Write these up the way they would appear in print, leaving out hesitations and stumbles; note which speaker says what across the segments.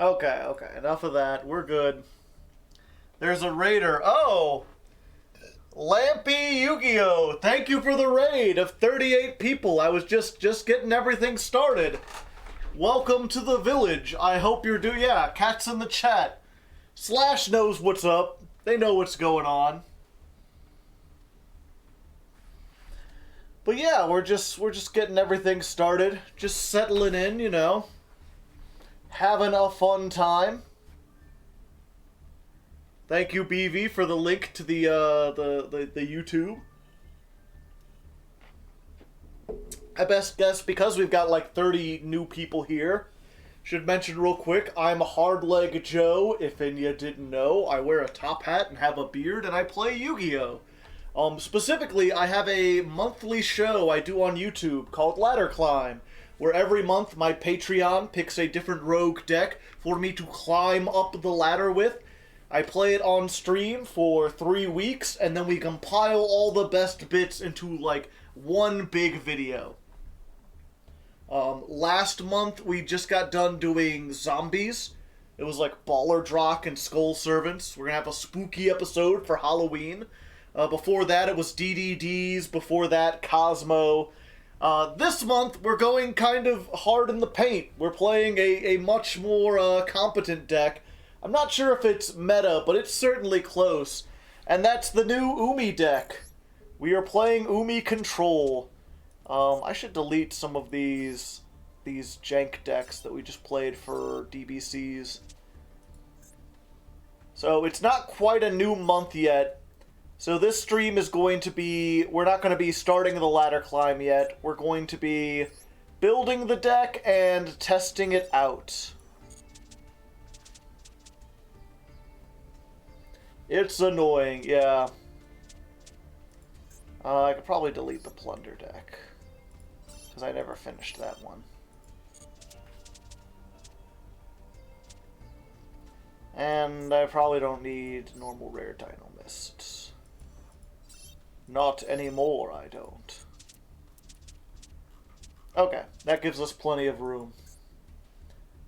Speaker 1: Okay, okay. Enough of that. We're good. There's a raider. Oh! Lampy Yu-Gi-Oh! Thank you for the raid of 38 people. I was just getting everything started. Welcome to the village. I hope you're doing... Yeah, cat's in the chat. Slash knows what's up. They know what's going on. But yeah, we're just getting everything started. Just settling in, you know. Having a fun time. Thank you, BV, for the link to the YouTube. I best guess because we've got like 30 new people here. Should mention real quick, I'm Hardleg Joe. If any you didn't know, I wear a top hat and have a beard, and I play Yu-Gi-Oh! Specifically, I have a monthly show I do on YouTube called Ladder Climb, where every month my Patreon picks a different rogue deck for me to climb up the ladder with. I play it on stream for 3 weeks, and then we compile all the best bits into, like, one big video. Last month, we just got done doing zombies. It was like Baller Drock and Skull Servants. We're gonna have a spooky episode for Halloween. Before that, it was DDDs. Before that, Cosmo. This month, we're going kind of hard in the paint. We're playing a much more competent deck. I'm not sure if it's meta, but it's certainly close. And that's the new Umi deck. We are playing Umi Control. I should delete some of these jank decks that we just played for DBCs. So it's not quite a new month yet. So this stream is going to be... We're not going to be starting the ladder climb yet. We're going to be building the deck and testing it out. It's annoying, yeah. I could probably delete the Plunder deck, because I never finished that one. And I probably don't need normal rare Dino Mists. Not anymore, I don't. Okay, that gives us plenty of room.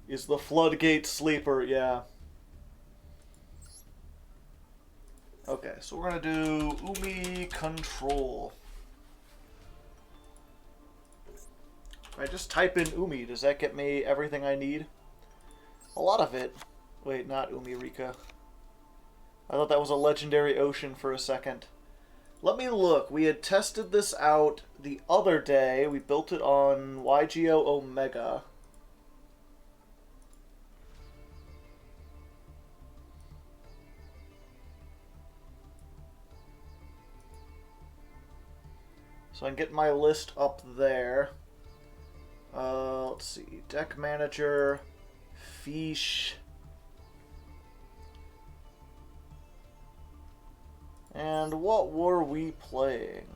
Speaker 1: Is the Floodgate Sleeper, yeah. Okay, so we're gonna do Umi Control. If I just type in Umi, does that get me everything I need? A lot of it. Wait, not Umi Rika. I thought that was a legendary ocean for a second. Let me look. We had tested this out the other day. We built it on YGO Omega. So I can get my list up there. Let's see. Deck Manager. Fiche. And what were we playing?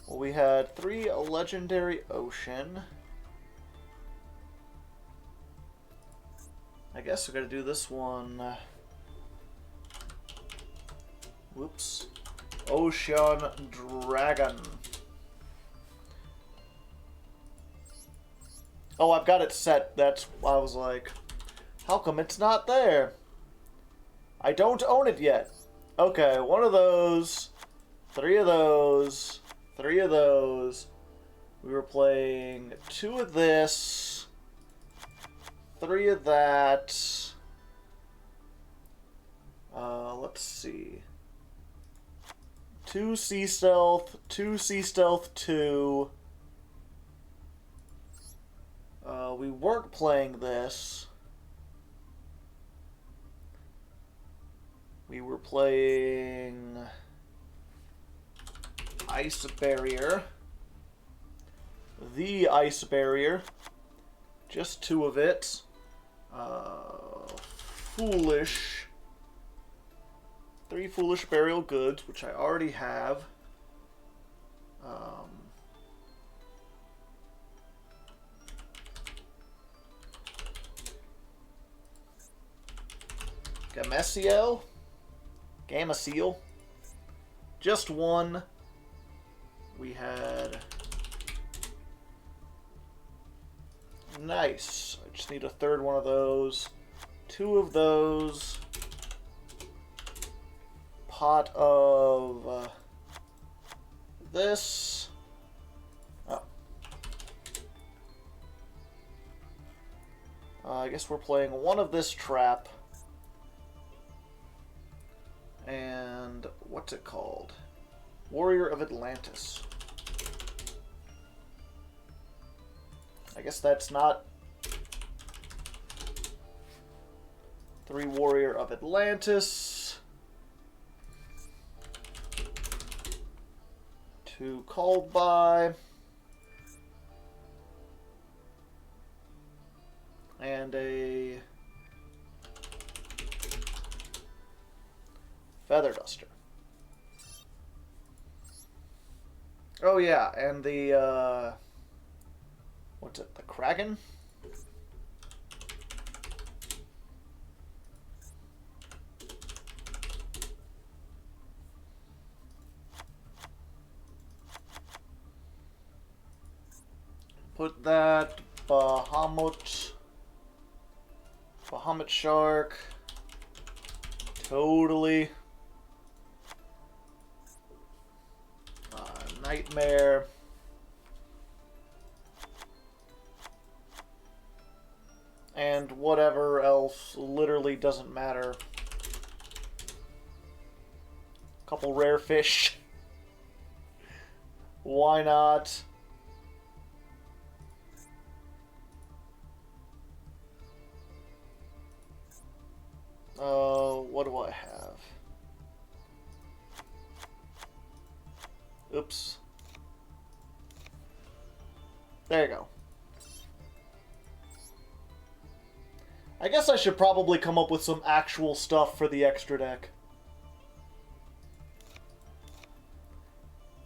Speaker 1: Well, we had 3 Legendary Ocean. I guess we gotta do this one. Whoops. Ocean Dragon. Oh, I've got it set. That's why I was like, how come it's not there? I don't own it yet. Okay, 1 of those, 3 of those, 3 of those. We were playing 2 of this, 3 of that. Let's see. 2 Sea Stealth, 2 Sea Stealth 2. We weren't playing this. We were playing Ice Barrier. The Ice Barrier. Just 2 of it. Foolish. 3 Foolish Burial Goods, which I already have. Gameciel? Gameciel. Just 1. We had... Nice. I just need a 3rd one of those. 2 of those. Pot of this. Oh. I guess we're playing 1 of this trap. And what's it called? Warrior of Atlantis. I guess that's not 3 Warrior of Atlantis. 2 called by. And a Feather Duster. Oh yeah, and the, what's it, the Kraken? Put that Bahamut Shark. Totally. Nightmare. And whatever else literally doesn't matter. Couple rare fish. Why not? What do I have? Oops. There you go. I guess I should probably come up with some actual stuff for the extra deck.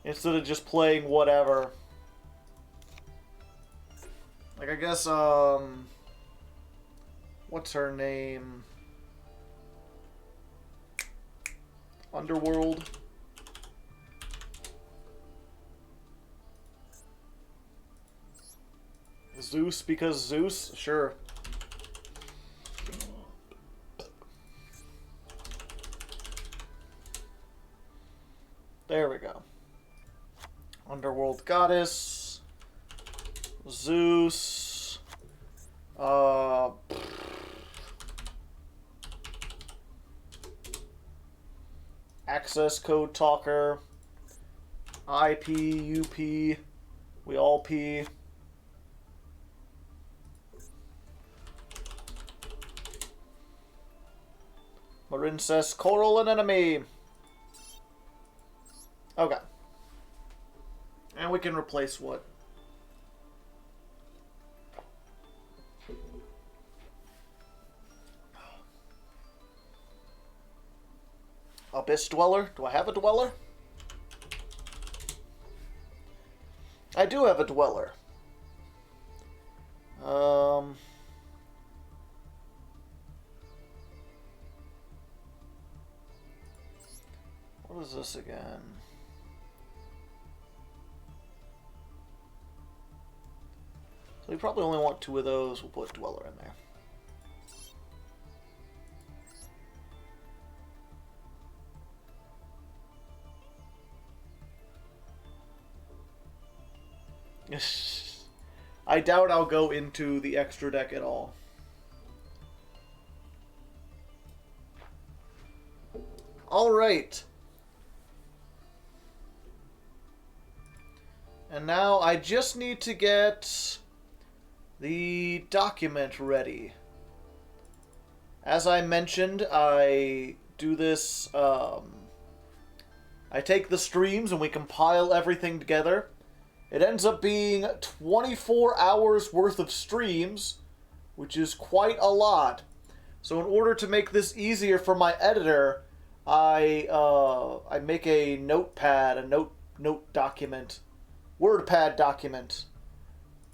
Speaker 1: Instead of just playing whatever. Like, I guess, what's her name? Underworld. Zeus because Zeus? Sure. There we go. Underworld Goddess. Zeus. Access Code Talker. IP, UP. We all P. Marincess, Coral, and Enemy. Okay. And we can replace what? Abyss Dweller? Do I have a Dweller? I do have a Dweller. What is this again? So we probably only want 2 of those. We'll put Dweller in there. I doubt I'll go into the extra deck at all. Alright. And now I just need to get the document ready. As I mentioned, I do this, I take the streams and we compile everything together. It ends up being 24 hours worth of streams, which is quite a lot. So in order to make this easier for my editor, I make a notepad, a note document, WordPad document,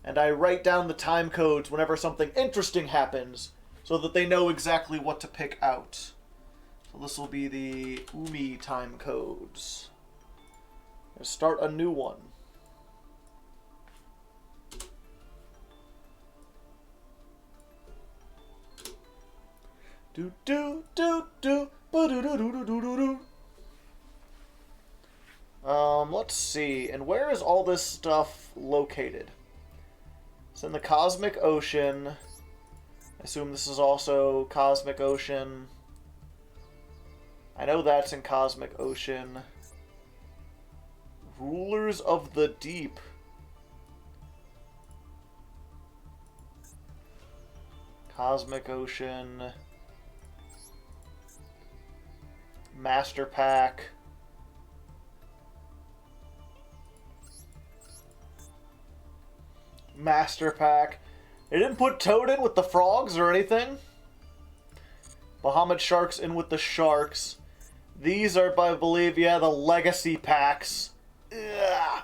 Speaker 1: and I write down the time codes whenever something interesting happens, so that they know exactly what to pick out. So this will be the Umi time codes. Let's start a new one. Do do do do do do do do do do do. Let's see. And where is all this stuff located? It's in the Cosmic Ocean. I assume this is also Cosmic Ocean. I know that's in Cosmic Ocean. Rulers of the Deep. Cosmic Ocean. Master Pack. Master Pack. They didn't put Toad in with the frogs or anything. Bahamut Sharks in with the sharks. These are, I believe, yeah, the legacy packs. Ugh.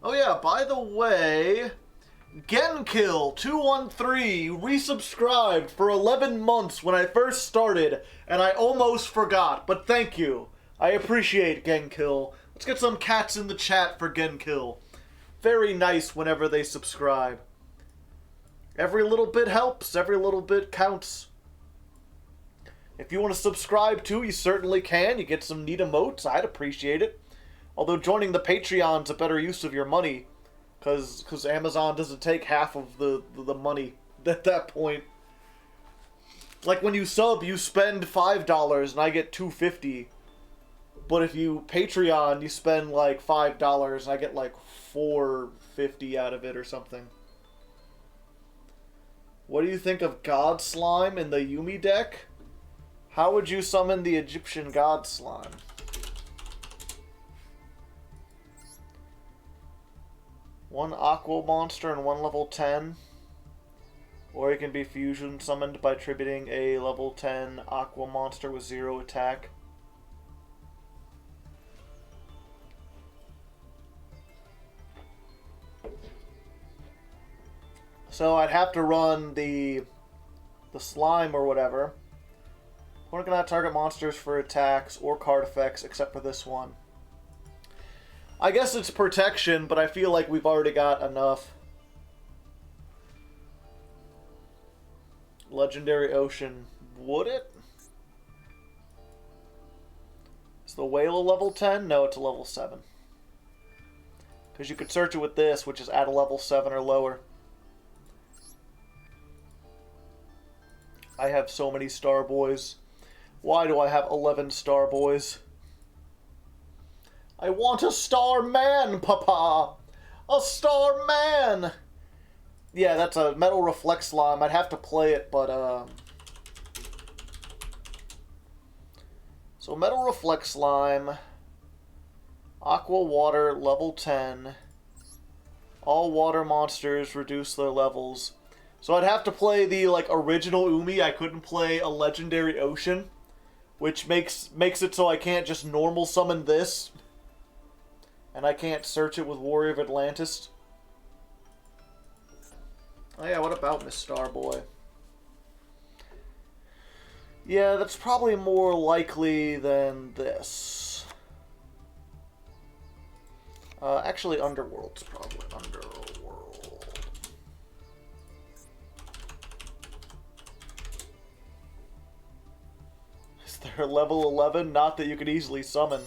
Speaker 1: Oh yeah, by the way, Genkill213 resubscribed for 11 months when I first started, and I almost forgot, but thank you. I appreciate Genkill. Let's get some cats in the chat for Genkill. Very nice whenever they subscribe. Every little bit helps, every little bit counts. If you want to subscribe too, you certainly can. You get some neat emotes, I'd appreciate it. Although joining the Patreon's a better use of your money, because Amazon doesn't take half of the money at that point. Like when you sub, you spend $5 and I get $2.50. But if you Patreon, you spend like $5 and I get like $4.50 out of it or something. What do you think of God Slime in the Yumi deck? How would you summon the Egyptian God Slime? One Aqua Monster and one level 10. Or it can be fusion summoned by tributing a level 10 Aqua Monster with 0 attack. So I'd have to run the slime or whatever. We're not going to target monsters for attacks or card effects except for this one. I guess it's protection, but I feel like we've already got enough. Legendary Ocean. Would it? Is the whale a level 10? No, it's a level 7. Because you could search it with this, which is at a level 7 or lower. I have so many Star Boys. Why do I have 11 Star Boys? I want a Star Man, Papa! A Star Man! Yeah, that's a Metal Reflect Slime. I'd have to play it, but, So, Metal Reflect Slime. Aqua Water, level 10. All water monsters reduce their levels. So I'd have to play the, like, original Umi. I couldn't play a Legendary Ocean. Which makes it so I can't just normal summon this. And I can't search it with Warrior of Atlantis. Oh yeah, what about Miss Starboy? Yeah, that's probably more likely than this. Actually, Underworld's probably Underworld. Is there a level 11? Not that you could easily summon.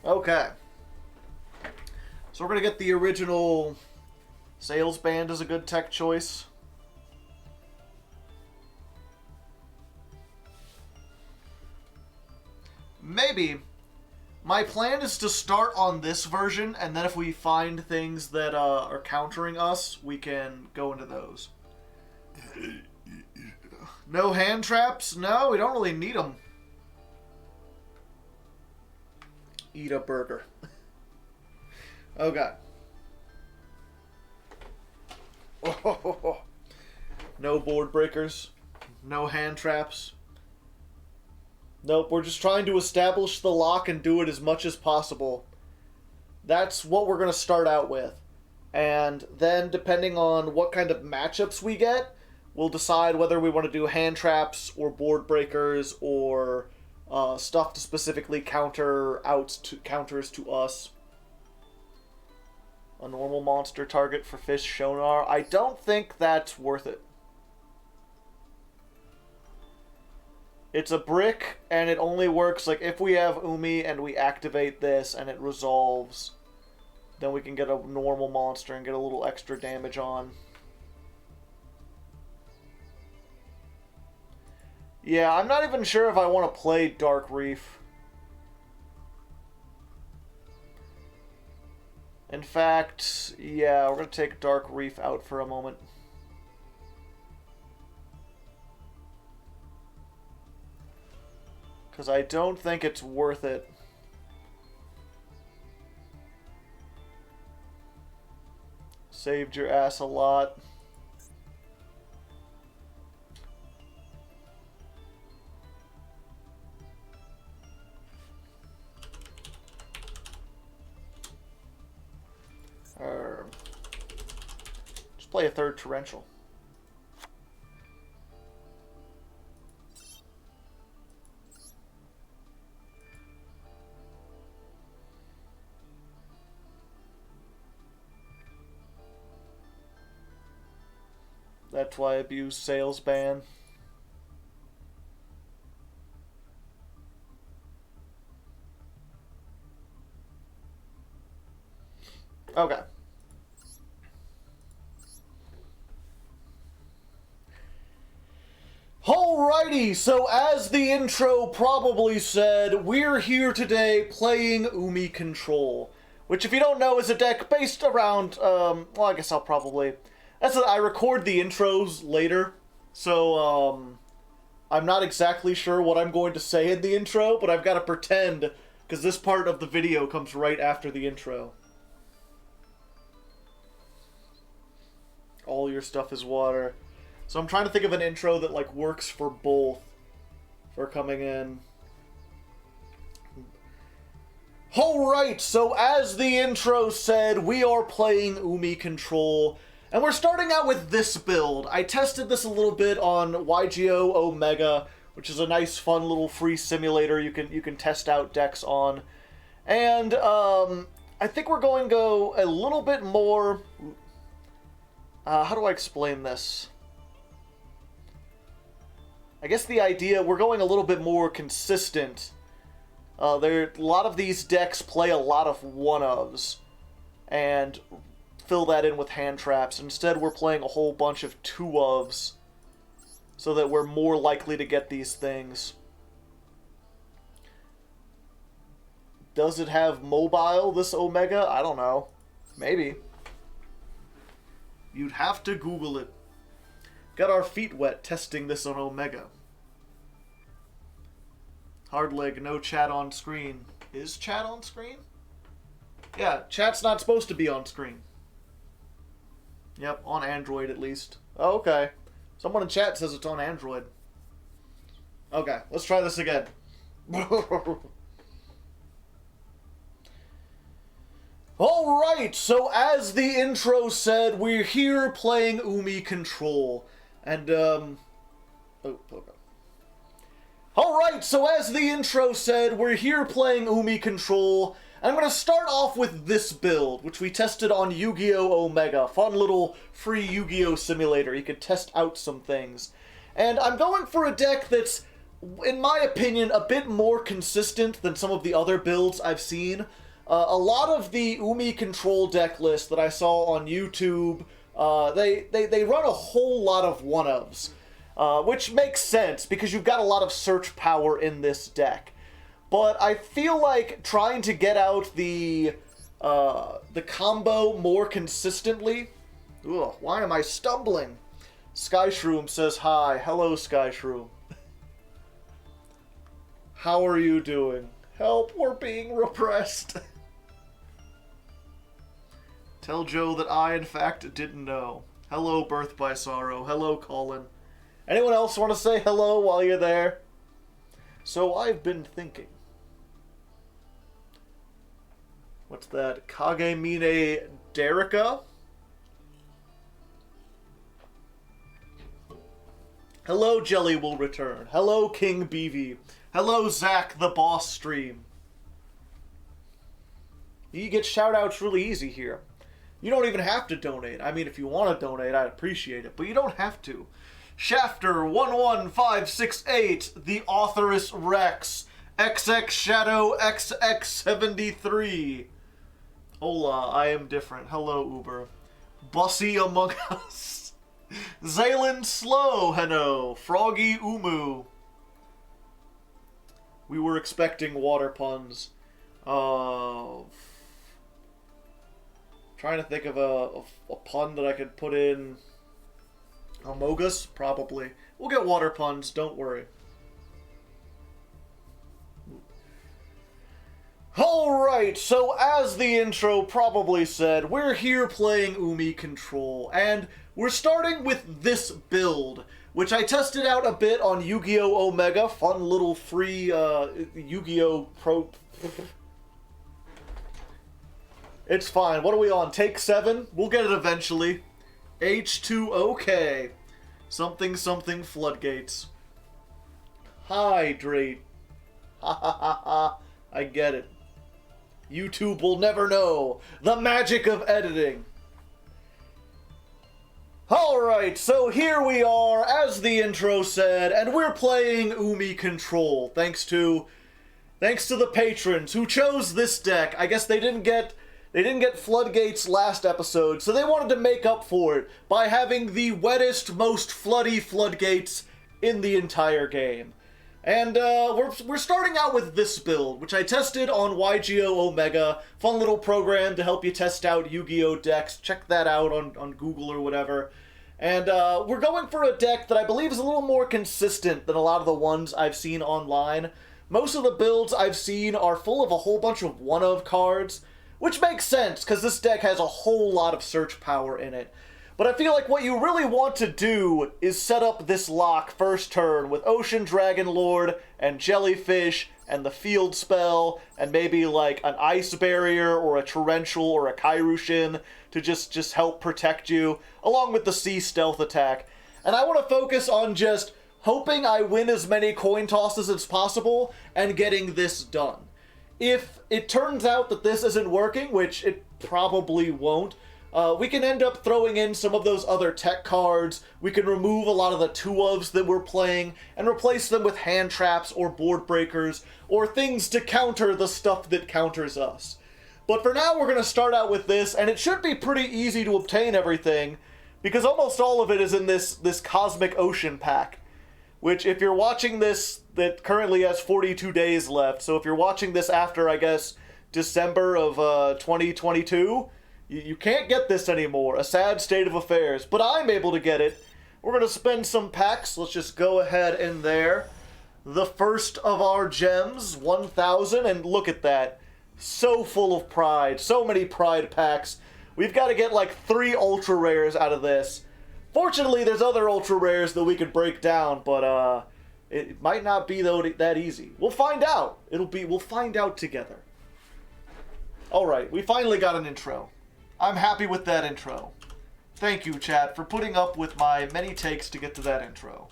Speaker 1: Okay. So we're going to get the original Sales Band as a good tech choice. Maybe. My plan is to start on this version, and then if we find things that are countering us, we can go into those. No hand traps? No, we don't really need them. Eat a burger. Okay. Oh, no board breakers. No hand traps. Nope, we're just trying to establish the lock and do it as much as possible. That's what we're going to start out with. And then, depending on what kind of matchups we get, we'll decide whether we want to do hand traps or board breakers or stuff to specifically counters to us. A normal monster target for Fish Shonar. I don't think that's worth it. It's a brick, and it only works, like, if we have Umi and we activate this and it resolves, then we can get a normal monster and get a little extra damage on. Yeah, I'm not even sure if I want to play Dark Reef. In fact, yeah, we're going to take Dark Reef out for a moment. Because I don't think it's worth it. Saved your ass a lot. Just play a third torrential. That's why I abuse sales ban. Okay. Alrighty, so as the intro probably said, we're here today playing Umi Control, which if you don't know is a deck based around, well, I guess I'll probably... I record the intros later, so I'm not exactly sure what I'm going to say in the intro, but I've got to pretend, because this part of the video comes right after the intro. All your stuff is water. So I'm trying to think of an intro that, like, works for both for coming in. Alright, so as the intro said, we are playing Umi Control. And we're starting out with this build. I tested this a little bit on YGO Omega, which is a nice, fun little free simulator you can test out decks on. And I think we're going to go a little bit more... how do I explain this? I guess the idea, we're going a little bit more consistent. A lot of these decks play a lot of one-ofs. And... fill that in with hand traps. Instead, we're playing a whole bunch of two-ofs so that we're more likely to get these things. Does it have mobile, this Omega? I don't know. Maybe. You'd have to Google it. Got our feet wet testing this on Omega. Hardleg, no chat on screen. Is chat on screen? Yeah, chat's not supposed to be on screen. Yep, on Android at least. Oh, okay. Someone in chat says it's on Android. Okay, let's try this again. Alright, so as the intro said, we're here playing Umi Control. And, oh, okay. Alright, so as the intro said, we're here playing Umi Control. I'm going to start off with this build, which we tested on Yu-Gi-Oh! Omega. Fun little free Yu-Gi-Oh! Simulator. You could test out some things. And I'm going for a deck that's, in my opinion, a bit more consistent than some of the other builds I've seen. A lot of the Umi Control deck list that I saw on YouTube, they run a whole lot of one-ofs. Which makes sense, because you've got a lot of search power in this deck. But I feel like trying to get out the combo more consistently... Ugh, why am I stumbling? Sky Shroom says hi. Hello, Sky Shroom. How are you doing? Help, we're being repressed. Tell Joe that I, in fact, didn't know. Hello, Birth by Sorrow. Hello, Colin. Anyone else want to say hello while you're there? So I've been thinking. What's that? Kagemine Derica? Hello, Jelly will return. Hello, King BV. Hello, Zach the Boss Stream. You get shoutouts really easy here. You don't even have to donate. I mean, if you want to donate, I'd appreciate it, but you don't have to. Shafter11568, The Authoress Rex, XX Shadow XX73. Hola, I am different. Hello, Uber. Bussy Among Us. Zaylen Slow, hello. Froggy Umu. We were expecting water puns. Trying to think of a pun that I could put in. Amogus? Probably. We'll get water puns, don't worry. Alright, so as the intro probably said, we're here playing Umi Control, and we're starting with this build, which I tested out a bit on Yu-Gi-Oh! Omega, fun little free Yu-Gi-Oh! Pro... It's fine. What are we on? Take 7? We'll get it eventually. H2OK. Something something floodgates. Hydrate. Ha ha ha ha. I get it. YouTube will never know the magic of editing. Alright, so here we are, as the intro said, and we're playing Umi Control, thanks to the patrons who chose this deck. I guess they didn't get Floodgates last episode, so they wanted to make up for it by having the wettest, most floody Floodgates in the entire game. And we're starting out with this build, which I tested on YGO Omega. Fun little program to help you test out Yu-Gi-Oh! Decks. Check that out on Google or whatever. And we're going for a deck that I believe is a little more consistent than a lot of the ones I've seen online. Most of the builds I've seen are full of a whole bunch of one-of cards, which makes sense, because this deck has a whole lot of search power in it. But I feel like what you really want to do is set up this lock first turn with Ocean Dragon Lord and Jellyfish and the Field Spell and maybe like an Ice Barrier or a Torrential or a Kairushin to just help protect you, along with the Sea Stealth attack. And I want to focus on just hoping I win as many coin tosses as possible and getting this done. If it turns out that this isn't working, which it probably won't, we can end up throwing in some of those other tech cards. We can remove a lot of the 2-ofs that we're playing and replace them with hand traps or board breakers or things to counter the stuff that counters us. But for now, we're going to start out with this, and it should be pretty easy to obtain everything because almost all of it is in this Cosmic Ocean pack, which if you're watching this, that currently has 42 days left. So if you're watching this after, I guess, December of 2022, you can't get this anymore. A sad state of affairs. But I'm able to get it. We're going to spend some packs. Let's just go ahead in there. The first of our gems, 1,000. And look at that. So full of pride. So many pride packs. We've got to get like 3 ultra rares out of this. Fortunately, there's other ultra rares that we could break down, but it might not be that easy. We'll find out. We'll find out together. All right, we finally got an intro. I'm happy with that intro. Thank you, chat, for putting up with my many takes to get to that intro.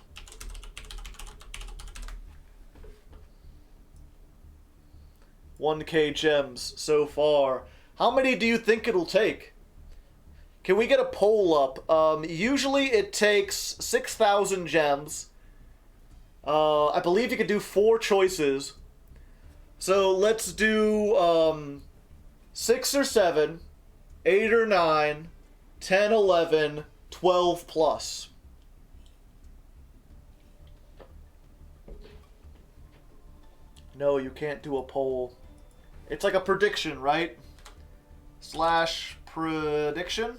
Speaker 1: $1K gems so far. How many do you think it'll take? Can we get a poll up? Usually it takes 6,000 gems. I believe you can do 4 choices. So let's do 6 or 7, 8 or 9, 10, 11, 12 plus. No, you can't do a poll. It's like a prediction, right? / prediction.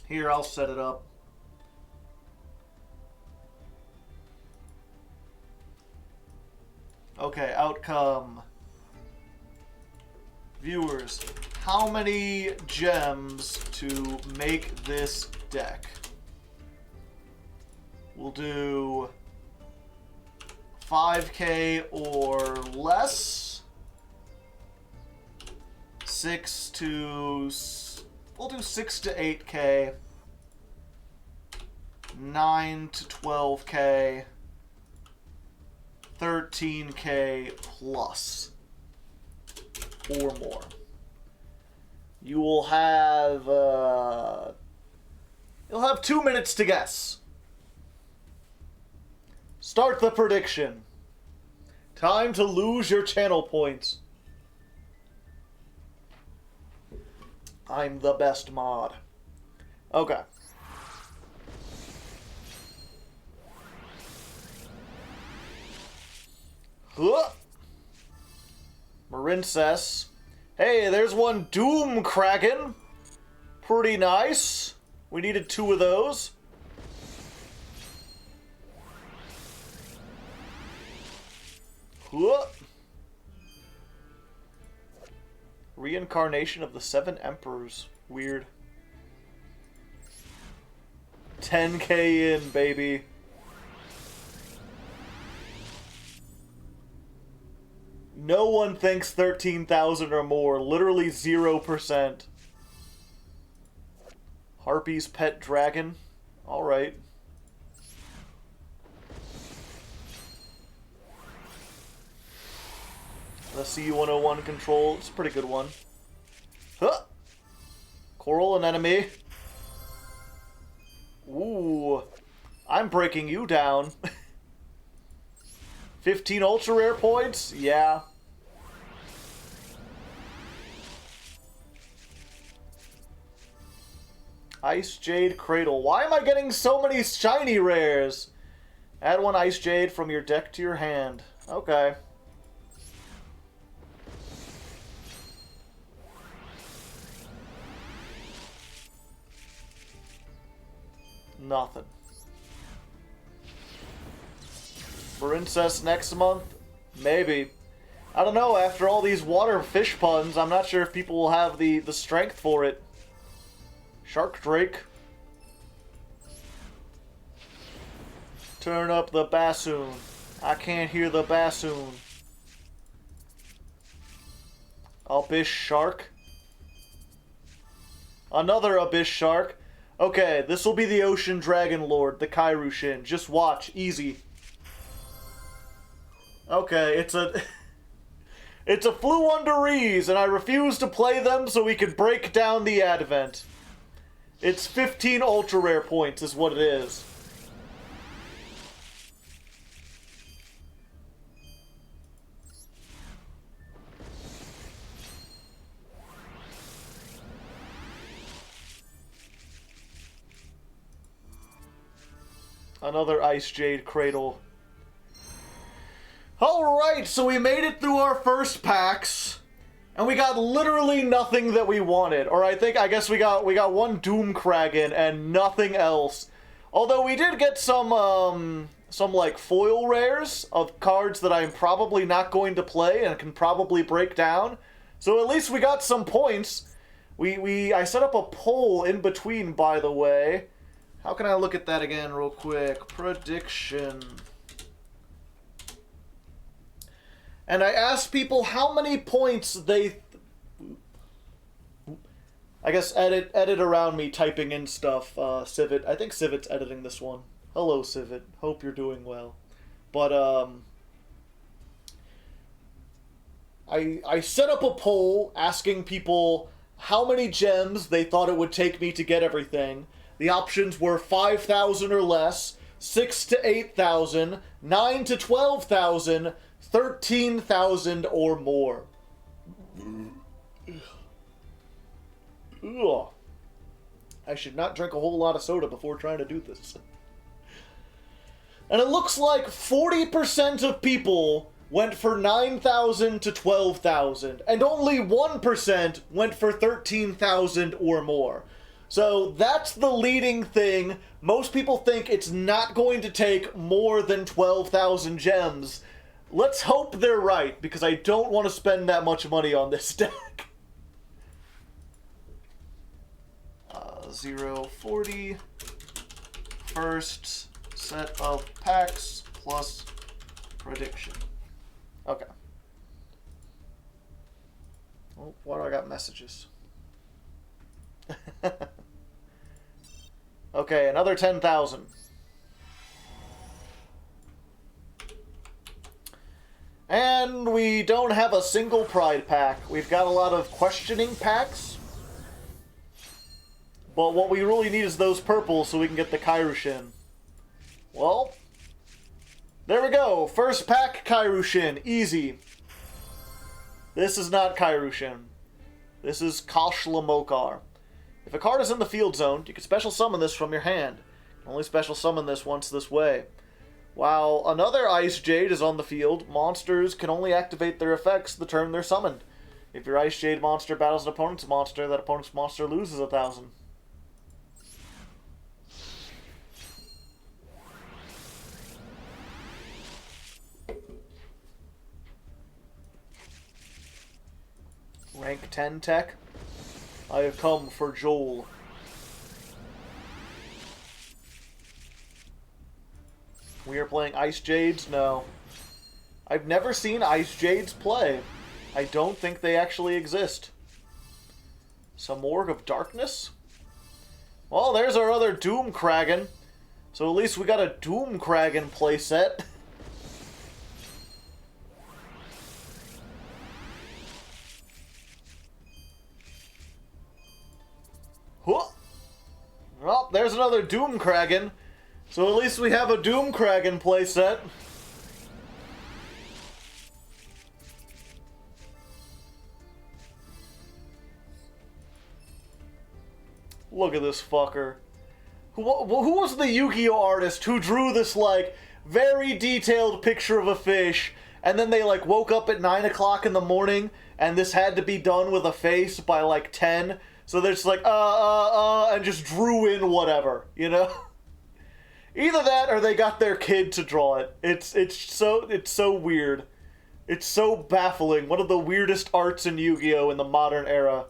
Speaker 1: Here, I'll set it up. Okay, outcome. Viewers, how many gems to make this deck? We'll do 5K or less. 6 to... We'll do 6 to 8K. 9 to 12k, 13k plus or more. You will have you'll have 2 minutes to guess. Start the prediction. Time to lose your channel points. I'm the best mod. Okay. Huh. Marincess. Hey, there's one Doom Kraken. Pretty nice. We needed 2 of those. Huh. Reincarnation of the 7 Emperors. Weird. 10k in, baby. No one thinks 13,000 or more. Literally 0%. Harpy's pet dragon. Alright. The C-101 control. It's a pretty good one. Huh! Coral anemone. Ooh. I'm breaking you down. 15 ultra rare points? Yeah. Ice Jade Cradle. Why am I getting so many shiny rares? Add 1 Ice Jade from your deck to your hand. Okay. Nothing. Princess next month? Maybe. I don't know, after all these water fish puns, I'm not sure if people will have the strength for it. Shark Drake. Turn up the bassoon. I can't hear the bassoon. Abyss Shark. Another Abyss Shark. Okay, this will be the Ocean Dragon Lord, the Kairushin. Just watch. Easy. Okay, it's a... It's a Fluundereeze, and I refuse to play them so we can break down the Advent. It's 15 ultra rare points is what it is. Another Ice Jade Cradle. Alright, so we made it through our first packs. And we got literally nothing that we wanted. Or I guess we got 1 Doom Kraken and nothing else. Although we did get some like foil rares of cards that I'm probably not going to play and can probably break down. So at least we got some points. I set up a poll in between, by the way. How can I look at that again real quick? Prediction. And I asked people how many points they... I guess edit around me typing in stuff. Civet. I think Civit's editing this one. Hello, Civet. Hope you're doing well. But, I set up a poll asking people how many gems they thought it would take me to get everything. The options were 5,000 or less, 6,000 to 8,000, 9,000 to 12,000, 13,000 or more. Ugh. I should not drink a whole lot of soda before trying to do this. And it looks like 40% of people went for 9,000 to 12,000, and only 1% went for 13,000 or more. So that's the leading thing. Most people think it's not going to take more than 12,000 gems. Let's hope they're right, because I don't want to spend that much money on this deck. 040. First set of packs plus prediction. Okay. Oh, why do I got messages? Okay, another 10,000. And we don't have a single Pride pack. We've got a lot of questioning packs. But what we really need is those purples so we can get the Kairushin. Well, there we go. First pack, Kairushin. Easy. This is not Kairushin. This is Kashlamokar. If a card is in the field zone, you can special summon this from your hand. You can only special summon this once this way. While another Ice Jade is on the field, monsters can only activate their effects the turn they're summoned. If your Ice Jade monster battles an opponent's monster, that opponent's monster loses 1,000. Rank 10 tech. I have come for Joel. We are playing Ice Jades? No. I've never seen Ice Jades play. I don't think they actually exist. Some Org of Darkness? Well, there's our other Doom Kragan. So at least we got a Doom Kragan playset. Well, there's another Doom Kragan. So at least we have a Doom Kragan playset. Look at this fucker. Who was the Yu-Gi-Oh artist who drew this, like, very detailed picture of a fish, and then they, like, woke up at 9 o'clock in the morning, and this had to be done with a face by, like, 10? So they're just like, and just drew in whatever, you know? Either that or they got their kid to draw it. It's so weird. It's so baffling. One of the weirdest arts in Yu-Gi-Oh! In the modern era.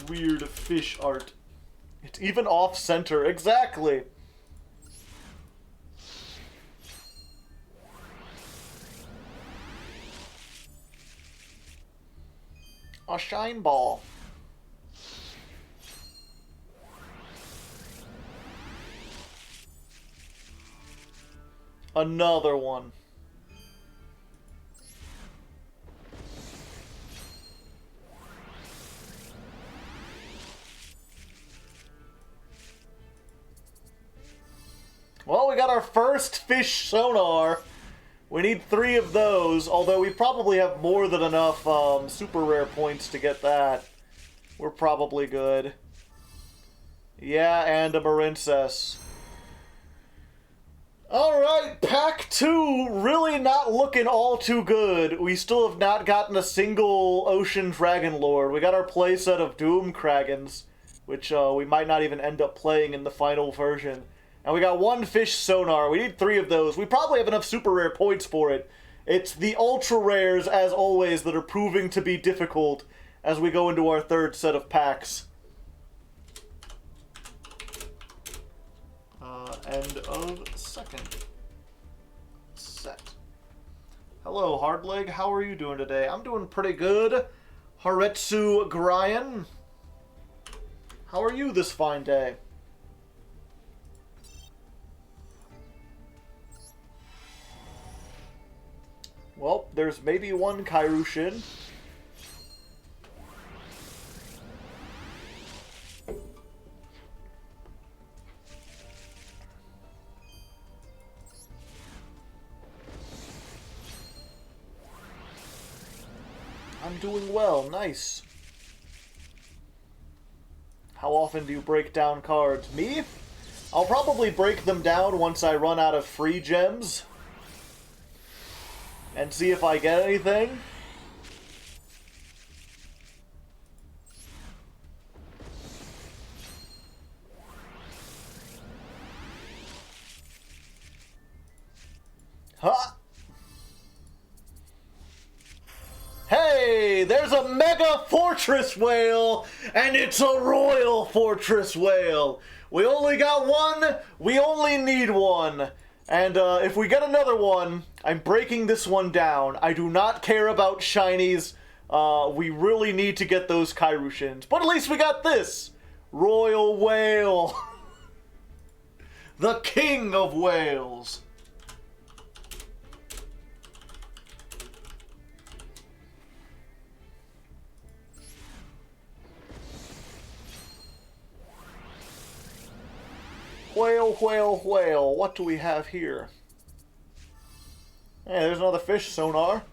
Speaker 1: Weird fish art. It's even off-center. Exactly. A shine ball. Another one. Well, we got our first fish sonar. We need 3 of those, although we probably have more than enough super rare points to get that. We're probably good. Yeah, and a Marincess. Alright, pack 2, really not looking all too good. We still have not gotten a single Ocean Dragon Lord. We got our playset of Doom Kragans, which we might not even end up playing in the final version. And we got 1 fish sonar. We need 3 of those. We probably have enough super rare points for it. It's the ultra rares, as always, that are proving to be difficult as we go into our 3rd set of packs. End of 2nd set. Hello, Hardleg. How are you doing today? I'm doing pretty good. Haretsu Gryan. How are you this fine day? Well, there's maybe 1 Kairushin. I'm doing well, nice. How often do you break down cards? Me? I'll probably break them down once I run out of free gems. And see if I get anything. Huh? Hey, there's a Mega Fortress Whale, and it's a Royal Fortress Whale. We only got 1, we only need 1. And if we get another one, I'm breaking this one down. I do not care about shinies. We really need to get those Kairushins. But at least we got this! Royal Whale! the king of whales. Whale, whale, whale. What do we have here? Hey, there's another fish sonar.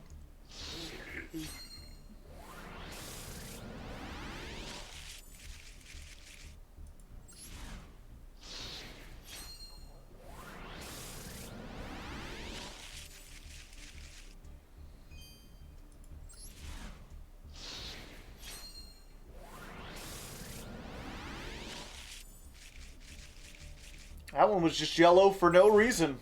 Speaker 1: That one was just yellow for no reason.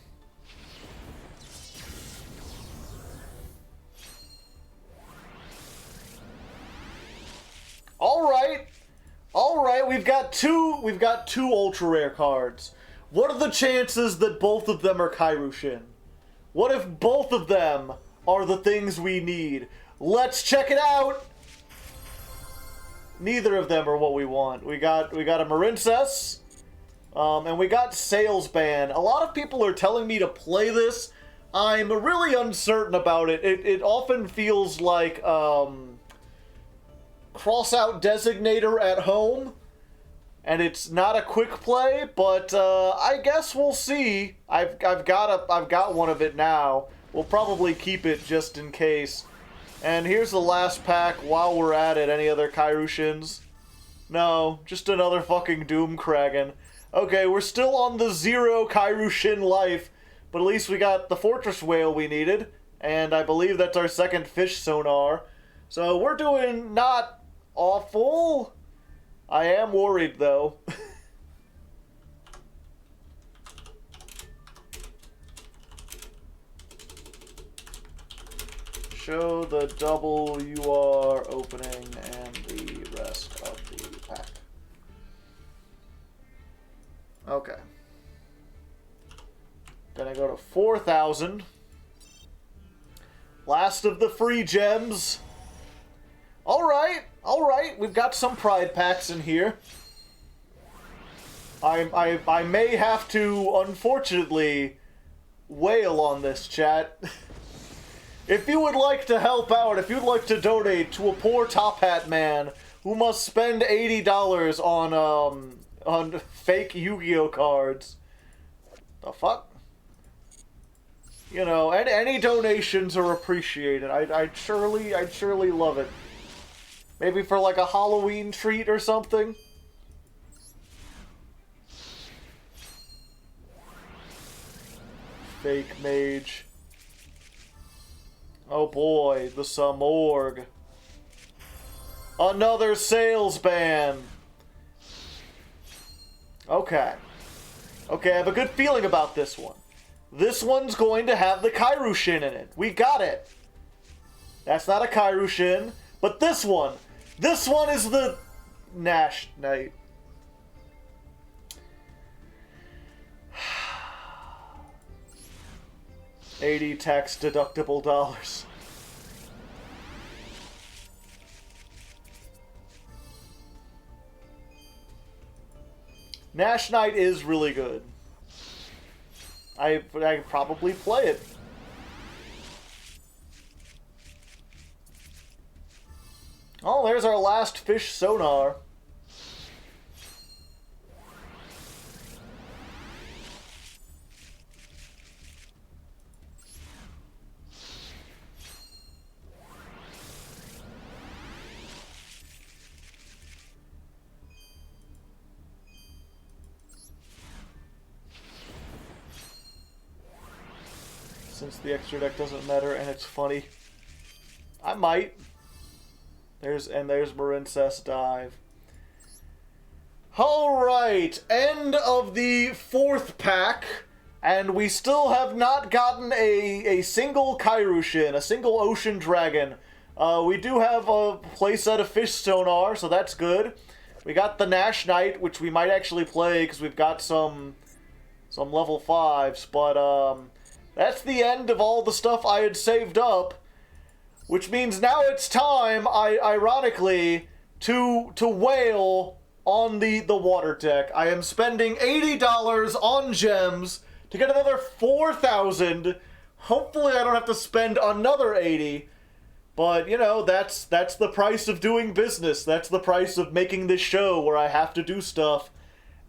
Speaker 1: All right, we've got two ultra rare cards. What are the chances that both of them are Kairushin? What if both of them are the things we need? Let's check it out. Neither of them are what we want. We got a Marincess, and we got Sales Ban. A lot of people are telling me to play this. I'm really uncertain about it. It often feels like cross out Designator at home, and it's not a quick play, but I guess we'll see. I've got one of it now. We'll probably keep it just in case. And here's the last pack while we're at it. Any other Kairushins? No, just another fucking Doomkragen. Okay, we're still on the 0 Kairushin life, but at least we got the Fortress Whale we needed, and I believe that's our second fish sonar. So we're doing not awful. I am worried, though. Show the double you are opening and the rest of the pack. Okay. Gonna go to 4,000. Last of the free gems. Alright, we've got some pride packs in here. I may have to, unfortunately, wail on this, chat. If you would like to help out, if you'd like to donate to a poor Top Hat man who must spend $80 on fake Yu-Gi-Oh cards, the fuck? You know, any donations are appreciated. I'd surely love it. Maybe for like a Halloween treat or something. Fake mage. Oh boy, the Samorg. Another sales ban. Okay. Okay, I have a good feeling about this one. This one's going to have the Kairushin in it. We got it. That's not a Kairushin, but this one is the Nash Knight. $80 tax deductible dollars. Nash Knight is really good. I could probably play it. Oh, there's our last fish sonar. Since the extra deck doesn't matter and it's funny, I might. There's Marincess Dive. Alright, end of the 4th pack, and we still have not gotten a single Kairushin, a single Ocean Dragon. We do have a playset of Fish Sonar, so that's good. We got the Nash Knight, which we might actually play because we've got some level 5s, but that's the end of all the stuff I had saved up, which means now it's time, ironically, to wail on the water deck. I am spending $80 on gems to get another 4,000. Hopefully I don't have to spend another 80. But, you know, that's the price of doing business. That's the price of making this show where I have to do stuff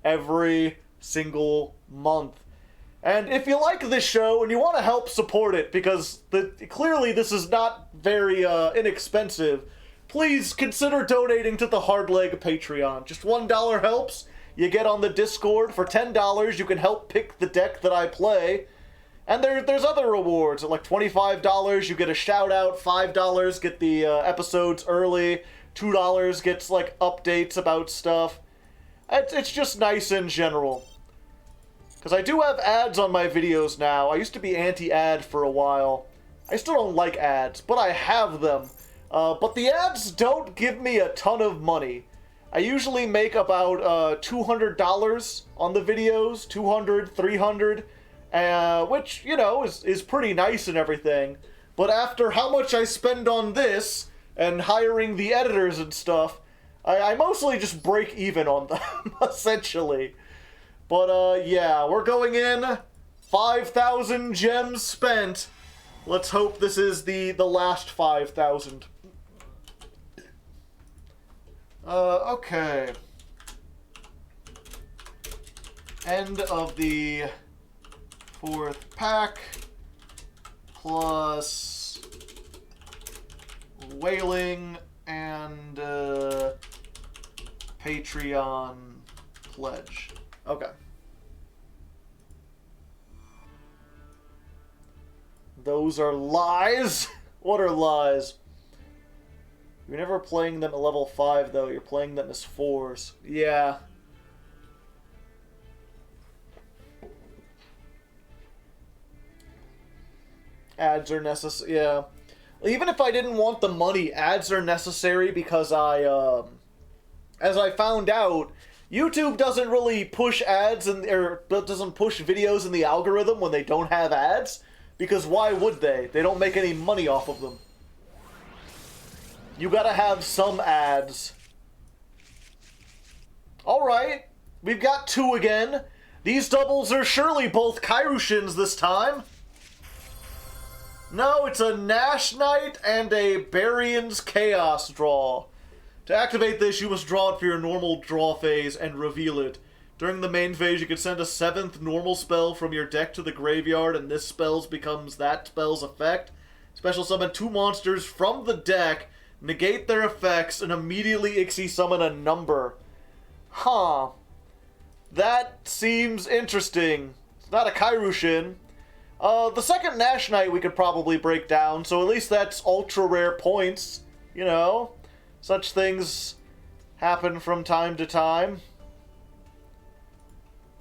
Speaker 1: every single month. And if you like this show and you want to help support it, because clearly this is not very inexpensive, please consider donating to the Hardleg Patreon. Just $1 helps. You get on the Discord. For $10, you can help pick the deck that I play. And there's other rewards. At like $25, you get a shout-out. $5 get the episodes early. $2 gets like updates about stuff. It's just nice in general. Because I do have ads on my videos now. I used to be anti-ad for a while. I still don't like ads, but I have them. But the ads don't give me a ton of money. I usually make about $200 on the videos. $200, $300. Which, you know, is pretty nice and everything. But after how much I spend on this, and hiring the editors and stuff, I mostly just break even on them, essentially. But, yeah, we're going in. 5,000 gems spent. Let's hope this is the last 5,000. Okay. End of the 4th pack, plus Wailing and Patreon pledge. Okay. Those are lies? What are lies? You're never playing them at level 5, though. You're playing them as 4s. Yeah. Ads are necessary. Yeah. Even if I didn't want the money, ads are necessary because as I found out, YouTube doesn't really push ads or doesn't push videos in the algorithm when they don't have ads. Because why would they? They don't make any money off of them. You gotta have some ads. Alright. We've got 2 again. These doubles are surely both Kairushins this time. No, it's a Nash Knight and a Barion's Chaos draw. To activate this, you must draw it for your normal draw phase and reveal it. During the main phase, you can send a 7th normal spell from your deck to the graveyard, and this spell becomes that spell's effect. Special summon 2 monsters from the deck, negate their effects, and immediately Ixie summon a number. Huh. That seems interesting. It's not a Kairushin. The second Nash Knight we could probably break down, so at least that's ultra rare points, you know? Such things happen from time to time.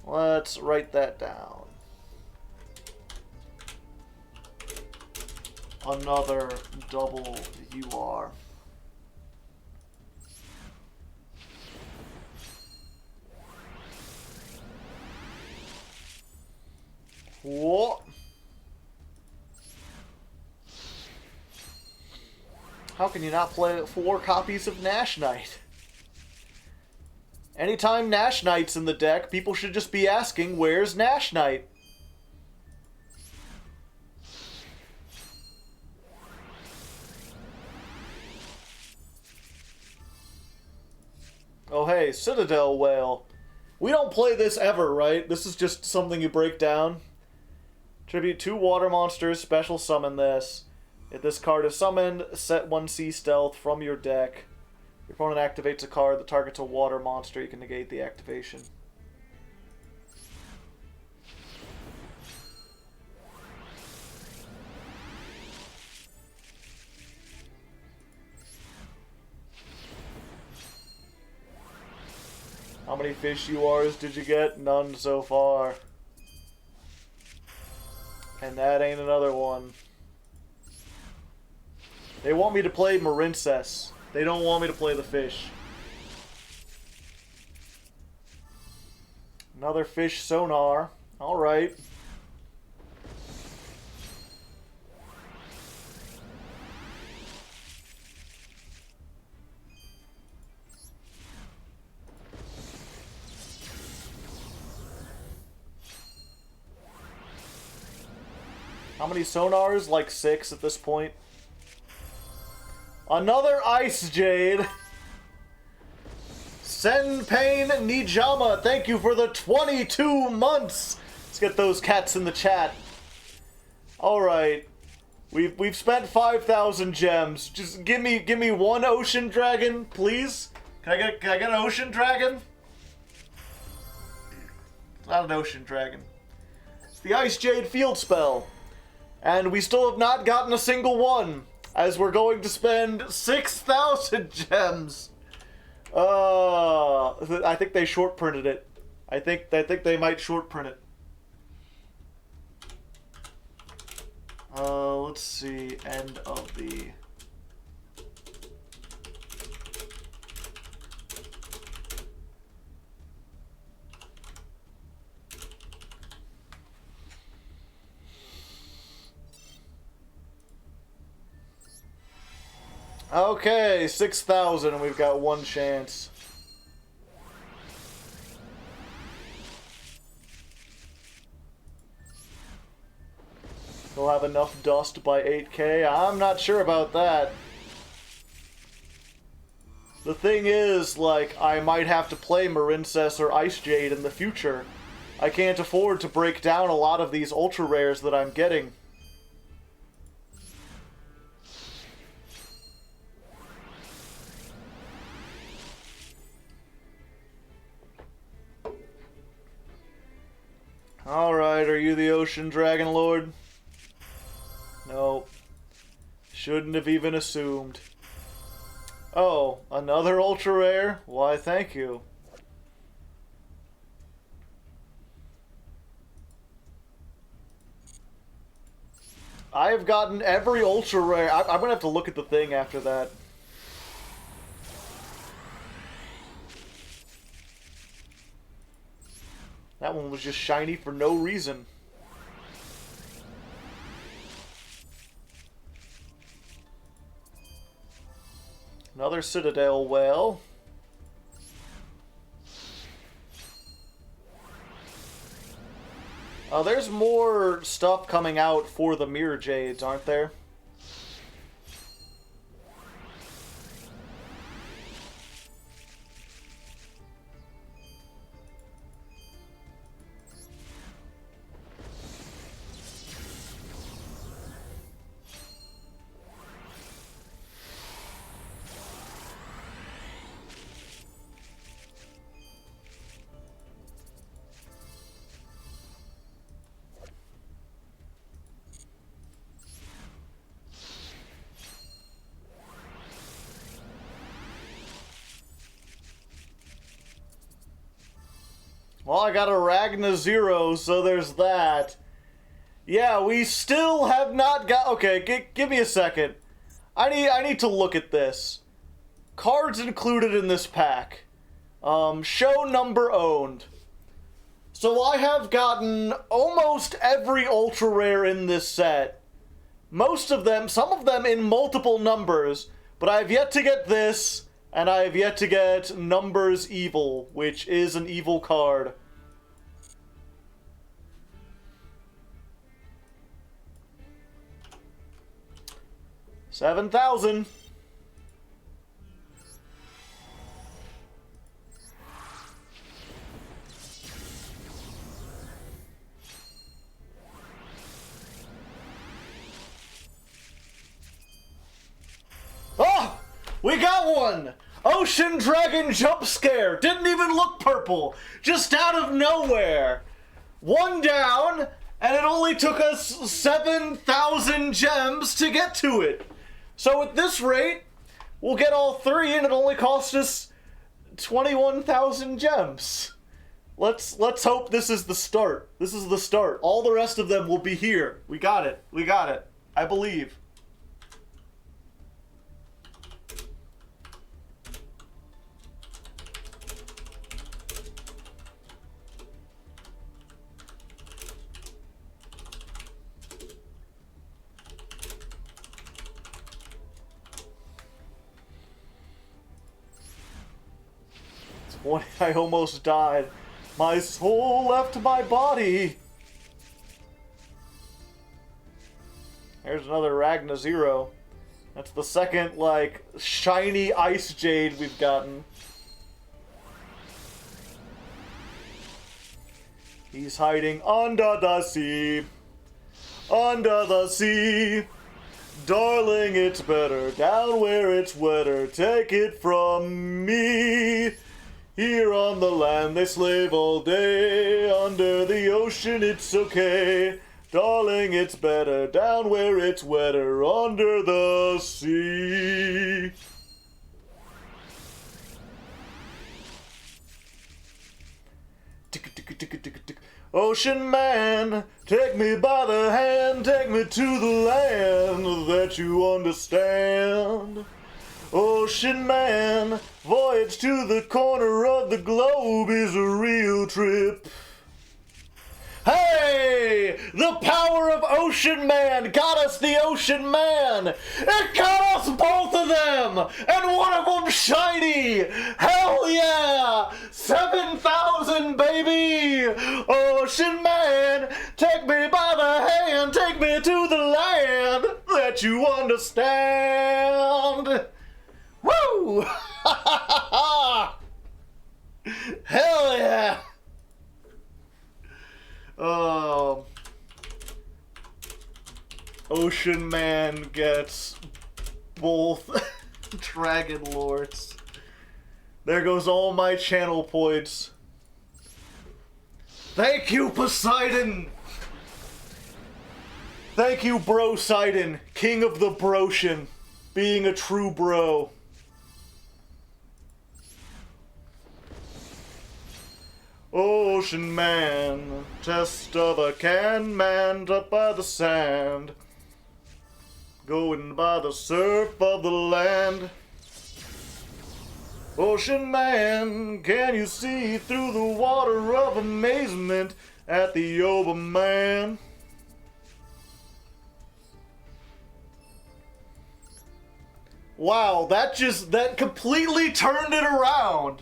Speaker 1: Let's write that down. Another double UR. What? How can you not play 4 copies of Nash Knight? Anytime Nash Knight's in the deck, people should just be asking, where's Nash Knight? Oh hey, Citadel Whale. We don't play this ever, right? This is just something you break down. Tribute 2 water monsters, special summon this. If this card is summoned, set 1 sea stealth from your deck. Your opponent activates a card that targets a water monster. You can negate the activation. How many fish URs did you get? None so far. And that ain't another one. They want me to play Marincess. They don't want me to play the fish. Another fish sonar. Alright. How many sonars? Like 6 at this point. Another Ice Jade. Senpain Nijama, thank you for the 22 months. Let's get those cats in the chat. All right, we've spent 5,000 gems. Just give me one ocean dragon, please. Can I get an ocean dragon? It's not an ocean dragon. It's the Ice Jade field spell, and we still have not gotten a single one, as we're going to spend 6,000 gems. I think they short printed it. I think they might short print it. Let's see. End of the. Okay, 6,000, and we've got one chance. We'll have enough dust by 8K. I'm not sure about that. The thing is, like, I might have to play Marincess or Ice Jade in the future. I can't afford to break down a lot of these ultra rares that I'm getting. Alright, are you the Ocean Dragon Lord? No. Shouldn't have even assumed. Oh, another ultra rare? Why, thank you. I have gotten every ultra rare. I'm gonna have to look at the thing after that. That one was just shiny for no reason. Another Citadel whale. There's more stuff coming out for the Mirror Jades, aren't there? Well, I got a Ragna 0, so there's that. Yeah, we still have not got... Okay, give me a second. I need to look at this. Cards included in this pack. Show number owned. So I have gotten almost every ultra rare in this set. Most of them, some of them in multiple numbers, but I have yet to get this, and I have yet to get Numbers Evil, which is an evil card. $7,000. Oh! We got one! Ocean Dragon Jump Scare! Didn't even look purple! Just out of nowhere! One down, and it only took us 7,000 gems to get to it! So at this rate, we'll get all three, and it only cost us 21,000 gems. Let's hope this is the start. This is the start. All the rest of them will be here. We got it. We got it. I believe. I almost died. My soul left my body. There's another Ragna Zero. That's the second, like, shiny Ice Jade we've gotten. He's hiding under the sea. Under the sea. Darling, it's better down where it's wetter. Take it from me. Here on the land they slave all day. Under the ocean it's okay. Darling, it's better down where it's wetter. Under the sea. Ocean man, take me by the hand, take me to the land that you understand. Ocean man, voyage to the corner of the globe is a real trip. Hey! The power of Ocean Man got us the Ocean Man! It got us both of them! And one of them shiny! Hell yeah! 7,000, baby! Ocean Man, take me by the hand, take me to the land that you understand! Woo! Hell yeah! Ocean Man gets both Dragon Lords. There goes all my channel points. Thank you, Poseidon! Thank you, Broseidon, king of the Broshin, being a true bro. Ocean man, test of a can, manned up by the sand, going by the surf of the land. Ocean man, can you see through the water of amazement at the Oberman? Wow, that completely turned it around.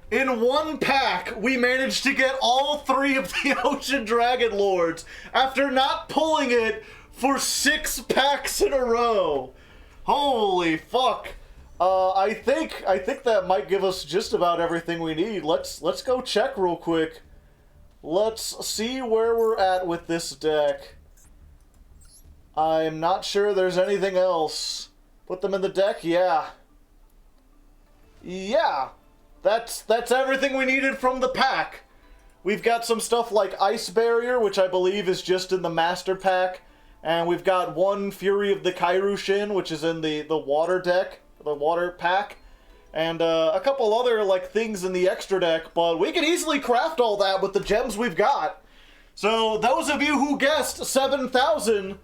Speaker 1: In one pack, we managed to get all three of the Ocean Dragon Lords after not pulling it for 6 packs in a row. Holy fuck. I think that might give us just about everything we need. Let's go check real quick. Let's see where we're at with this deck. I'm not sure there's anything else. Put them in the deck? Yeah. Yeah. That's everything we needed from the pack. We've got some stuff like Ice Barrier, which I believe is just in the Master Pack. And we've got one Fury of the Kairushin, which is in the water deck, the water pack. And a couple other like things in the extra deck, but we can easily craft all that with the gems we've got. So those of you who guessed 7,000,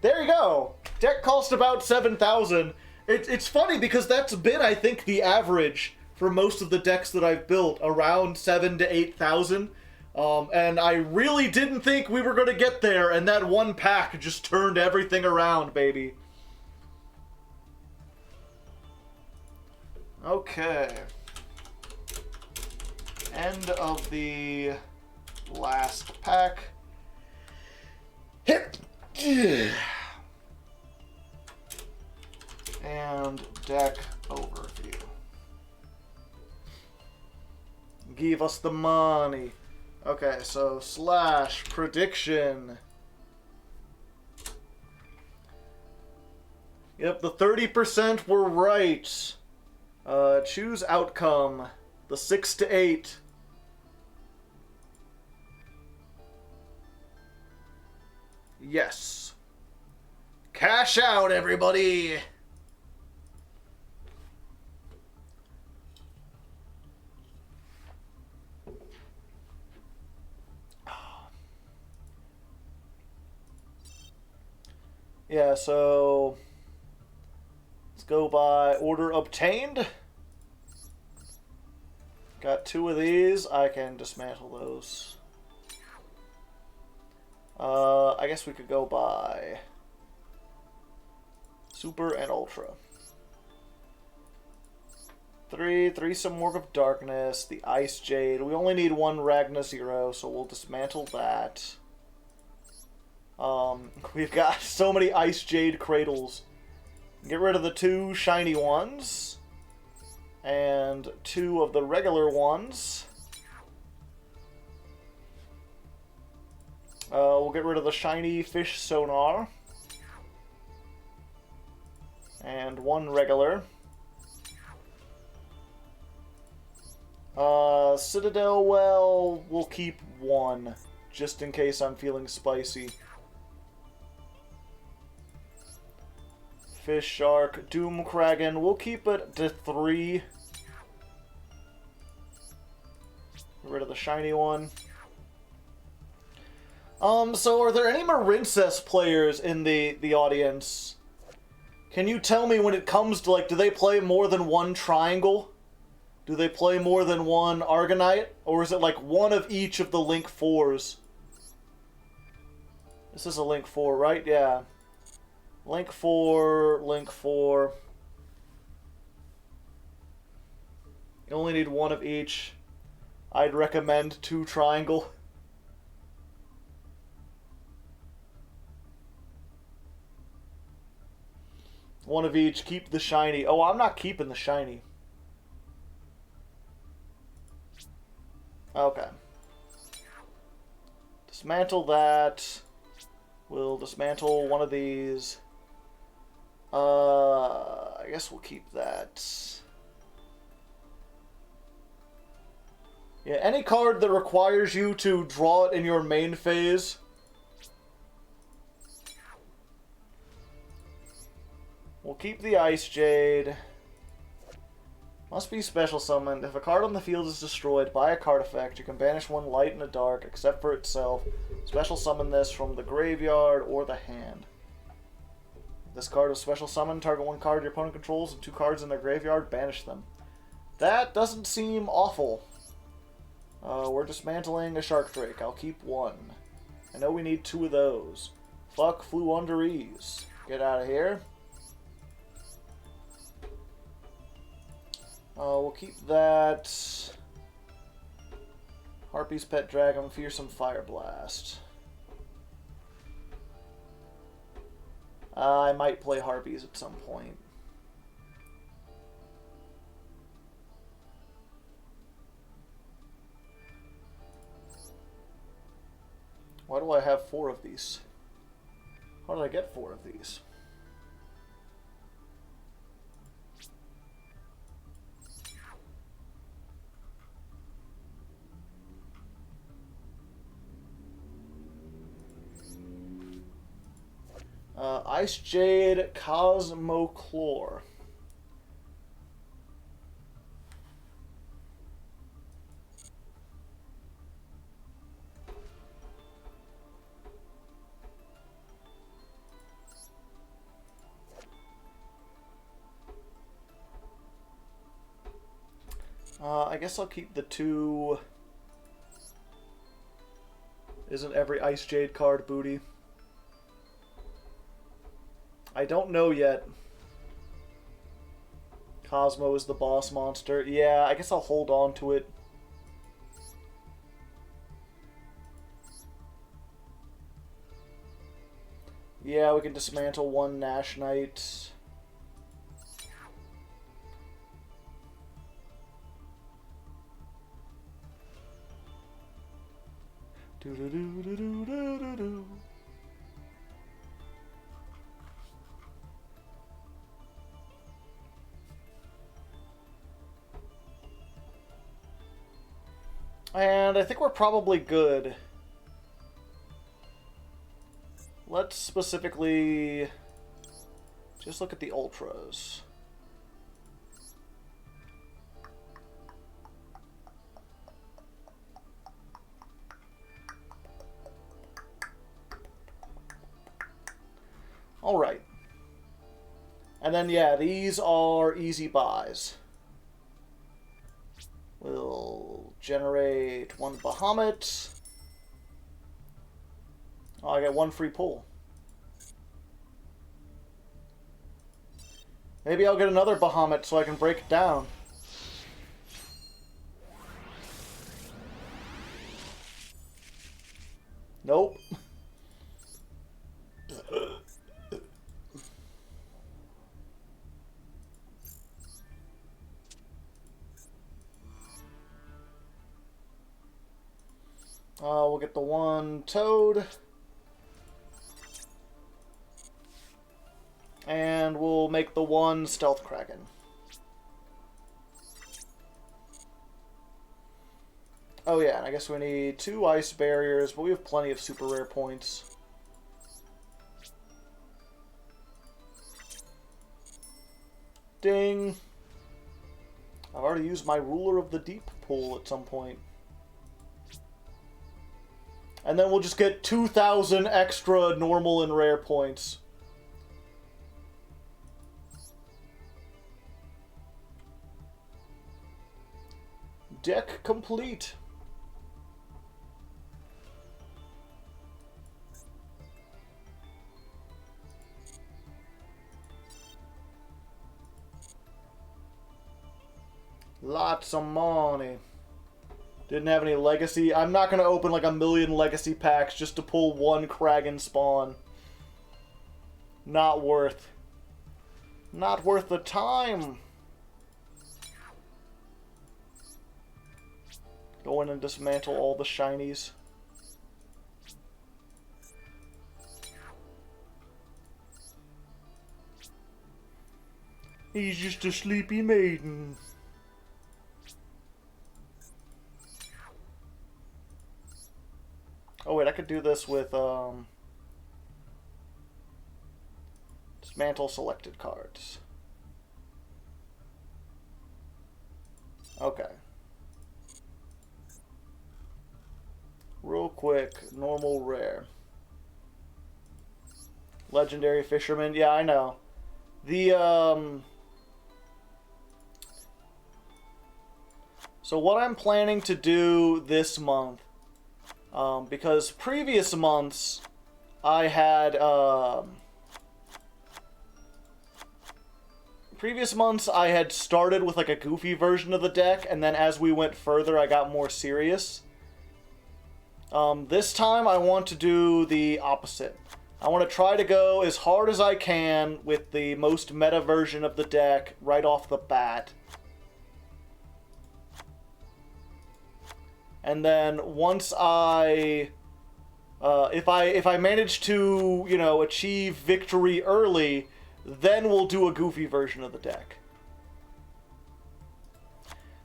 Speaker 1: there you go. Deck cost about 7,000. It's funny because that's been, I think, the average for most of the decks that I've built, around 7,000 to 8,000. And I really didn't think we were going to get there, and that one pack just turned everything around, baby. Okay. End of the last pack. Hit! And deck overview. Give us the money. Okay, so slash prediction. Yep, the 30% were right. Choose outcome. The 6 to 8. Yes. Cash out, everybody! Yeah, so let's go by order obtained. Got 2 of these. I can dismantle those. I guess we could go by Super and Ultra. 3 some Work of Darkness, the Ice Jade. We only need 1 Ragna Zero, so we'll dismantle that. We've got so many Ice Jade Cradles. Get rid of the 2 shiny ones. And 2 of the regular ones. We'll get rid of the shiny fish sonar. And 1 regular. Citadel, well, we'll keep 1. Just in case I'm feeling spicy. Fish Shark, Doom Kraken, we'll keep it to 3. Get rid of the shiny one. So are there any Marincess players in the audience? Can you tell me when it comes to, like, do they play more than 1 triangle? Do they play more than 1 Argonite? Or is it like 1 of each of the Link 4s? This is a Link 4, right? Yeah. Link 4, Link 4. You only need 1 of each. I'd recommend 2 triangle. One of each. Keep the shiny. Oh, I'm not keeping the shiny. Okay. Dismantle that. We'll dismantle one of these. I guess we'll keep that. Yeah, any card that requires you to draw it in your main phase. We'll keep the Ice Jade. Must be special summoned. If a card on the field is destroyed by a card effect, you can banish 1 light and a dark, except for itself. Special summon this from the graveyard or the hand. This card is special summoned. Target 1 card your opponent controls and 2 cards in their graveyard. Banish them. That doesn't seem awful. We're dismantling a Shark Drake. I'll keep 1. I know we need 2 of those. Fuck Flew Under Ease. Get out of here. We'll keep that. Harpy's Pet Dragon, Fearsome Fire Blast. I might play Harpies at some point. Why do I have 4 of these? How did I get 4 of these? Ice Jade Cosmochlore. I guess I'll keep the 2. Isn't every Ice Jade card booty? I don't know yet. Cosmo is the boss monster. Yeah, I guess I'll hold on to it. Yeah, we can dismantle 1 Nash Knight. Do-do-do-do-do-do-do. And I think we're probably good. Let's specifically just look at the ultras. All right. And then, yeah, these are easy buys. We'll generate 1 Bahamut. Oh, I got 1 free pull. Maybe I'll get another Bahamut so I can break it down. Nope. We'll get the one Toad. And we'll make the one Stealth Kraken. Oh yeah, and I guess we need 2 Ice Barriers, but we have plenty of super rare points. Ding! I've already used my Ruler of the Deep pool at some point. And then we'll just get 2,000 extra normal and rare points. Deck complete. Lots of money. Didn't have any legacy. I'm not going to open like 1,000,000 legacy packs just to pull one Kraken spawn. Not worth. Not worth the time. Go in and dismantle all the shinies. He's just a sleepy maiden. Oh wait, I could do this with dismantle selected cards. Okay. Real quick, normal rare. Legendary Fisherman, yeah, I know. The so what I'm planning to do this month, because previous months I had started with like a goofy version of the deck, and then as we went further I got more serious. This time I want to do the opposite. I want to try to go as hard as I can with the most meta version of the deck right off the bat. And then once I, if I manage to, you know, achieve victory early, then we'll do a goofy version of the deck.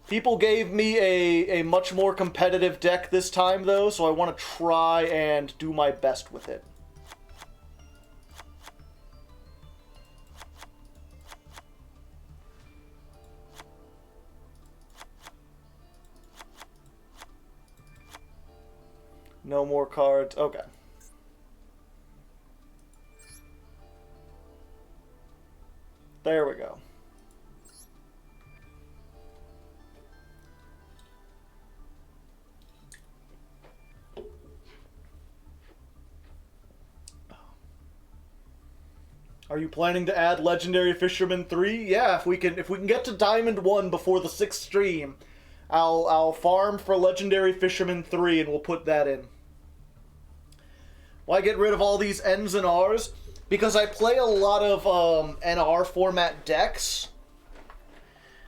Speaker 1: People gave me a much more competitive deck this time, though, so I want to try and do my best with it. No more cards. Okay. There we go. Are you planning to add Legendary Fisherman 3? Yeah, if we can get to Diamond 1 before the 6th stream, I'll farm for Legendary Fisherman 3 and we'll put that in. Why get rid of all these N's and R's? Because I play a lot of NR format decks,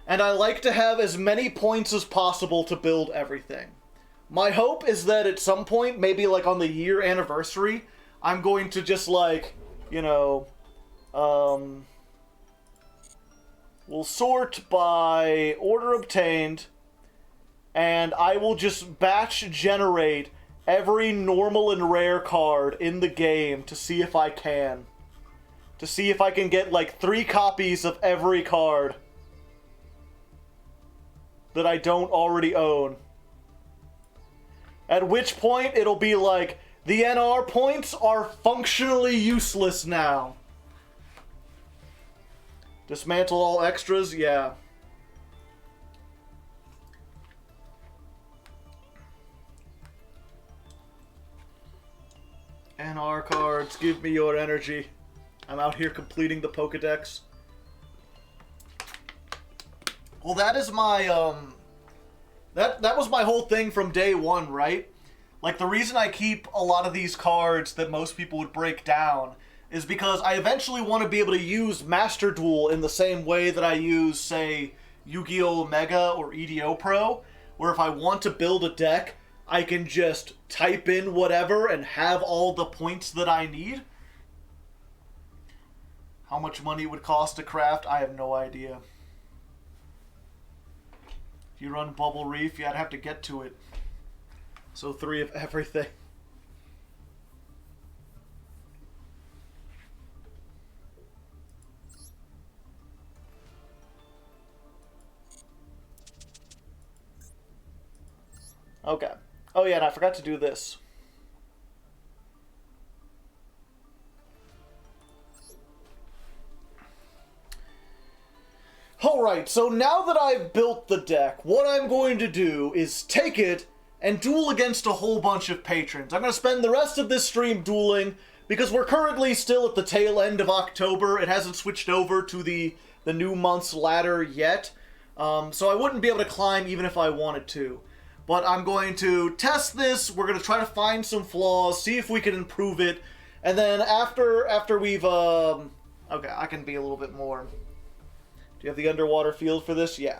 Speaker 1: and I like to have as many points as possible to build everything. My hope is that at some point, maybe like on the year anniversary, I'm going to just like, you know, we'll sort by order obtained, and I will just batch generate every normal and rare card in the game to see if I can. To see if I can get like 3 copies of every card that I don't already own. At which point it'll be like, the NR points are functionally useless now. Dismantle all extras? Yeah. NR cards, give me your energy. I'm out here completing the Pokedex. Well, that is my, that was my whole thing from day one, right? Like, the reason I keep a lot of these cards that most people would break down is because I eventually want to be able to use Master Duel in the same way that I use, say, Yu-Gi-Oh! Mega or EDO Pro, where if I want to build a deck, I can just type in whatever and have all the points that I need. How much money it would cost to craft, I have no idea. If you run Bubble Reef, yeah, I'd have to get to it. So 3 of everything. Okay. Oh yeah, and I forgot to do this. Alright, so now that I've built the deck, what I'm going to do is take it and duel against a whole bunch of patrons. I'm going to spend the rest of this stream dueling, because we're currently still at the tail end of October. It hasn't switched over to the new month's ladder yet, so I wouldn't be able to climb even if I wanted to. But I'm going to test this, we're going to try to find some flaws, see if we can improve it, and then after we've, okay, I can be a little bit more... Do you have the underwater field for this? Yeah.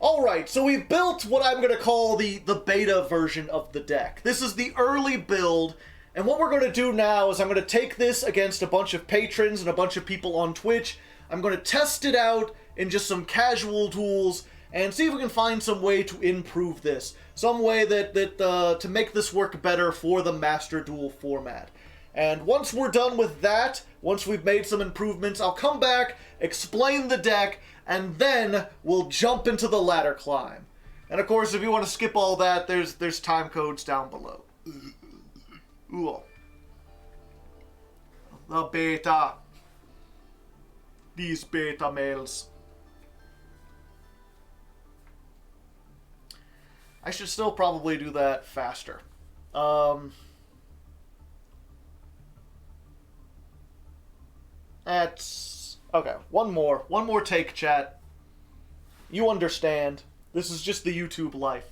Speaker 1: Alright, so we've built what I'm going to call the beta version of the deck. This is the early build, and what we're going to do now is I'm going to take this against a bunch of patrons and a bunch of people on Twitch. I'm going to test it out in just some casual duels, and see if we can find some way to improve this. Some way to make this work better for the Master Duel format. And once we're done with that, once we've made some improvements, I'll come back, explain the deck, and then we'll jump into the ladder climb. And of course, if you want to skip all that, there's time codes down below. Ooh. The beta. These beta males. I should still probably do that faster. That's... Okay, one more take, chat. You understand. This is just the YouTube life.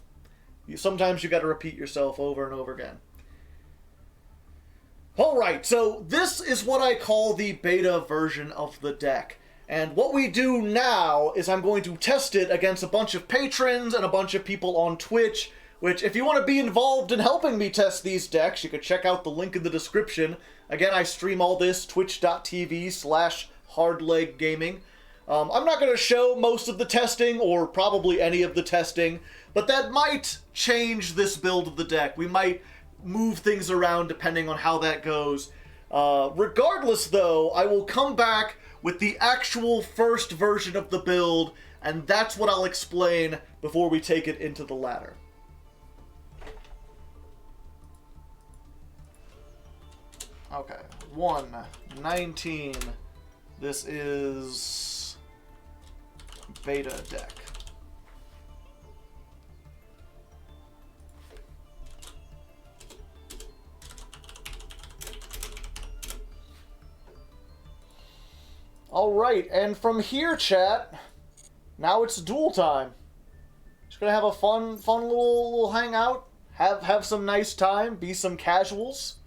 Speaker 1: Sometimes you gotta repeat yourself over and over again. Alright, so this is what I call the beta version of the deck. And what we do now is I'm going to test it against a bunch of patrons and a bunch of people on Twitch, which, if you want to be involved in helping me test these decks, you can check out the link in the description. Again, I stream all this, twitch.tv/Hardleg Gaming. I'm not going to show most of the testing, or probably any of the testing, but that might change this build of the deck. We might move things around depending on how that goes. Regardless, though, I will come back with the actual first version of the build, and that's what I'll explain before we take it into the ladder. Okay, 119. This is beta deck. Alright, and from here, chat, now it's duel time. Just gonna have a fun little hangout, have some nice time, be some casuals.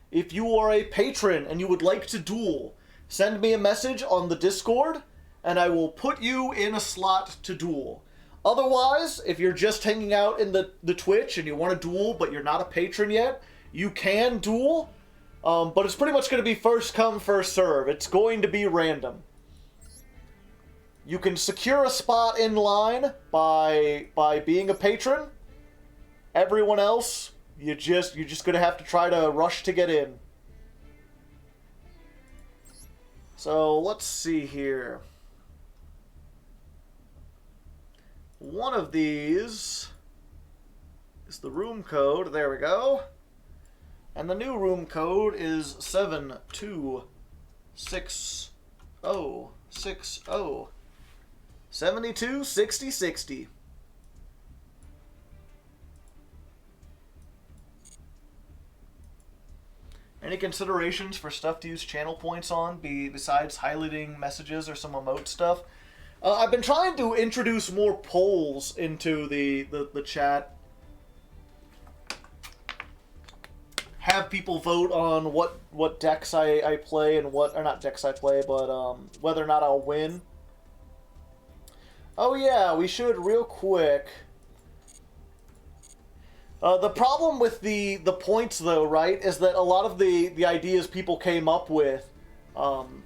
Speaker 1: If you are a patron and you would like to duel, send me a message on the Discord, and I will put you in a slot to duel. Otherwise, if you're just hanging out in the Twitch and you want to duel, but you're not a patron yet, you can duel. But it's pretty much going to be first come, first serve. It's going to be random. You can secure a spot in line by being a patron. Everyone else, you're just going to have to try to rush to get in. So, let's see here. One of these is the room code. There we go. And the new room code is 726060. 726060. Any considerations for stuff to use channel points on, besides highlighting messages or some emote stuff? I've been trying to introduce more polls into the chat. Have people vote on what decks I play and what, or not decks I play, but whether or not I'll win. Oh yeah, we should real quick The problem with the points, though, right, is that a lot of the ideas people came up with,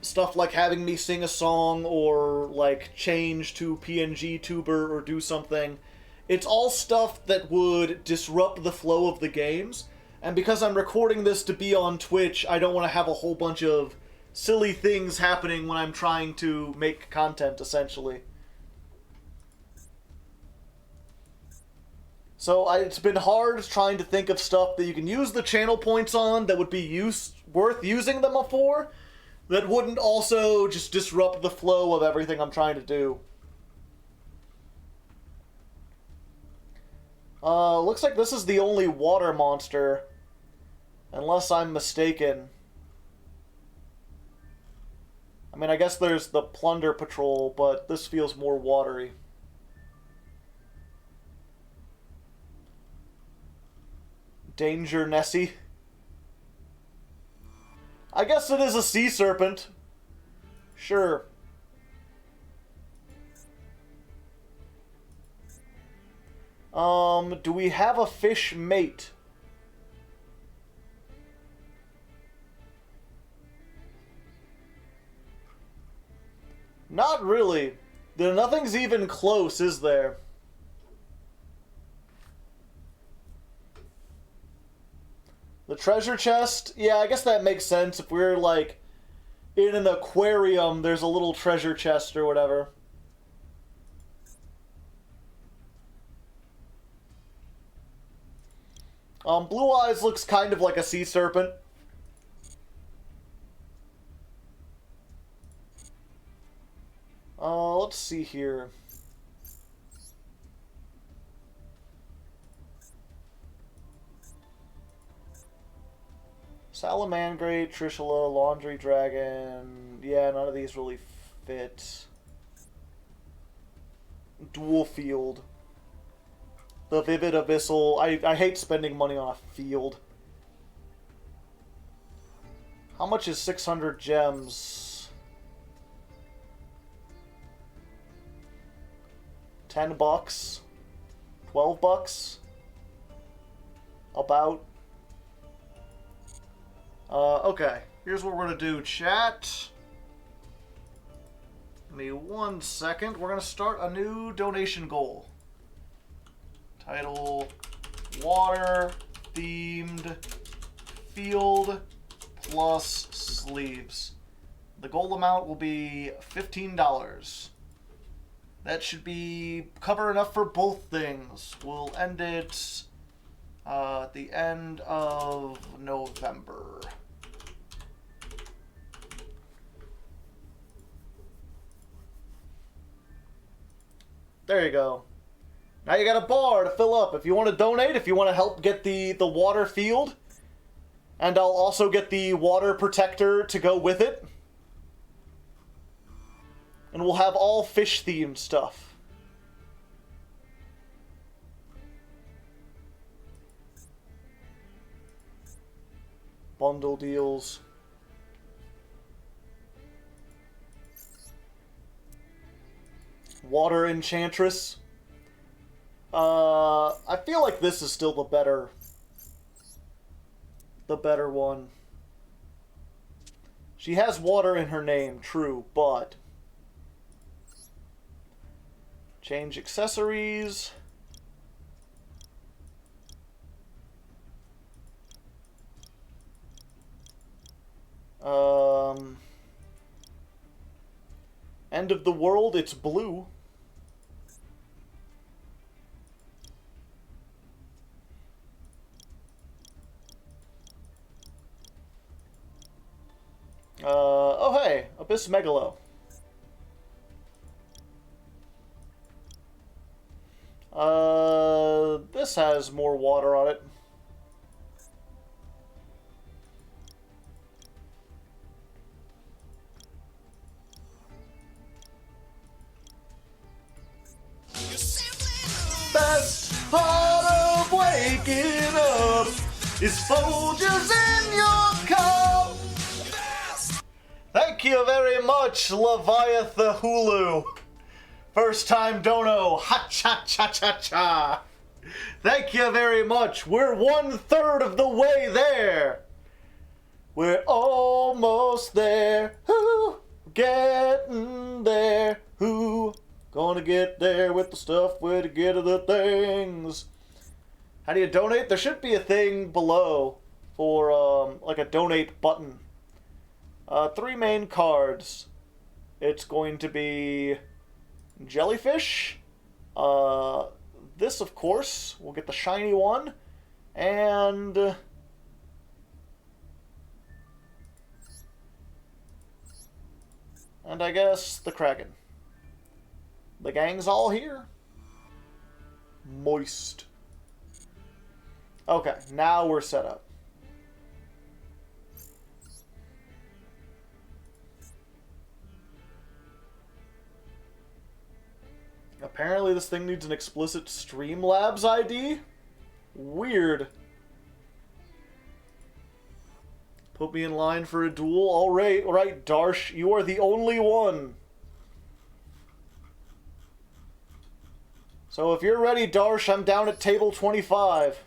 Speaker 1: stuff like having me sing a song or, like, change to PNG tuber or do something, it's all stuff that would disrupt the flow of the games. And because I'm recording this to be on Twitch, I don't want to have a whole bunch of silly things happening when I'm trying to make content, essentially. So it's been hard trying to think of stuff that you can use the channel points on that would be worth using them for, that wouldn't also just disrupt the flow of everything I'm trying to do. Looks like this is the only water monster, unless I'm mistaken. I mean, I guess there's the Plunder Patrol, but this feels more watery. Danger Nessie. I guess it is a sea serpent. Sure. Do we have a fish mate? Not really. Nothing's even close, is there? The treasure chest? Yeah, I guess that makes sense. If we're, like, in an aquarium, there's a little treasure chest or whatever. Blue Eyes looks kind of like a sea serpent. Let's see here. Salamangreat, Trishula, Laundry Dragon. Yeah, none of these really fit. Dual Field. The Vivid Abyssal. I hate spending money on a field. How much is 600 gems? 10 bucks? 12 bucks? About. Okay. Here's what we're gonna do, chat. Give me 1 second. We're gonna start a new donation goal. Title, water themed field plus sleeves. The goal amount will be $15. That should be cover enough for both things. We'll end it at the end of November. There you go. Now you got a bar to fill up. If you want to donate, if you want to help get the water field, and I'll also get the water protector to go with it. And we'll have all fish-themed stuff. Bundle deals. Water Enchantress. I feel like this is still the better one. She has water in her name, true, but change accessories. End of the world, it's blue. Oh hey, Abyss Megalo. This has more water on it. Best part of waking up is Folgers in your cup. Thank you very much, Leviath the Hulu. First time dono. Ha cha cha cha cha. Thank you very much. We're 1/3 of the way there. We're almost there. Who getting there? Who gonna get there with the stuff where to get to the things? How do you donate? There should be a thing below for like a donate button. 3 main cards. It's going to be jellyfish. This, of course, we'll get the shiny one, and I guess the Kraken. The gang's all here. Moist. Okay, now we're set up. Apparently this thing needs an explicit Streamlabs ID? Weird. Put me in line for a duel? Alright, Darsh, you are the only one. So if you're ready, Darsh, I'm down at table 25.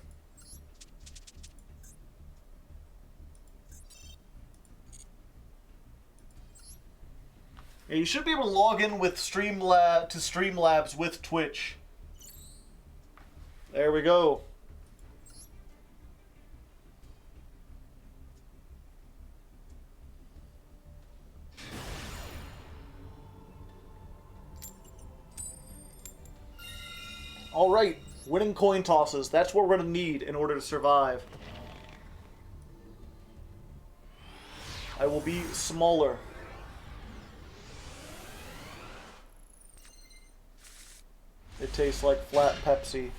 Speaker 1: Yeah, you should be able to log in with Streamlabs with Twitch. There we go. Alright, winning coin tosses. That's what we're going to need in order to survive. I will be smaller. It tastes like flat Pepsi.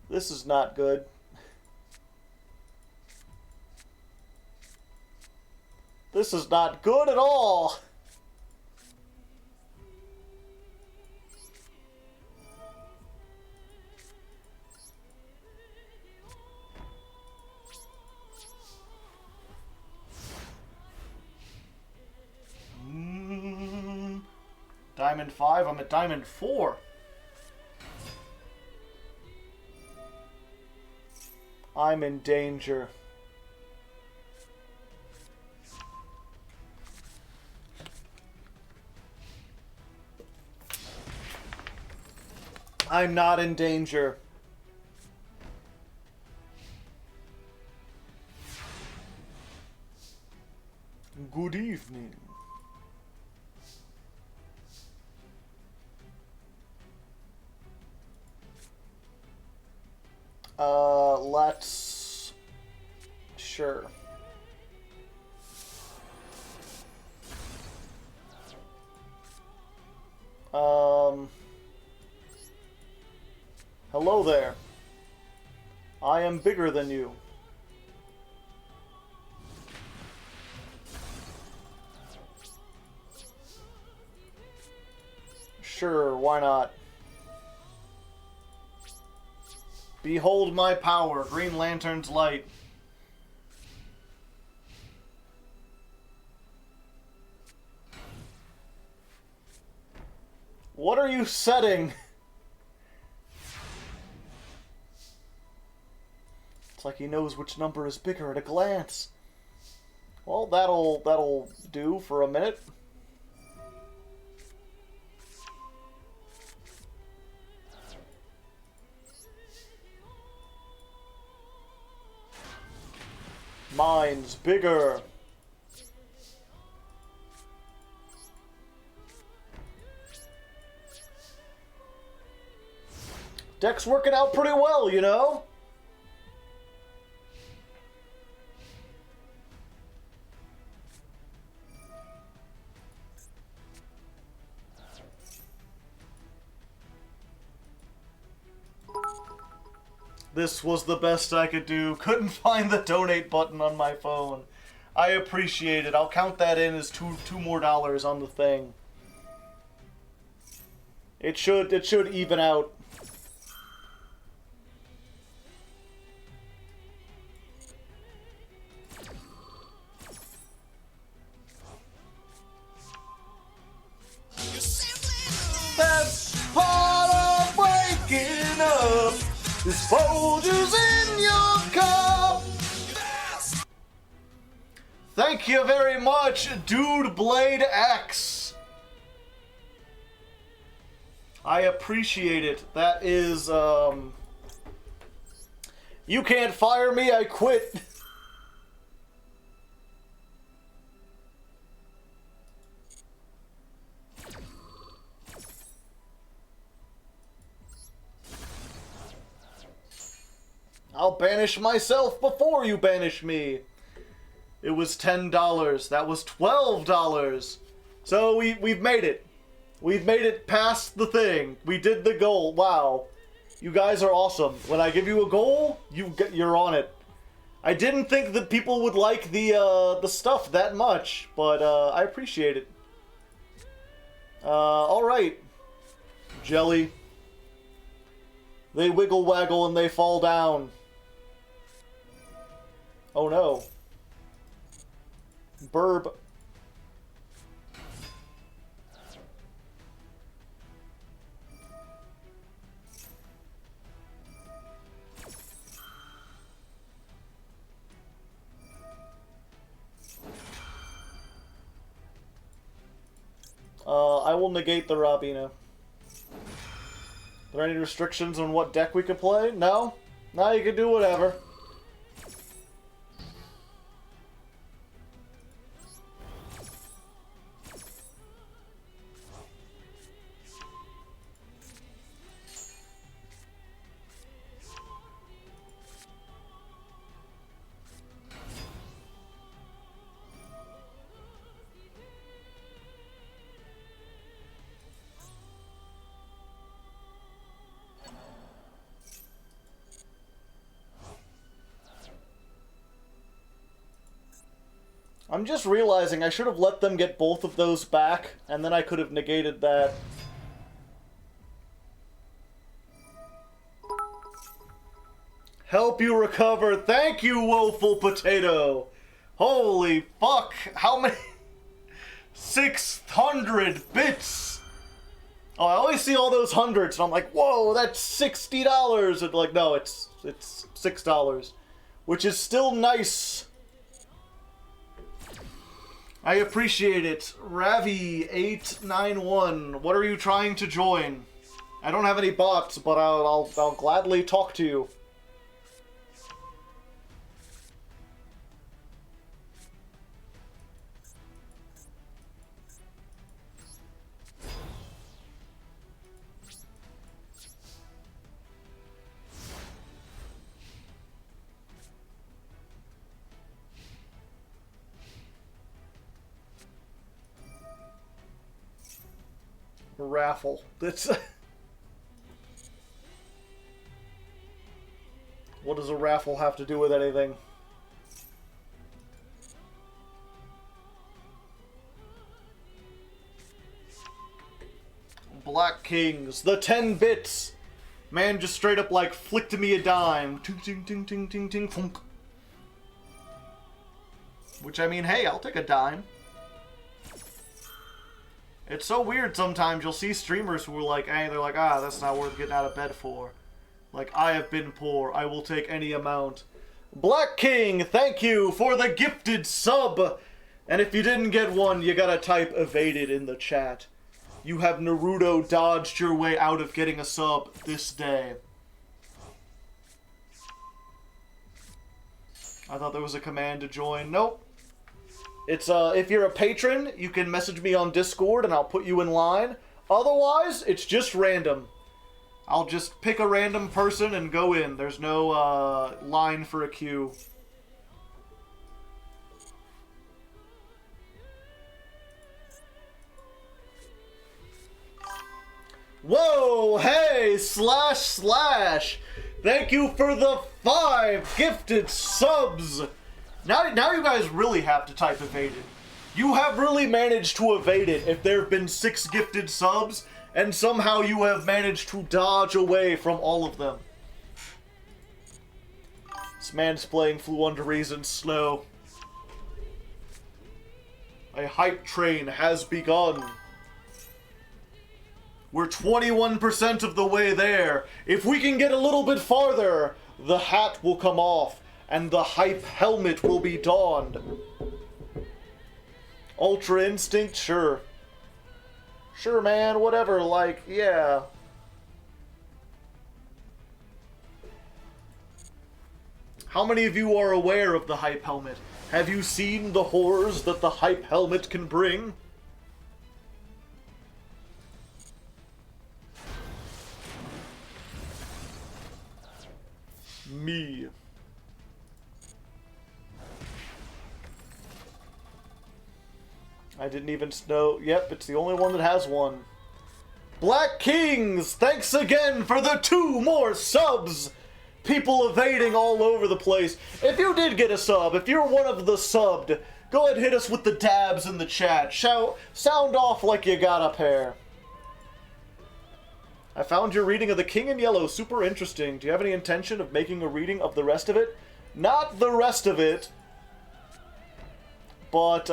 Speaker 1: This is not good. This is not good at all. Diamond 5, I'm at Diamond 4. I'm in danger. I'm not in danger. Good evening. Let's... Sure. Hello there. I am bigger than you. Sure, why not? Behold my power, Green Lantern's light. What are you setting? It's like he knows which number is bigger at a glance. Well, that'll do for a minute. Mine's bigger. Deck's working out pretty well, you know? This was the best I could do. Couldn't find the donate button on my phone. I appreciate it. I'll count that in as two more dollars on the thing. It should even out. That's Folgers in your car. Thank you very much, Dude Blade X. I appreciate it. That is, you can't fire me, I quit. I'll banish myself before you banish me. It was $10. That was $12. So we've made it. We've made it past the thing. We did the goal. Wow. You guys are awesome. When I give you a goal, you're on it. I didn't think that people would like the stuff that much, but I appreciate it. Alright. Jelly. They wiggle waggle and they fall down. Oh no. Burb. I will negate the Robina. Are there any restrictions on what deck we could play? No? No, you can do whatever. I'm just realizing I should have let them get both of those back, and then I could have negated that. Help you recover. Thank you, Woeful Potato. Holy fuck. How many? 600 bits. Oh, I always see all those hundreds, and I'm like, whoa, that's $60. And like, no, it's $6, which is still nice. I appreciate it. Ravi891, what are you trying to join? I don't have any bots, but I'll gladly talk to you. Raffle. That's what does a raffle have to do with anything? Black Kings, the 10 bits. Man just straight up like flicked me a dime. Ting ting ting ting ting ting funk. Which I mean, hey, I'll take a dime. It's so weird sometimes, you'll see streamers who are like, hey, they're like, ah, that's not worth getting out of bed for. Like, I have been poor, I will take any amount. Black King, thank you for the gifted sub! And if you didn't get one, you gotta type evaded in the chat. You have Naruto dodged your way out of getting a sub this day. I thought there was a command to join. Nope. It's, if you're a patron, you can message me on Discord and I'll put you in line. Otherwise, it's just random. I'll just pick a random person and go in. There's no, line for a queue. Whoa, hey, // Thank you for the 5 gifted subs. Now you guys really have to type evaded. You have really managed to evade it if there have been 6 gifted subs, and somehow you have managed to dodge away from all of them. This mansplaining flew under reason slow. A hype train has begun. We're 21% of the way there. If we can get a little bit farther, the hat will come off, and the hype helmet will be donned. Ultra Instinct, sure. Sure, man, whatever, like, yeah. How many of you are aware of the hype helmet? Have you seen the horrors that the hype helmet can bring? Me. I didn't even know. Yep, it's the only one that has one. Black Kings, thanks again for the 2 more subs! People evading all over the place. If you did get a sub, if you're one of the subbed, go ahead and hit us with the dabs in the chat. Sound off like you got a pair. I found your reading of The King in Yellow super interesting. Do you have any intention of making a reading of the rest of it? Not the rest of it, but,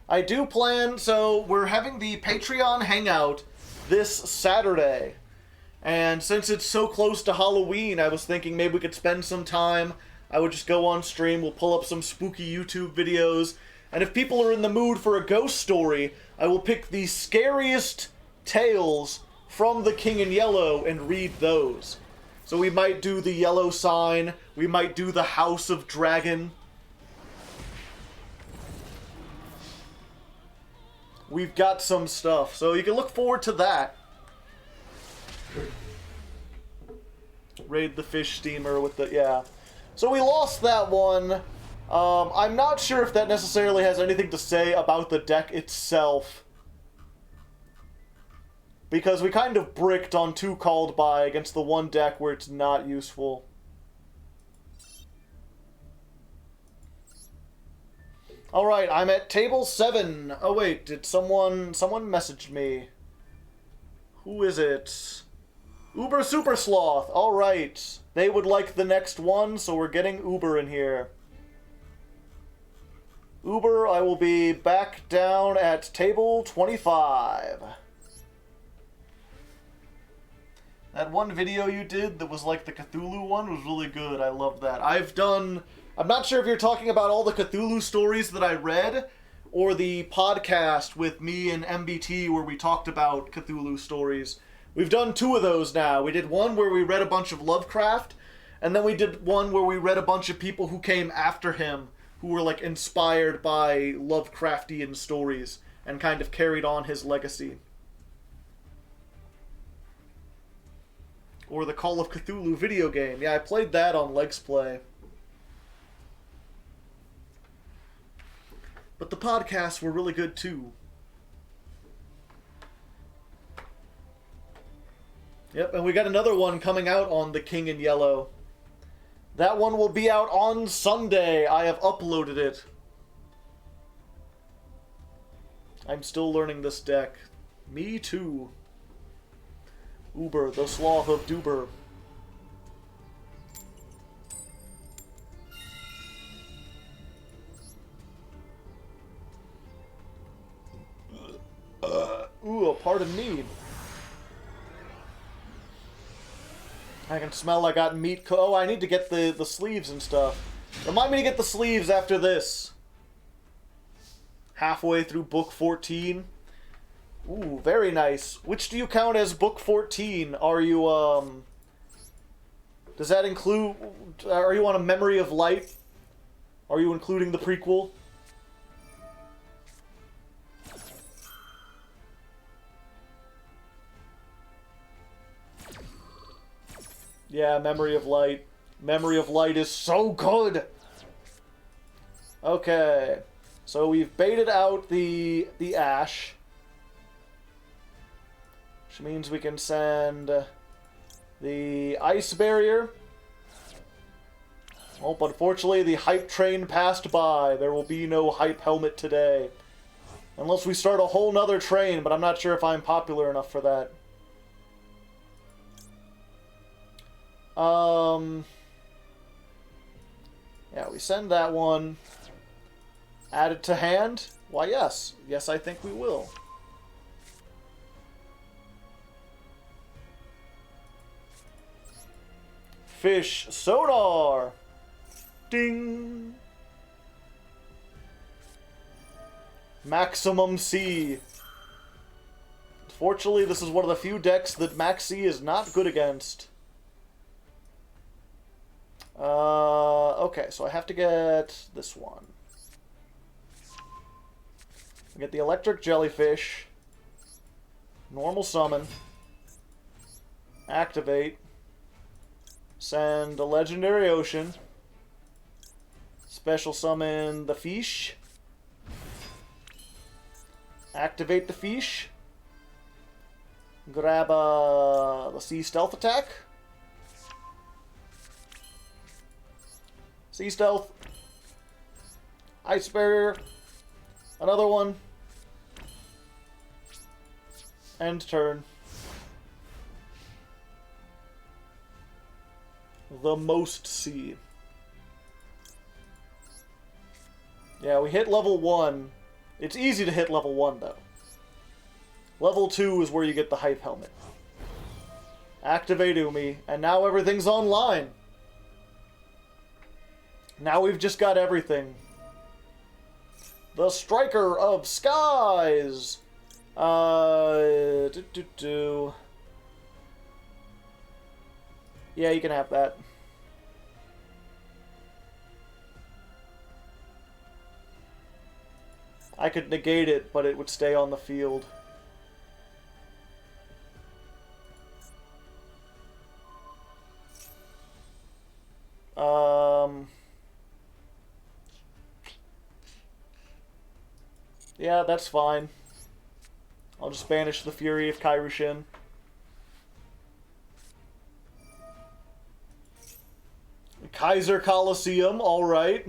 Speaker 1: I do plan, so we're having the Patreon hangout this Saturday. And since it's so close to Halloween, I was thinking maybe we could spend some time. I would just go on stream, we'll pull up some spooky YouTube videos. And if people are in the mood for a ghost story, I will pick the scariest tales from The King in Yellow and read those. So we might do the Yellow Sign, we might do the House of Dragon. We've got some stuff, so you can look forward to that. Raid the fish steamer with the, yeah. So we lost that one. I'm not sure if that necessarily has anything to say about the deck itself. Because we kind of bricked on 2 called by against the one deck where it's not useful. Alright, I'm at table 7. Oh wait, did someone messaged me? Who is it? Uber Super Sloth. Alright. They would like the next one, so we're getting Uber in here. Uber, I will be back down at table 25. That one video you did that was like the Cthulhu one was really good. I loved that. I'm not sure if you're talking about all the Cthulhu stories that I read, or the podcast with me and MBT where we talked about Cthulhu stories. We've done 2 of those now. We did one where we read a bunch of Lovecraft, and then we did one where we read a bunch of people who came after him, who were like inspired by Lovecraftian stories, and kind of carried on his legacy. Or the Call of Cthulhu video game. Yeah, I played that on Legs Play. But the podcasts were really good too. Yep, and we got another one coming out on The King in Yellow. That one will be out on Sunday. I have uploaded it. I'm still learning this deck. Me too. Uber, the Sloth of Duber. Ooh, pardon me. I can smell I got meat oh, I need to get the sleeves and stuff. Remind me to get the sleeves after this. Halfway through book 14. Ooh, very nice. Which do you count as book 14? Are you, does that include... Are you on a Memory of Light? Are you including the prequel? Yeah, Memory of Light. Memory of Light is so good! Okay. So we've baited out the Ash. Which means we can send the Ice Barrier. Oh, but unfortunately the Hype Train passed by. There will be no Hype Helmet today. Unless we start a whole nother train, but I'm not sure if I'm popular enough for that. Yeah, we send that one. Add it to hand? Why, yes. Yes, I think we will. Fish sonar. Ding. Maximum C. Fortunately, this is one of the few decks that Max C is not good against. Okay, so I have to get this one. I get the electric jellyfish. Normal summon. Activate. Send a legendary ocean. Special summon the fish. Activate the fish. Grab the sea stealth attack. Sea stealth. Ice barrier. Another one. End turn. The most sea. Yeah, we hit level 1. It's easy to hit level 1, though. Level 2 is where you get the hype helmet. Activate Umi, and now everything's online. Now we've just got everything. The Striker of Skies! Yeah, you can have that. I could negate it, but it would stay on the field. Yeah, that's fine. I'll just banish the Fury of Kairushin. Kaiser Coliseum, alright.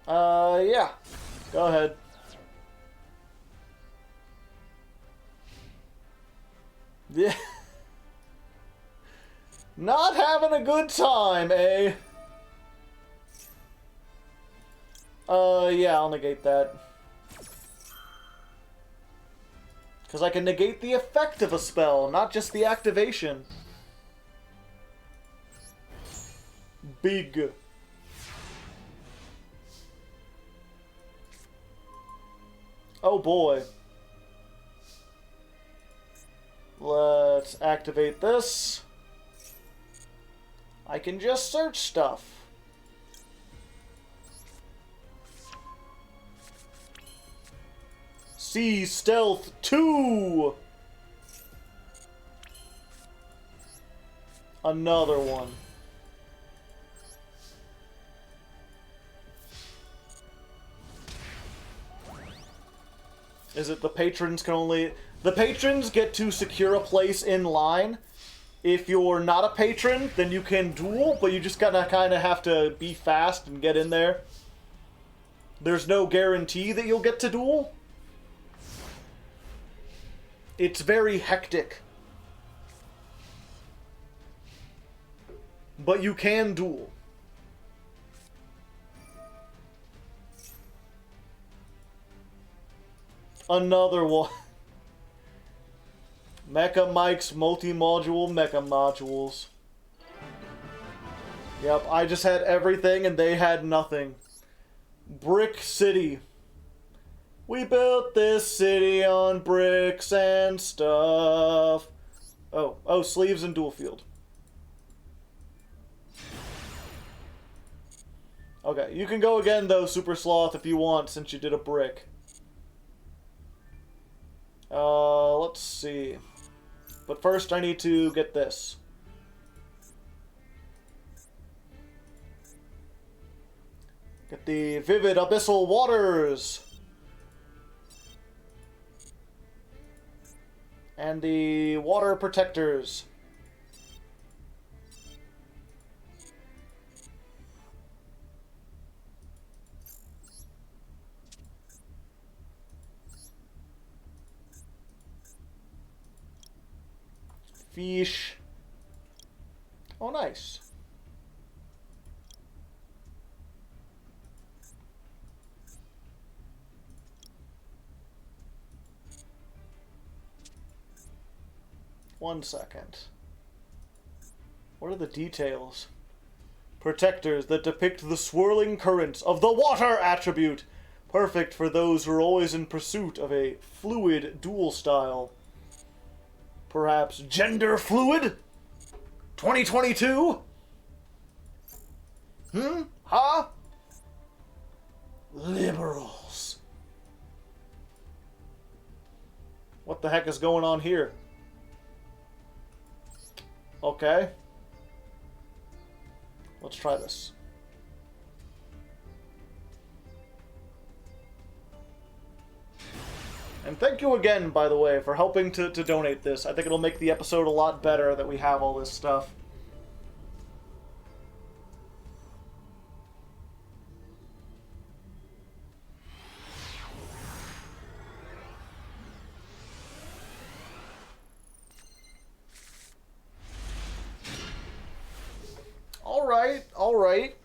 Speaker 1: Yeah. Go ahead. Yeah. Not having a good time, eh? Yeah, I'll negate that. Because I can negate the effect of a spell, not just the activation. Big. Oh boy. Let's activate this. I can just search stuff. Sea Stealth 2! Another one. Is it the patrons can only... The patrons get to secure a place in line. If you're not a patron, then you can duel, but you just gotta kind of have to be fast and get in there. There's no guarantee that you'll get to duel. It's very hectic. But you can duel. Another one. Mecha Mike's multi-module mecha modules. Yep, I just had everything and they had nothing. Brick City. We built this city on bricks and stuff. Oh, sleeves and dual field. Okay, you can go again though, Super Sloth, if you want, since you did a brick. Let's see. But first I need to get this. Get the Vivid Abyssal Waters. And the Water Protectors. Fish. Oh, nice. 1 second. What are the details? Protectors that depict the swirling currents of the water attribute. Perfect for those who are always in pursuit of a fluid duel style. Perhaps gender fluid? 2022? Huh? Liberals. What the heck is going on here? Okay. Let's try this. And thank you again, by the way, for helping to donate this. I think it'll make the episode a lot better that we have all this stuff. Alright, alright.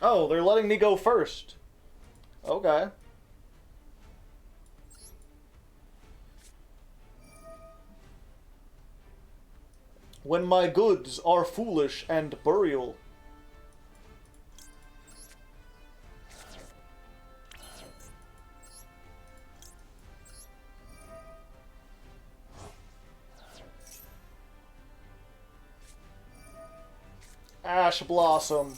Speaker 1: Oh, they're letting me go first. Okay. When my goods are foolish and burial. Ash Blossom.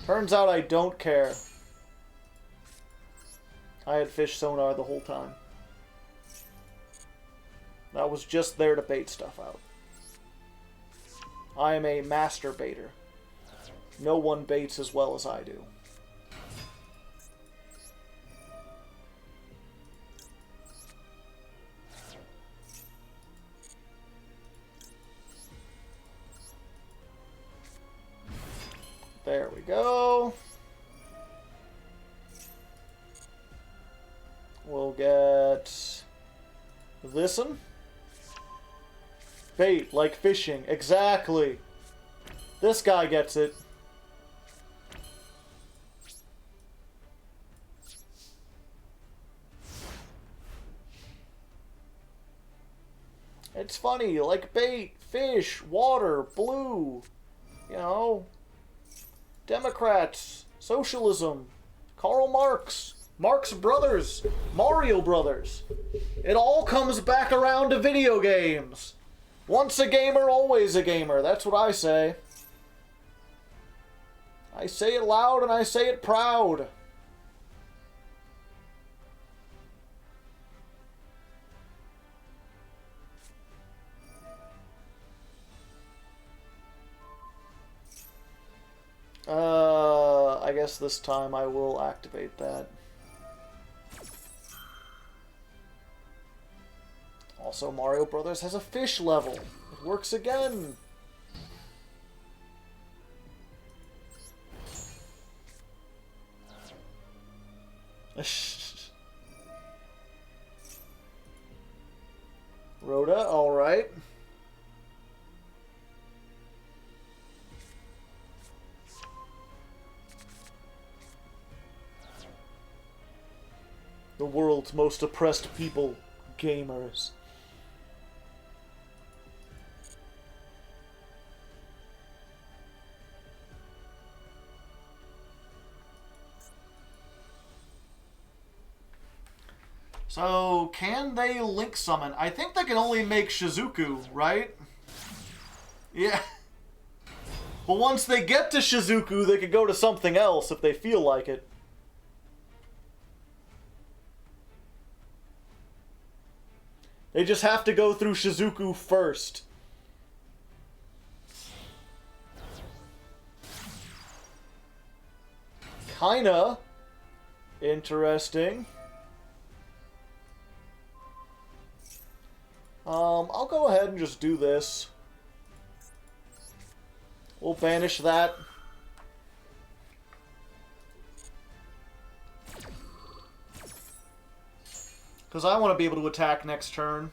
Speaker 1: Turns out I don't care. I had fish sonar the whole time. That was just there to bait stuff out. I am a master baiter. No one baits as well as I do. There we go. We'll get this one. Bait, like fishing. Exactly. This guy gets it. It's funny, like bait, fish, water, blue. You know. Democrats, socialism, Karl Marx, Marx Brothers, Mario Brothers. It all comes back around to video games. Once a gamer, always a gamer. That's what I say. I say it loud and I say it proud. I guess this time I will activate that. Also, Mario Brothers has a fish level. It works again. Rhoda, alright. The world's most oppressed people, gamers. So, can they link summon? I think they can only make Shizuku, right? Yeah. But once they get to Shizuku, they could go to something else if they feel like it. They just have to go through Shizuku first. Kinda interesting. I'll go ahead and just do this. We'll banish that. Because I want to be able to attack next turn.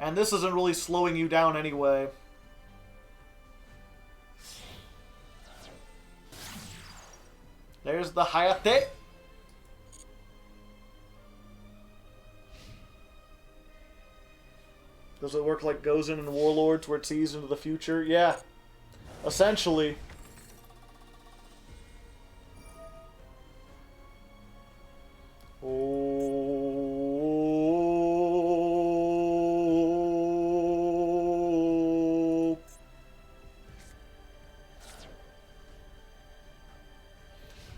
Speaker 1: And this isn't really slowing you down anyway. There's the Hayate. Does it work like Gozen and Warlords where it sees into the future? Yeah. Essentially. Oh.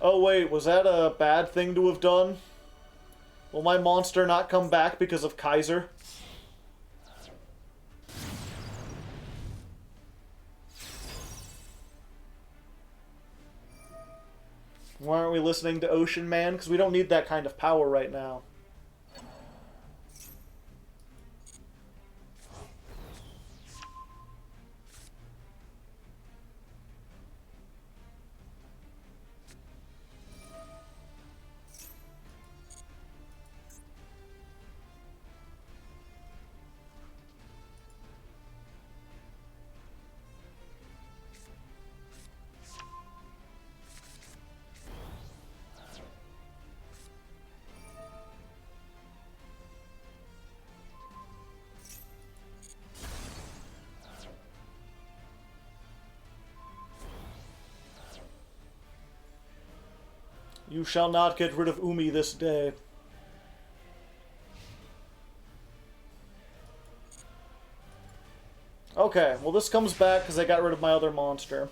Speaker 1: Oh wait, was that a bad thing to have done? Will my monster not come back because of Kaiser? Why aren't we listening to Ocean Man? Because we don't need that kind of power right now. You shall not get rid of Umi this day. Okay, well this comes back because I got rid of my other monster.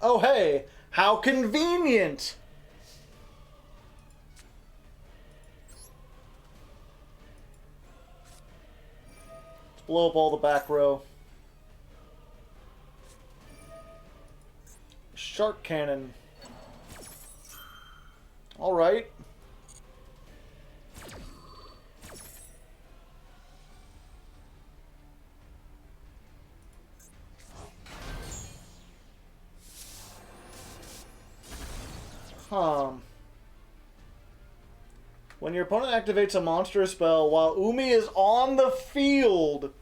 Speaker 1: Oh hey, how convenient! Let's blow up all the back row. Shark cannon. Alright. When your opponent activates a monster spell while Umi is on the field.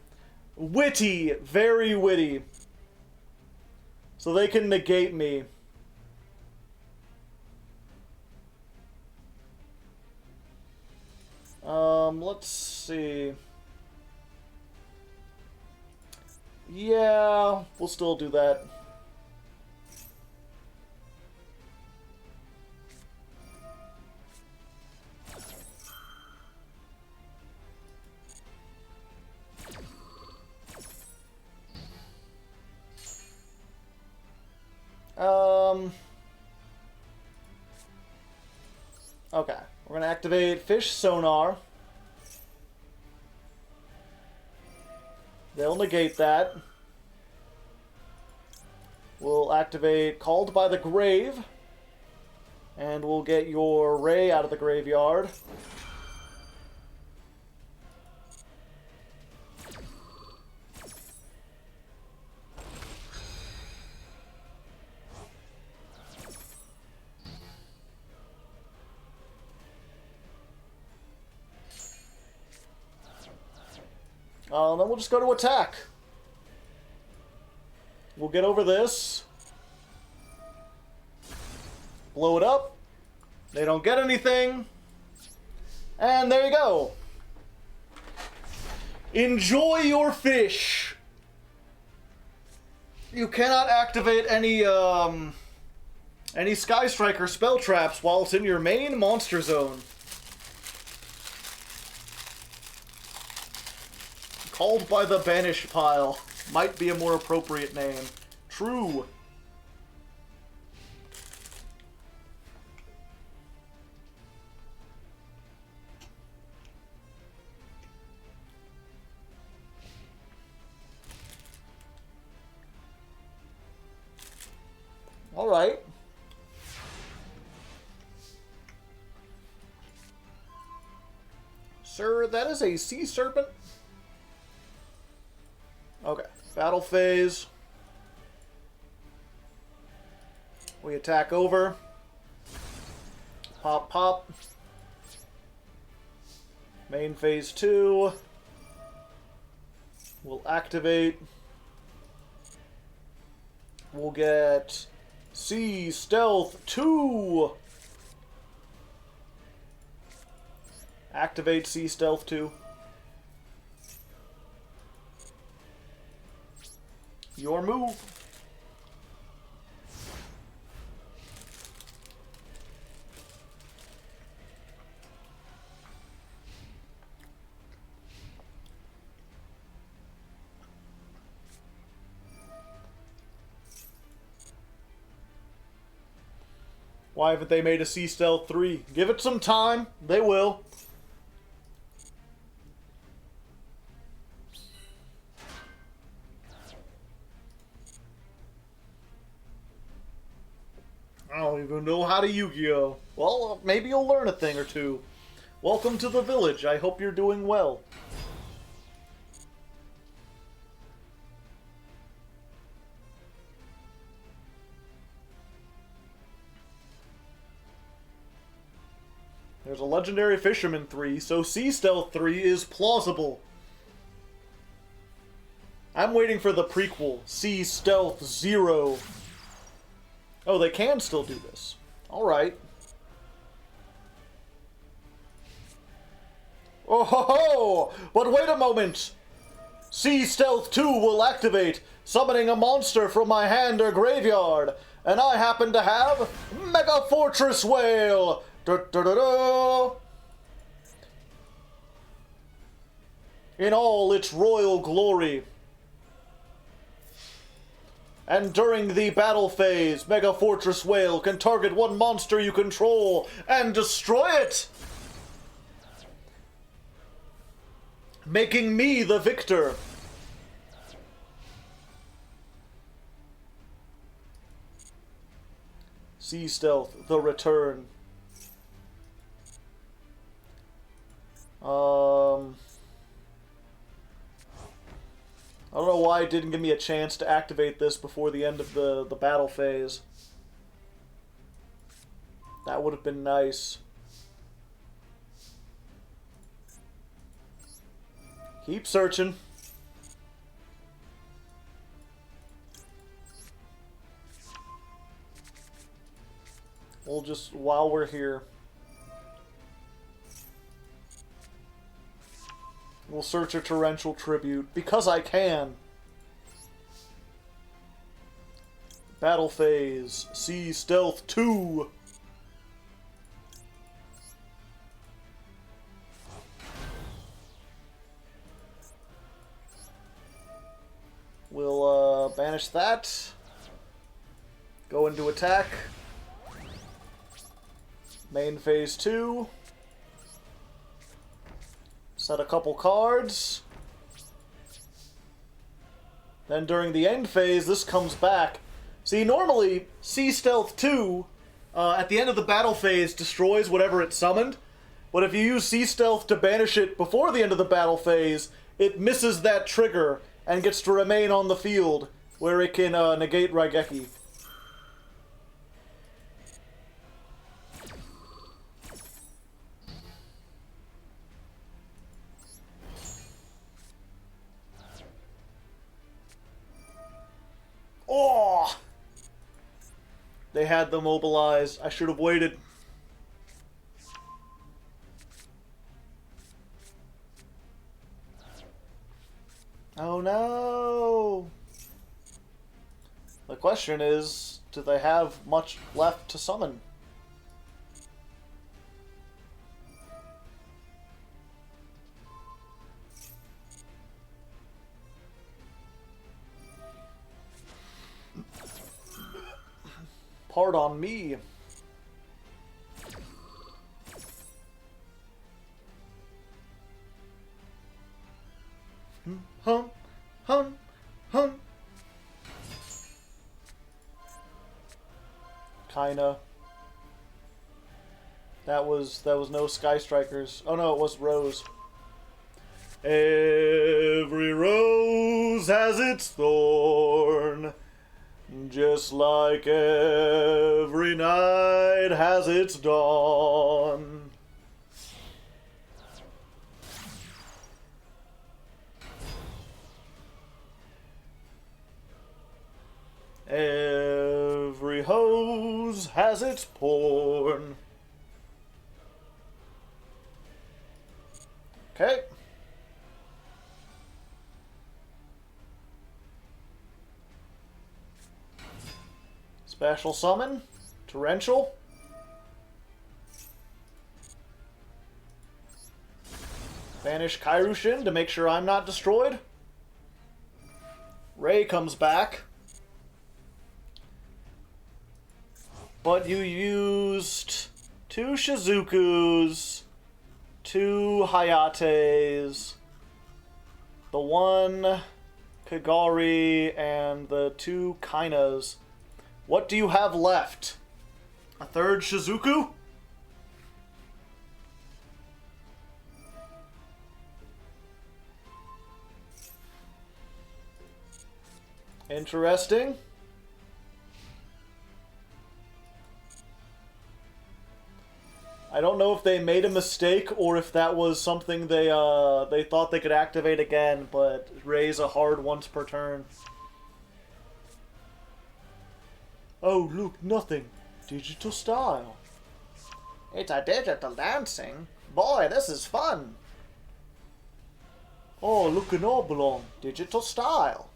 Speaker 1: Witty. Very witty. So they can negate me. Let's see. Yeah, we'll still do that. Okay, we're gonna activate Fish Sonar. They'll negate that. We'll activate Called by the Grave. And we'll get your Ray out of the graveyard. Then we'll just go to attack. We'll get over this. Blow it up. They don't get anything. And there you go. Enjoy your fish. You cannot activate any Sky Striker spell traps while it's in your main monster zone. Called by the Banished Pile. Might be a more appropriate name. True. Alright. Sir, that is a sea serpent. Okay, battle phase. We attack over. Pop, pop. Main phase 2. We'll activate. We'll get Sea Stealth 2. Activate Sea Stealth 2. Your move. Why haven't they made a Sea Stealth 3? Give it some time. They will. I don't even know how to Yu-Gi-Oh! Well, maybe you'll learn a thing or two. Welcome to the village. I hope you're doing well. There's a Legendary Fisherman 3, so Sea Stealth 3 is plausible. I'm waiting for the prequel, Sea Stealth 0. Oh, they can still do this. Alright. Oh ho ho! But wait a moment! Sea Stealth 2 will activate, summoning a monster from my hand or graveyard. And I happen to have Mega Fortress Whale! Da, da, da, da. In all its royal glory. And during the battle phase, Mega Fortress Whale can target one monster you control and destroy it! Making me the victor. Sea Stealth, the return. I don't know why it didn't give me a chance to activate this before the end of the battle phase. That would have been nice. Keep searching. We'll just, while we're here, we'll search a torrential tribute, because I can. Battle phase, Sea Stealth 2. We'll banish that. Go into attack. Main phase 2. Set a couple cards. Then during the end phase, this comes back. See, normally, Sea Stealth 2, at the end of the battle phase, destroys whatever it summoned. But if you use Sea Stealth to banish it before the end of the battle phase, it misses that trigger and gets to remain on the field, where it can negate Raigeki. Oh! They had them mobilized. I should have waited. Oh no! The question is, do they have much left to summon? Pardon me. Hum, hum, hum. Kinda. That was no Sky Strikers. Oh no, it was Rose. Every rose has its thorn, just like every night has its dawn. Every hose has its porn. Okay. Special summon. Torrential. Banish Kairushin to make sure I'm not destroyed. Ray comes back. But you used 2 Shizukus, 2 Hayates, the 1 Kagari, and the 2 Kainas. What do you have left? A 3rd Shizuku? Interesting. I don't know if they made a mistake or if that was something they thought they could activate again, but raise a hard once per turn. Oh, look, nothing. Digital style. It's a digital dancing. Boy, this is fun. Oh, look, an oblong. Digital style.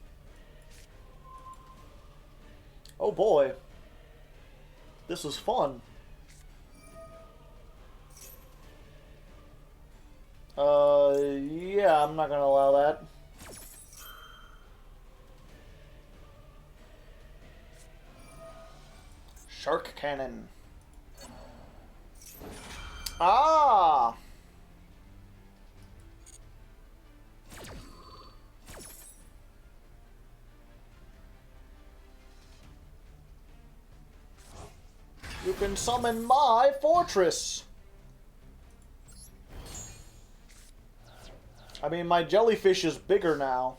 Speaker 1: Oh boy. This is fun. Yeah, I'm not gonna allow that. Shark Cannon. Ah! You can summon my fortress! I mean, my jellyfish is bigger now.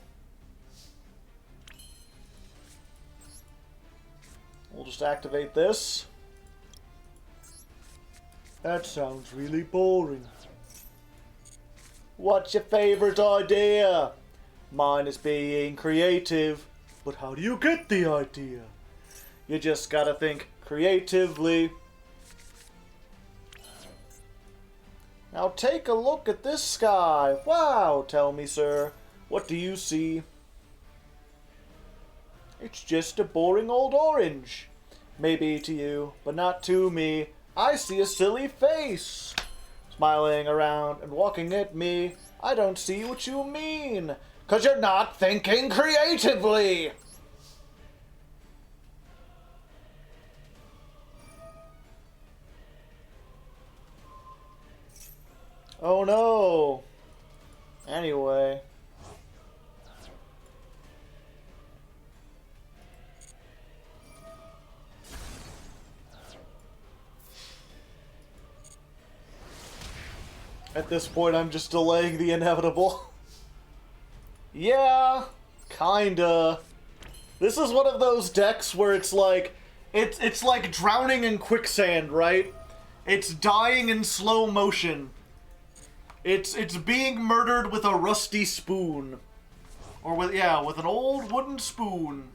Speaker 1: We'll just activate this. That sounds really boring. What's your favorite idea? Mine is being creative. But how do you get the idea? You just gotta think creatively. Now take a look at this sky. Wow, tell me, sir, what do you see? It's just a boring old orange. Maybe to you, but not to me. I see a silly face. Smiling around and walking at me. I don't see what you mean. 'Cause you're not thinking creatively. Oh no. Anyway. At this point, I'm just delaying the inevitable. Yeah, kinda. This is one of those decks where it's like, it's like drowning in quicksand, right? It's dying in slow motion. It's being murdered with a rusty spoon. Or with an old wooden spoon.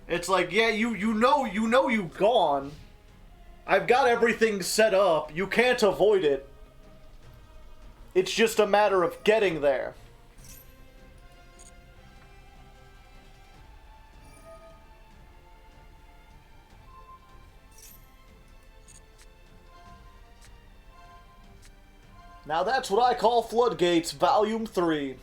Speaker 1: It's like, yeah, you know you've gone. I've got everything set up. You can't avoid it. It's just a matter of getting there. Now that's what I call Floodgates, Volume 3.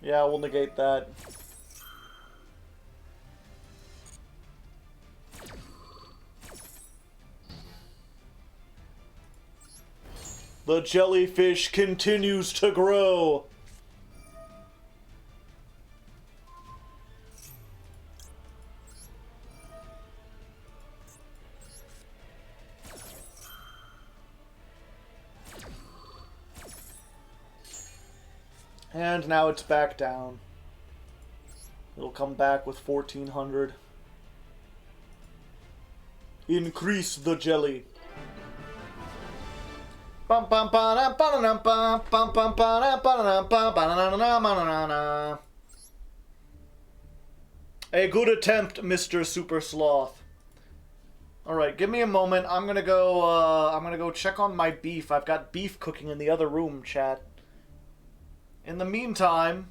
Speaker 1: Yeah, we'll negate that. The jellyfish continues to grow. And now it's back down. It'll come back with 1400. Increase the jelly. A good attempt, Mr. Super Sloth. Alright, give me a moment. I'm gonna go check on my beef. I've got beef cooking in the other room, chat. In the meantime...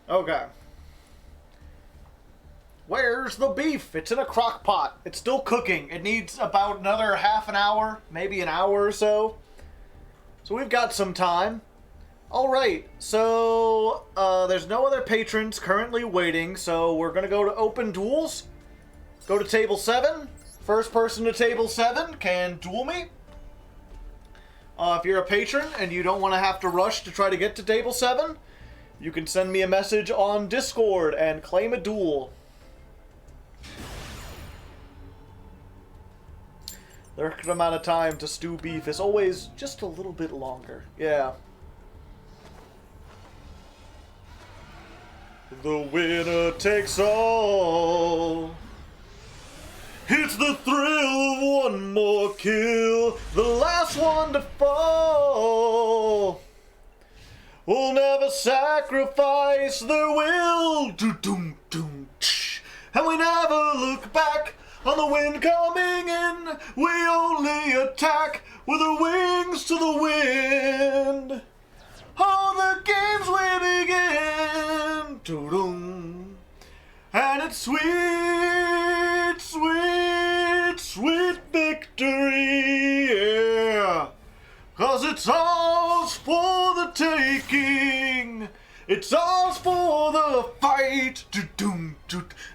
Speaker 1: Okay. Where's the beef? It's in a crock pot. It's still cooking. It needs about another half an hour, maybe an hour or so. So we've got some time. Alright, so there's no other patrons currently waiting, so we're gonna go to open duels. Go to table 7. First person to table 7 can duel me. If you're a patron and you don't want to have to rush to try to get to table 7, you can send me a message on Discord and claim a duel. The record amount of time to stew beef is always just a little bit longer. Yeah. The winner takes all. It's the thrill of one more kill, the last one to fall. We'll never sacrifice their will. And we never look back on the wind coming in. We only attack with our wings to the wind. Oh, the games we begin. And it's sweet, sweet, sweet victory, yeah. 'Cause it's ours for the taking. It's ours for the fight.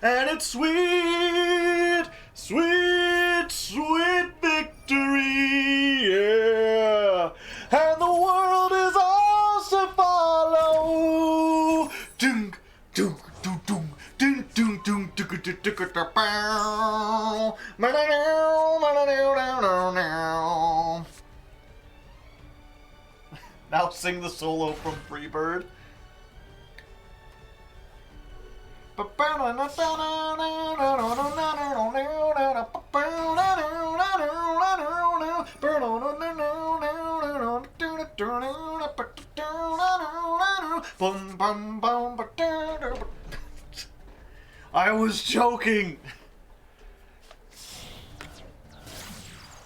Speaker 1: And it's sweet, sweet, sweet victory, yeah. And the world is ours to follow. Dunk, dunk, dunk, dunk. Now sing the solo from Freebird. I was joking.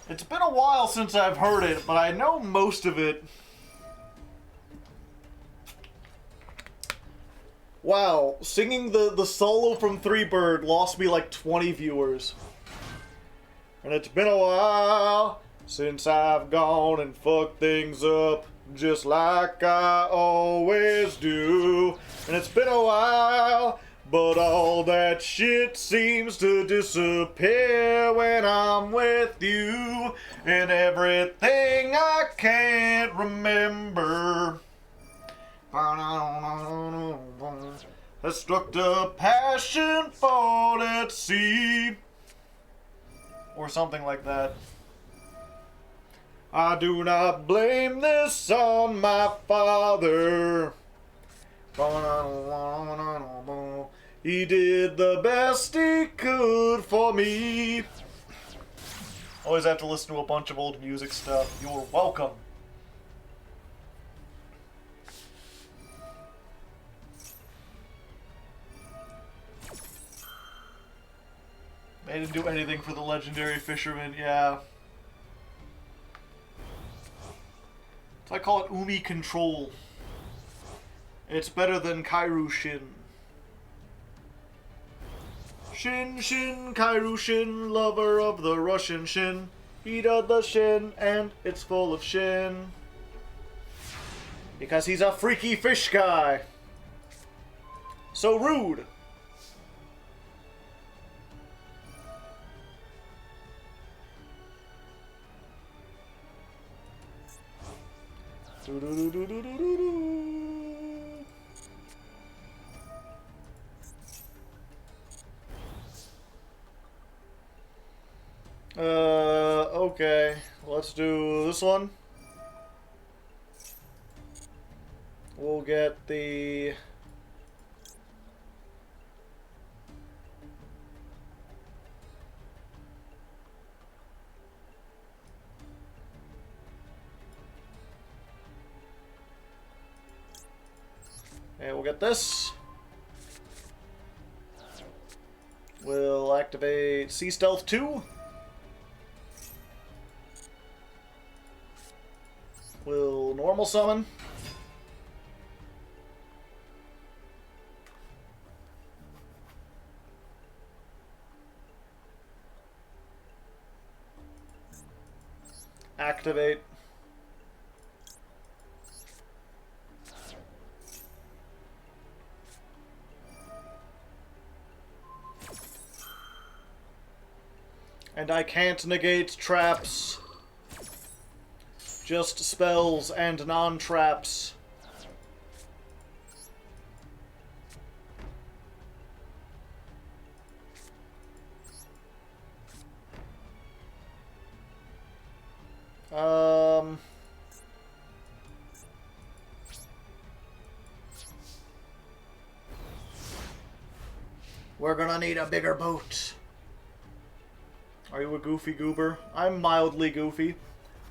Speaker 1: It's been a while since I've heard it, but I know most of it. Wow, singing the solo from Freebird lost me like 20 viewers. And it's been a while since I've gone and fucked things up, just like I always do. And it's been a while, but all that shit seems to disappear when I'm with you. And everything I can't remember has struck a passion fall at sea. Or something like that. I do not blame this on my father. He did the best he could for me. Always have to listen to a bunch of old music stuff. You're welcome. They didn't do anything for the legendary fisherman, yeah. So I call it Umi Control. It's better than Kairu Shin. Shin, Shin, Kairu Shin, lover of the Russian Shin. He does the Shin, and it's full of Shin. Because he's a freaky fish guy. So rude. Okay, let's do this one. We'll get the... Okay, we'll get this. We'll activate Sea Stealth 2. We'll normal summon. Activate. And I can't negate traps. Just spells and non-traps. We're gonna need a bigger boat. Are you a goofy goober? I'm mildly goofy.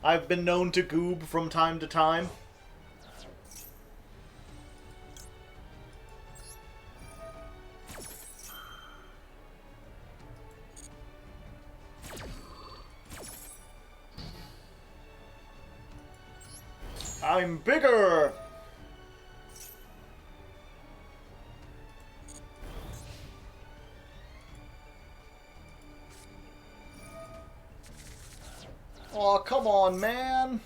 Speaker 1: I've been known to goob from time to time. I'm bigger! Aw, come on, man!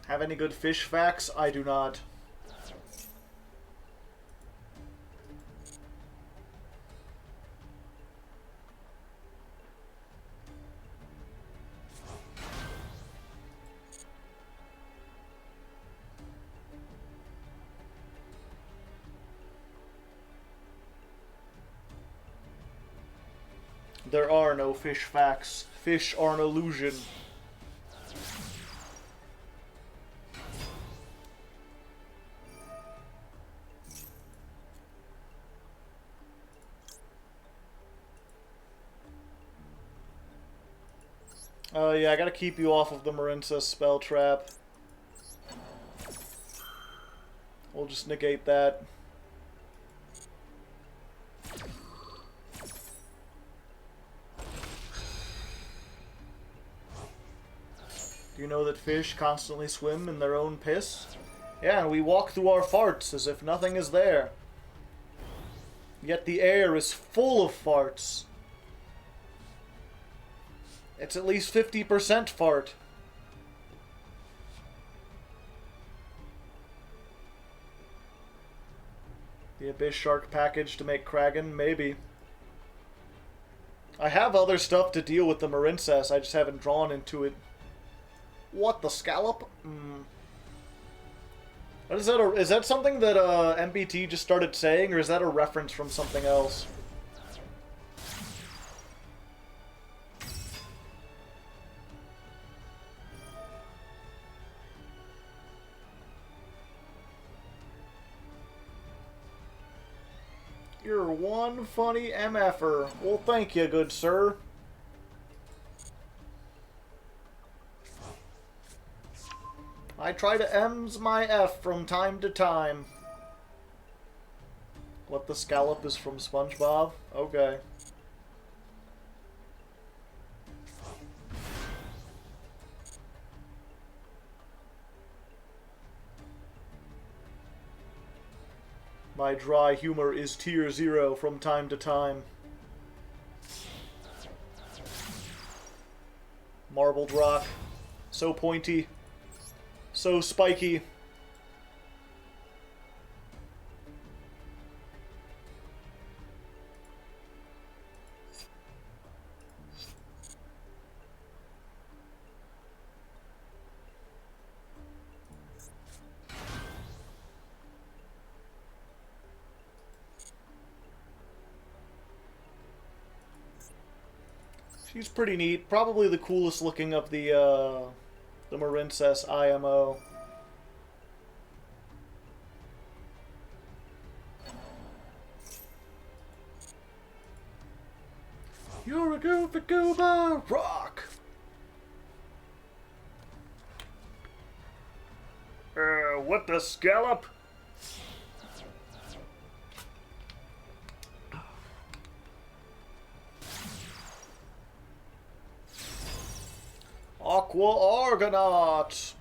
Speaker 1: Have any good fish facts? I do not. There are no fish facts. Fish are an illusion. Yeah, I gotta keep you off of the Marinsa spell trap. We'll just negate that. Do you know that fish constantly swim in their own piss? Yeah, and we walk through our farts as if nothing is there. Yet the air is full of farts. It's at least 50% fart. The Abyss Shark package to make Kraken? Maybe. I have other stuff to deal with the Marincess, I just haven't drawn into it. What, the scallop? Is that something that MBT just started saying, or is that a reference from something else? You're one funny MFer. Well, thank you, good sir. I try to M's my F from time to time. What, the scallop is from SpongeBob? Okay. My dry humor is tier 0 from time to time. Marbled rock. So pointy. So spiky. She's pretty neat. Probably the coolest looking of the Marincess IMO. You're a goofy goober, rock! What the scallop? Aqua Argonaut!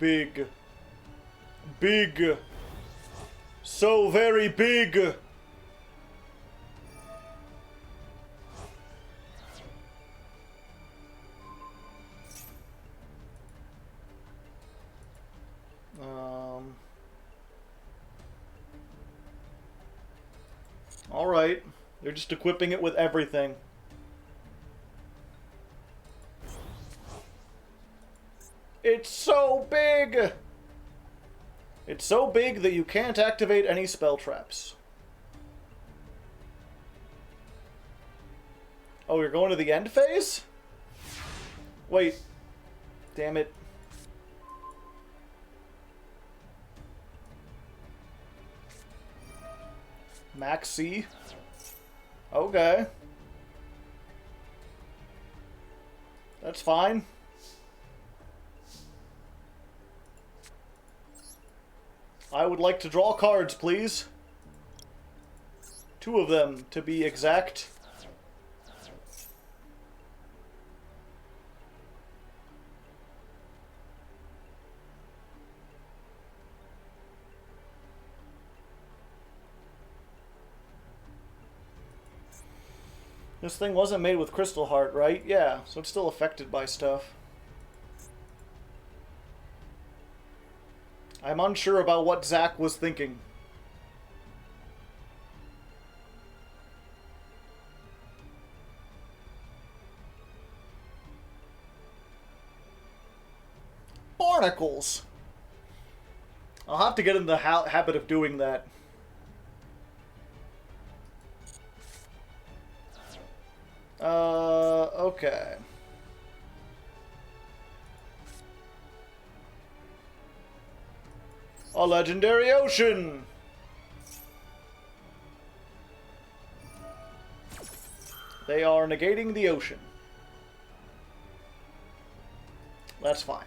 Speaker 1: Big. Big. So very big. Alright. They're just equipping it with everything. It's so big! It's so big that you can't activate any spell traps. Oh, you're going to the end phase? Wait. Damn it. Max C? Okay. That's fine. I would like to draw cards, please. 2 of them, to be exact. This thing wasn't made with Crystal Heart, right? Yeah, so it's still affected by stuff. I'm unsure about what Zach was thinking. Barnacles! I'll have to get in the habit of doing that. Okay. A legendary ocean! They are negating the ocean. That's fine.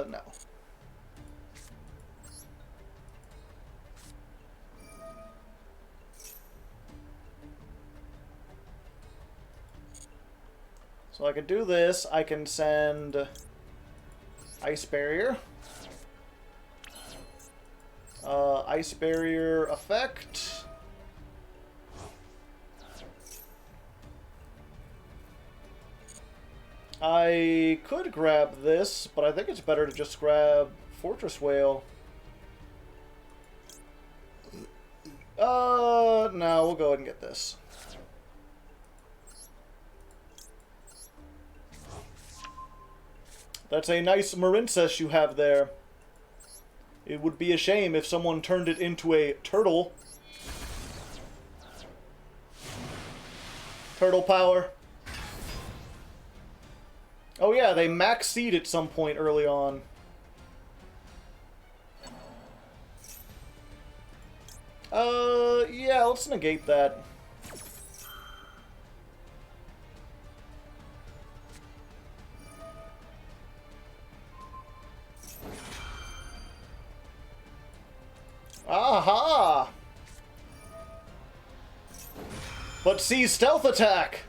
Speaker 1: No. So I can do this. I can send Ice Barrier. Ice Barrier effect. I could grab this, but I think it's better to just grab Fortress Whale. No, we'll go ahead and get this. That's a nice Marincess you have there. It would be a shame if someone turned it into a turtle. Turtle power. Oh yeah, they max seed at some point early on. Yeah, let's negate that. Aha! But see, stealth attack!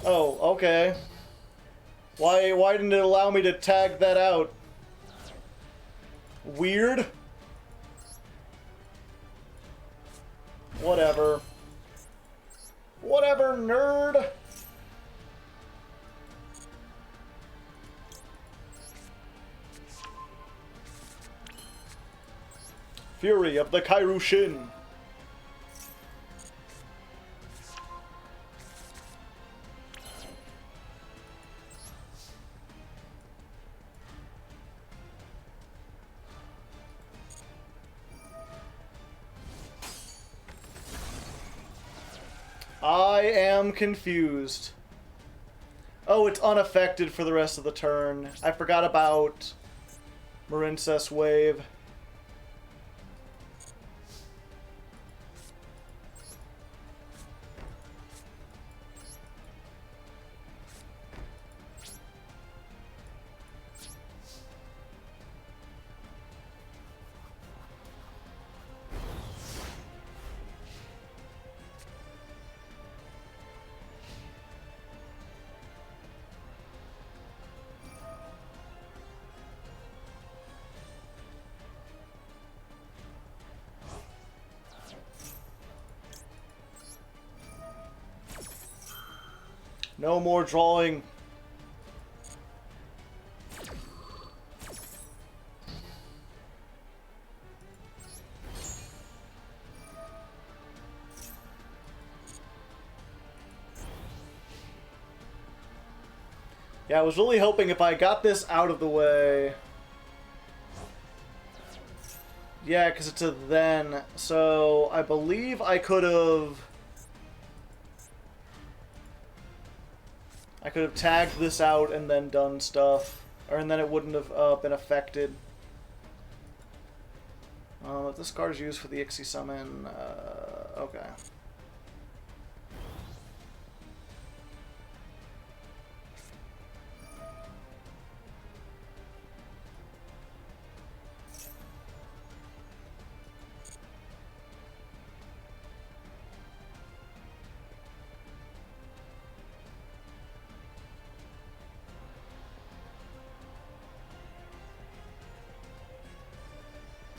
Speaker 1: Oh, okay. Why didn't it allow me to tag that out? Weird. Whatever. Whatever, nerd. Fury of the Kairushin. I am confused. Oh, it's unaffected for the rest of the turn. I forgot about Marincess Wave. No more drawing. Yeah, I was really hoping if I got this out of the way. Yeah, because it's a then. So I believe I could have tagged this out and then done stuff. And then it wouldn't have been affected. If this card is used for the Ixie summon, okay.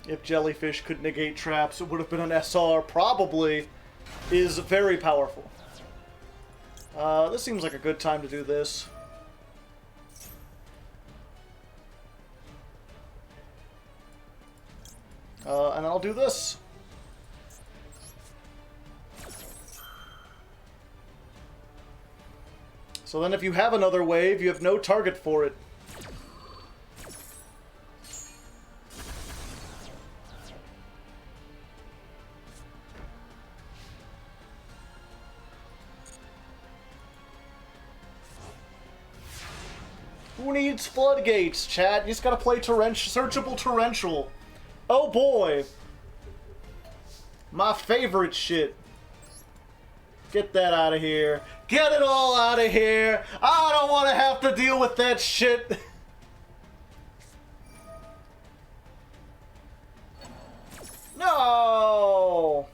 Speaker 1: If Jellyfish could negate traps, it would have been an SR. Probably is very powerful. This seems like a good time to do this. And I'll do this. So then if you have another wave, you have no target for it. Who needs floodgates, chat? You just gotta play searchable torrential. Oh boy! My favorite shit. Get that out of here. Get it all out of here! I don't want to have to deal with that shit! No!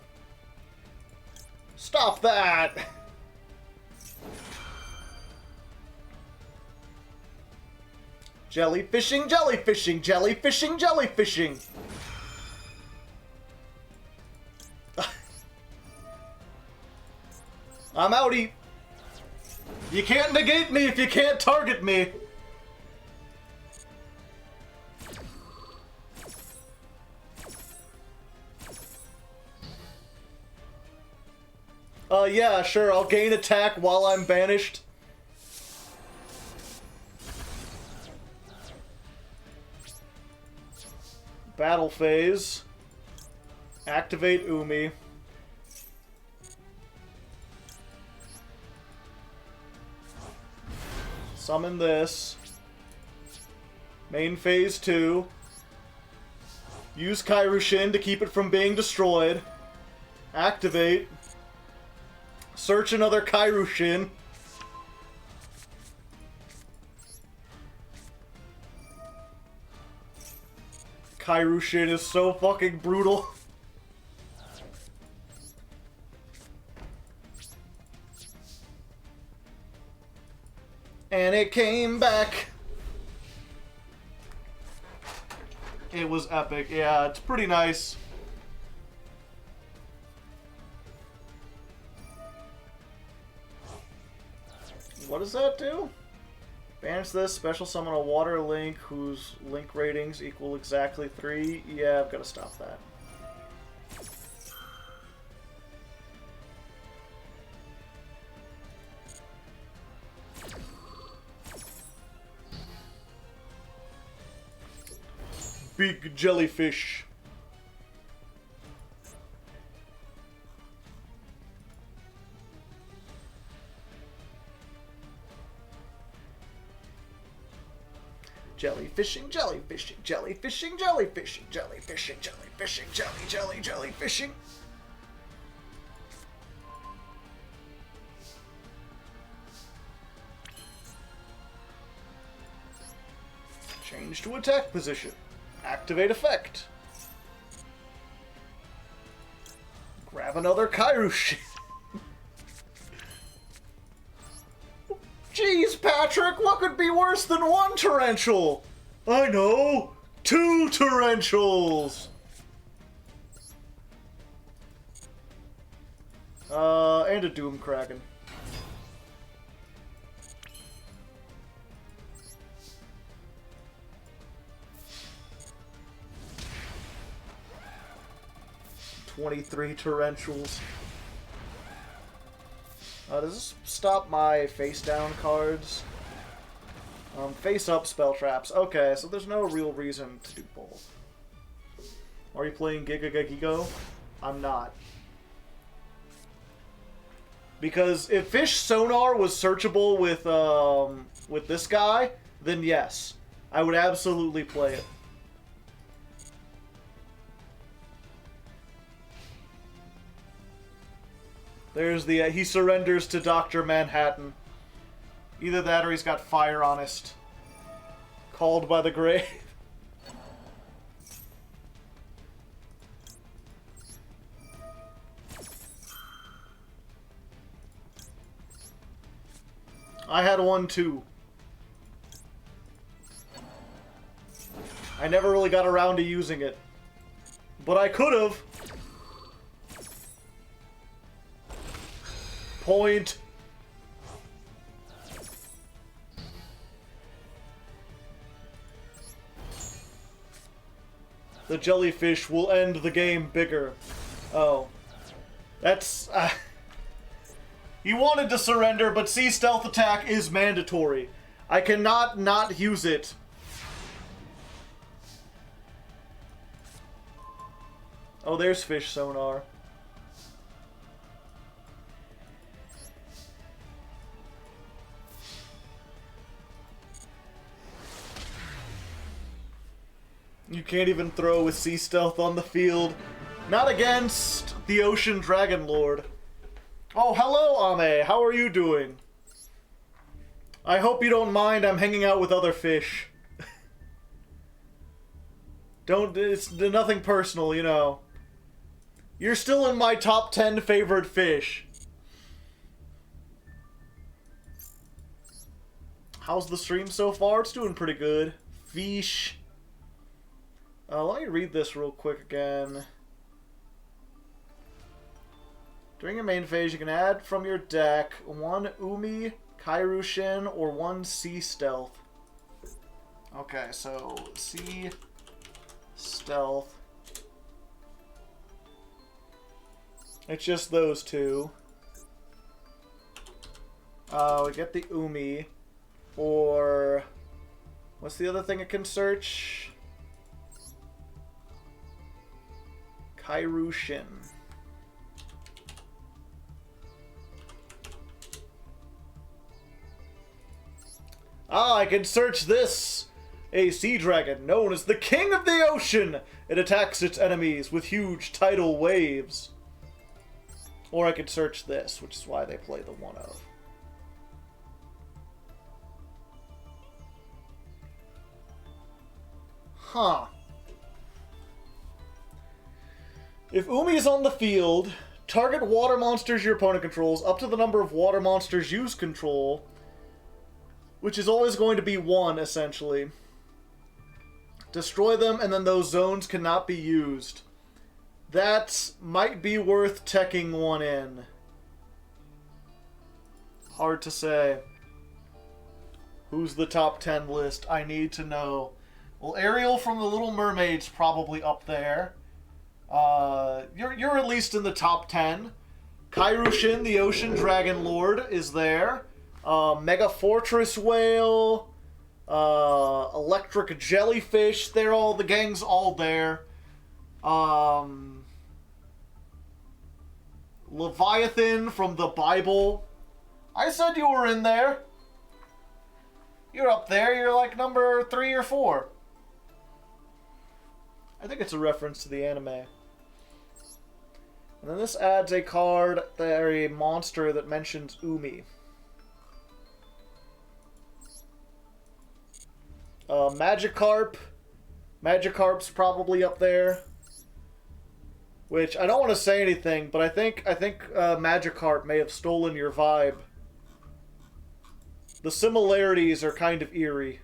Speaker 1: Stop that! Jellyfishing, jellyfishing, jellyfishing, jellyfishing. I'm outie. You can't negate me if you can't target me. Yeah, sure, I'll gain attack while I'm banished. Battle phase. Activate Umi. Summon this. Main phase 2. Use Kairushin to keep it from being destroyed. Activate. Search another Kairushin. Kairushin is so fucking brutal. And it came back. It was epic. Yeah, it's pretty nice. What does that do? Banish this, special summon a water link whose link ratings equal exactly 3. Yeah, I've got to stop that. Big jellyfish. Jellyfishing, jellyfishing, jellyfishing, jellyfishing, jellyfishing, jellyfishing, jellyfishing. Change to attack position. Activate effect. Grab another Kairushi. Jeez, Patrick, what could be worse than one torrential? I know! 2 torrentials! And a Doom Kraken. "23 torrentials. Does this stop my face down cards? Face up spell traps. Okay, so there's no real reason to do both. Are you playing Giga? I'm not. Because if Fish Sonar was searchable with this guy, then yes, I would absolutely play it. There's the, he surrenders to Dr. Manhattan. Either that or he's got Fire Honest. Called by the grave. I had one too. I never really got around to using it. But I could have. Point. The jellyfish will end the game bigger. Oh. That's... He wanted to surrender, but see, stealth attack is mandatory. I cannot not use it. Oh, there's Fish Sonar. You can't even throw with Sea Stealth on the field. Not against the Ocean Dragon Lord. Oh, hello, Ame. How are you doing? I hope you don't mind I'm hanging out with other fish. It's nothing personal, you know. You're still in my top 10 favorite fish. How's the stream so far? It's doing pretty good. Fish. Let me read this real quick again. During your main phase, you can add from your deck 1 Umi, Kairushin, or 1 Sea Stealth. Okay, so Sea Stealth. It's just those two. We get the Umi, or what's the other thing it can search? Kairushin. I can search this! A sea dragon known as the King of the Ocean! It attacks its enemies with huge tidal waves. Or I could search this, which is why they play the 1-of. Huh. If Umi is on the field, target water monsters your opponent controls up to the number of water monsters you control which is always going to be 1, essentially. Destroy them, and then those zones cannot be used. That might be worth teching 1 in. Hard to say. Who's the top 10 list? I need to know. Well, Ariel from The Little Mermaid's probably up there. You're at least in the top 10. Kairushin, the Ocean Dragon Lord, is there. Mega Fortress Whale. Electric Jellyfish. The gang's all there. Leviathan from the Bible. I said you were in there. You're up there. You're like number 3 or 4. I think it's a reference to the anime. And then this adds a card, a monster that mentions Umi. Magikarp. Magikarp's probably up there. Which, I don't want to say anything, but I think Magikarp may have stolen your vibe. The similarities are kind of eerie.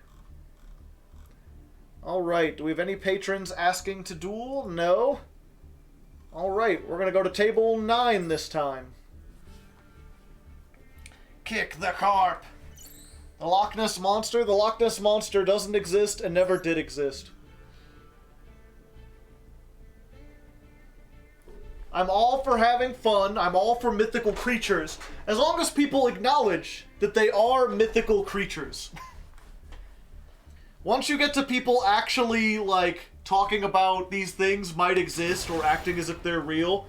Speaker 1: Alright, do we have any patrons asking to duel? No? Alright, we're gonna go to table 9 this time. Kick the carp! The Loch Ness Monster? The Loch Ness Monster doesn't exist and never did exist. I'm all for having fun. I'm all for mythical creatures. As long as people acknowledge that they are mythical creatures. Once you get to people actually, like, talking about these things might exist or acting as if they're real,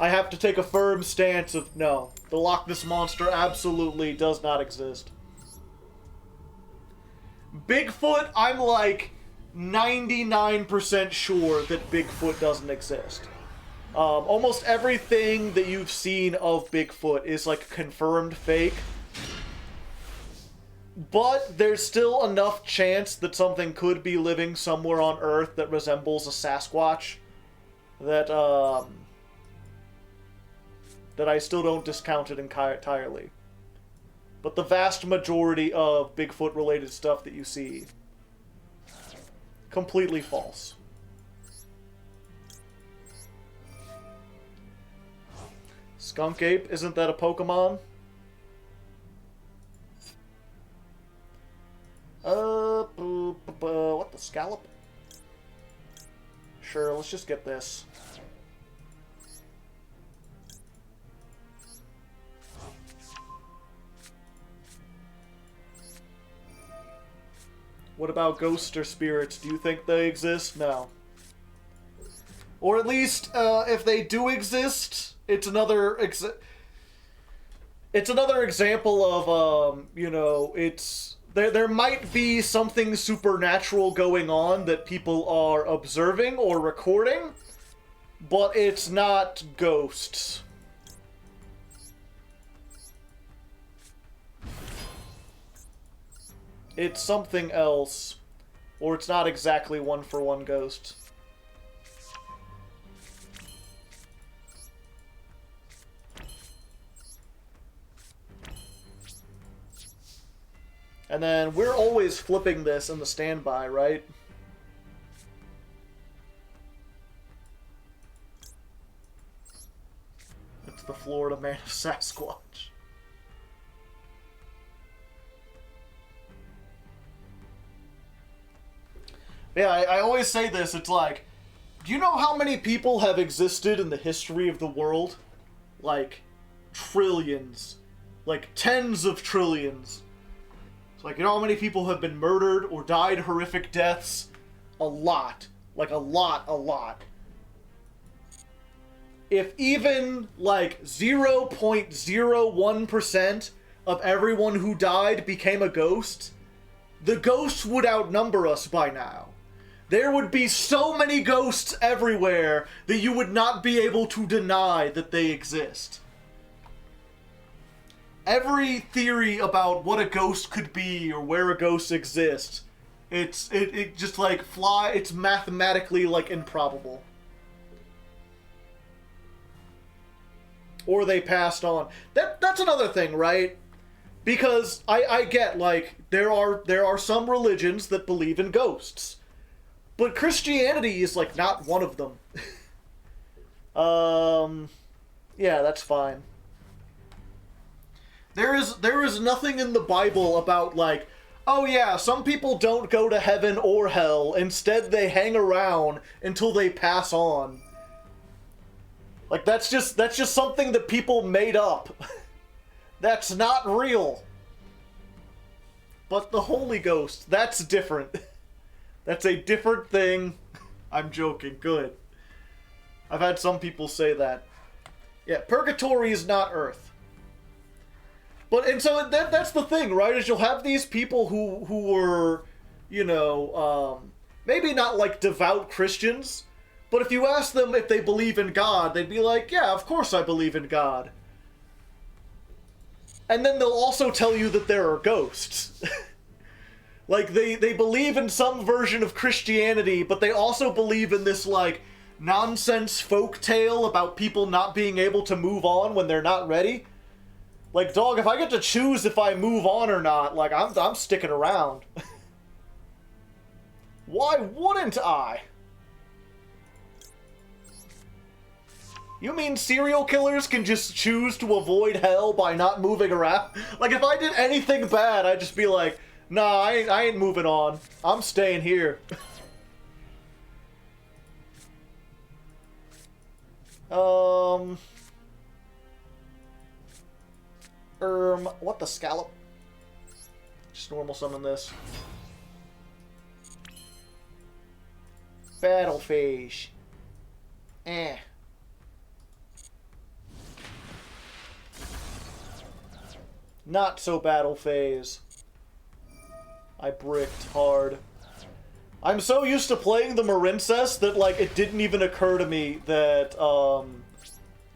Speaker 1: I have to take a firm stance of, no, the Loch Ness Monster absolutely does not exist. Bigfoot, I'm like 99% sure that Bigfoot doesn't exist. Almost everything that you've seen of Bigfoot is like confirmed fake. But there's still enough chance that something could be living somewhere on Earth that resembles a Sasquatch that that I still don't discount it entirely. But the vast majority of Bigfoot-related stuff that you see, completely false. Skunk Ape, isn't that a Pokemon? What the scallop? Sure, let's just get this. What about ghosts or spirits? Do you think they exist? No. Or at least, if they do exist, it's another example of, you know, there might be something supernatural going on that people are observing or recording, but it's not ghosts. It's something else, or it's not exactly one-for-one ghosts. And then we're always flipping this in the standby, right? It's the Florida Man of Sasquatch. Yeah, I always say this, it's like, do you know how many people have existed in the history of the world? Like, trillions. Like, tens of trillions. It's like, you know how many people have been murdered or died horrific deaths? A lot. Like, a lot. If even, like, 0.01% of everyone who died became a ghost, the ghosts would outnumber us by now. There would be so many ghosts everywhere that you would not be able to deny that they exist. Every theory about what a ghost could be or where a ghost exists, it just like it's mathematically like improbable. Or they passed on. That's another thing, right? Because I get, like, there are some religions that believe in ghosts. But Christianity is, like, not one of them. Yeah, that's fine. There is nothing in the Bible about, like, oh yeah, some people don't go to heaven or hell. Instead, they hang around until they pass on. Like, that's just something that people made up. That's not real. But the Holy Ghost, that's different. That's a different thing. I'm joking. Good. I've had some people say that. Yeah, purgatory is not Earth. But, and so that's the thing, right? Is you'll have these people who were, you know, maybe not like devout Christians, but if you ask them if they believe in God, they'd be like, yeah, of course I believe in God. And then they'll also tell you that there are ghosts. Like, they believe in some version of Christianity, but they also believe in this, like, nonsense folk tale about people not being able to move on when they're not ready. Like, dog, if I get to choose if I move on or not, like, I'm sticking around. Why wouldn't I? You mean serial killers can just choose to avoid hell by not moving around? Like, if I did anything bad, I'd just be like, nah, I ain't moving on. I'm staying here. What the scallop? Just normal summon this. Battle phase. Eh. Not so battle phase. I bricked hard. I'm so used to playing the Marincess that, like, it didn't even occur to me that,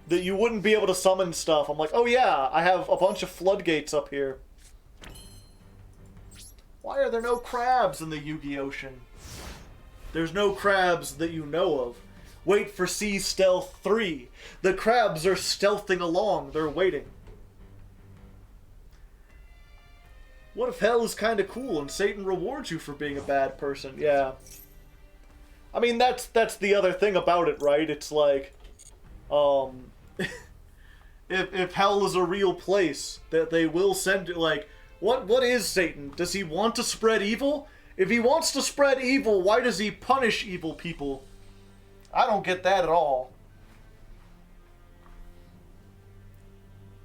Speaker 1: that you wouldn't be able to summon stuff. I'm like, oh yeah, I have a bunch of floodgates up here. Why are there no crabs in the Yugi Ocean? There's no crabs that you know of. Wait for Sea Stealth 3. The crabs are stealthing along. They're waiting. What if hell is kind of cool and Satan rewards you for being a bad person? Yeah. I mean, that's the other thing about it, right? It's like, if hell is a real place, that they will send it, like, what is Satan? Does he want to spread evil? If he wants to spread evil, why does he punish evil people? I don't get that at all.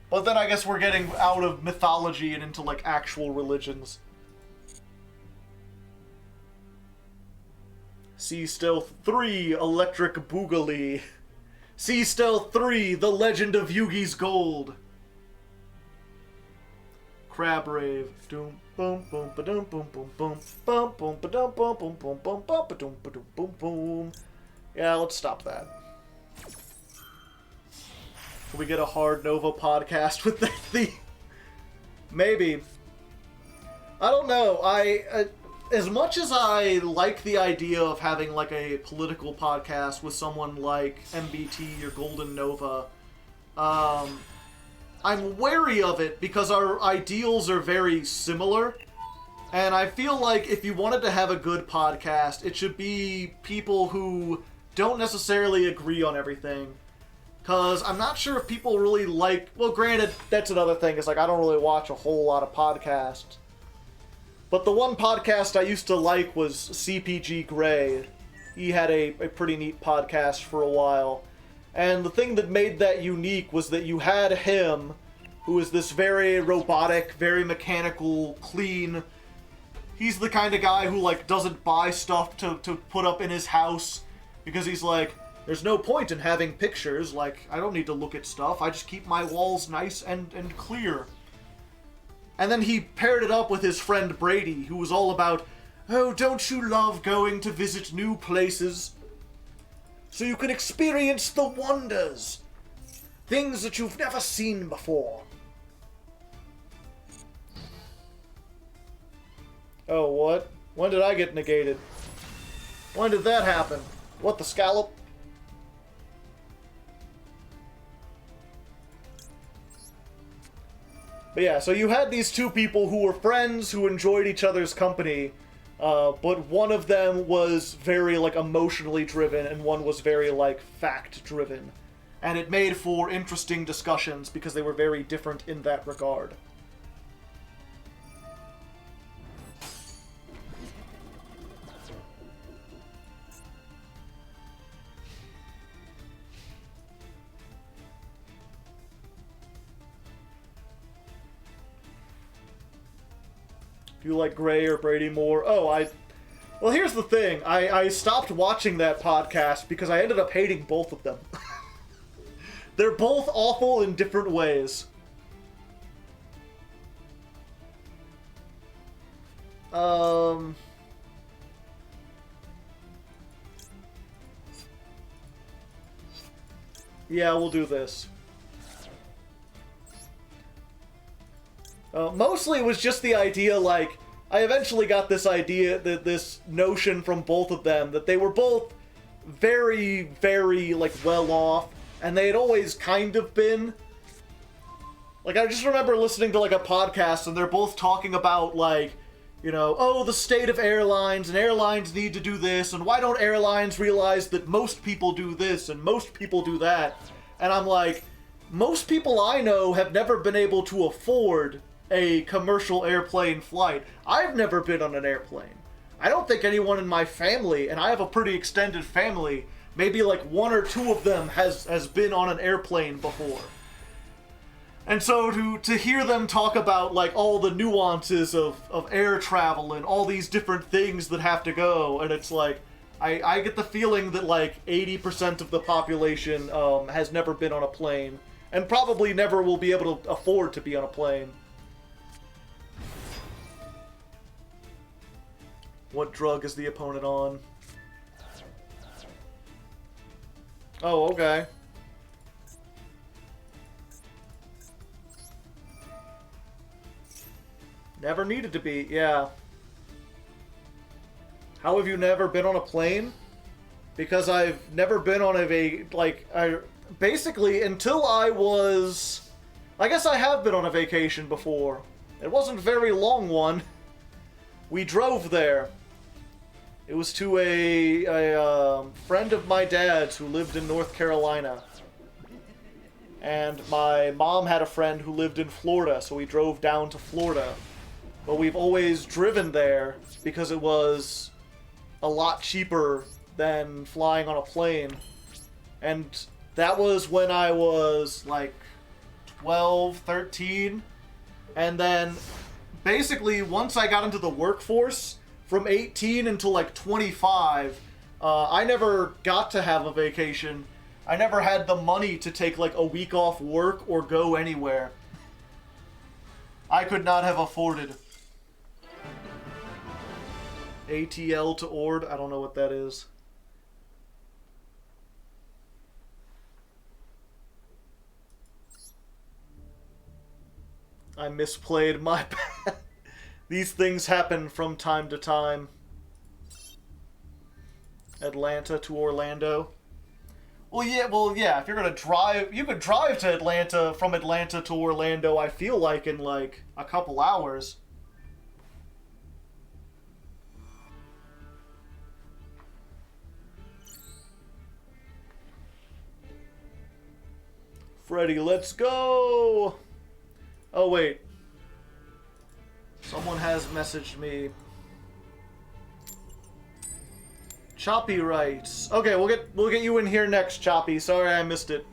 Speaker 1: But then I guess we're getting out of mythology and into, like, actual religions. Sea Stealth 3, Electric Boogaloo. Sea Stealth 3, The Legend of Yugi's Gold. Crab Rave. Doom boom boom ba doom boom boom boom boom boom ba doom boom boom boom boom boom ba doom boom boom. Yeah, let's stop that. Can we get a Hard Nova podcast with that theme? Maybe. I don't know. As much as I like the idea of having, like, a political podcast with someone like MBT or Golden Nova, I'm wary of it because our ideals are very similar. And I feel like if you wanted to have a good podcast, it should be people who don't necessarily agree on everything. Because I'm not sure if people really like... Well, granted, that's another thing. Is like, I don't really watch a whole lot of podcasts. But the one podcast I used to like was CPG Grey. He had a pretty neat podcast for a while. And the thing that made that unique was that you had him, who is this very robotic, very mechanical, clean... He's the kind of guy who, like, doesn't buy stuff to put up in his house. Because he's like... There's no point in having pictures, like, I don't need to look at stuff, I just keep my walls nice and clear. And then he paired it up with his friend Brady, who was all about, oh, don't you love going to visit new places? So you can experience the wonders. Things that you've never seen before. Oh, what? When did I get negated? When did that happen? What, the scallop? But yeah, so you had these two people who were friends, who enjoyed each other's company, but one of them was very, like, emotionally driven, and one was very, like, fact-driven. And it made for interesting discussions because they were very different in that regard. Do you like Gray or Brady more? Oh, Well, here's the thing. I stopped watching that podcast because I ended up hating both of them. They're both awful in different ways. Yeah, we'll do this. Mostly it was just the idea, like, I eventually got this idea, this notion from both of them, that they were both very, very, like, well off, and they had always kind of been. Like, I just remember listening to, like, a podcast, and they're both talking about, like, you know, oh, the state of airlines, and airlines need to do this, and why don't airlines realize that most people do this, and most people do that? And I'm like, most people I know have never been able to afford a commercial airplane flight. I've never been on an airplane. I don't think anyone in my family, and I have a pretty extended family, maybe like one or two of them has been on an airplane before. And so to hear them talk about, like, all the nuances of air travel and all these different things that have to go, and it's like, I get the feeling that, like, 80% of the population has never been on a plane, and probably never will be able to afford to be on a plane. What drug is the opponent on? Oh, okay. Never needed to be, yeah. How have you never been on a plane? Because I've never been on basically, until I was... I guess I have been on a vacation before. It wasn't a very long one. We drove there. It was to a friend of my dad's who lived in North Carolina. And my mom had a friend who lived in Florida, so we drove down to Florida. But we've always driven there because it was a lot cheaper than flying on a plane. And that was when I was like 12, 13. And then basically once I got into the workforce, from 18 until like 25, I never got to have a vacation. I never had the money to take like a week off work or go anywhere. I could not have afforded. ATL to Ord? I don't know what that is. I misplayed, my bad. These things happen from time to time. Atlanta to Orlando. Well, yeah, if you're gonna drive, you could drive to Atlanta, from Atlanta to Orlando, I feel like, in like a couple hours. Freddy, let's go! Oh, wait. Someone has messaged me. Choppy writes. Okay, we'll get you in here next, Choppy. Sorry I missed it.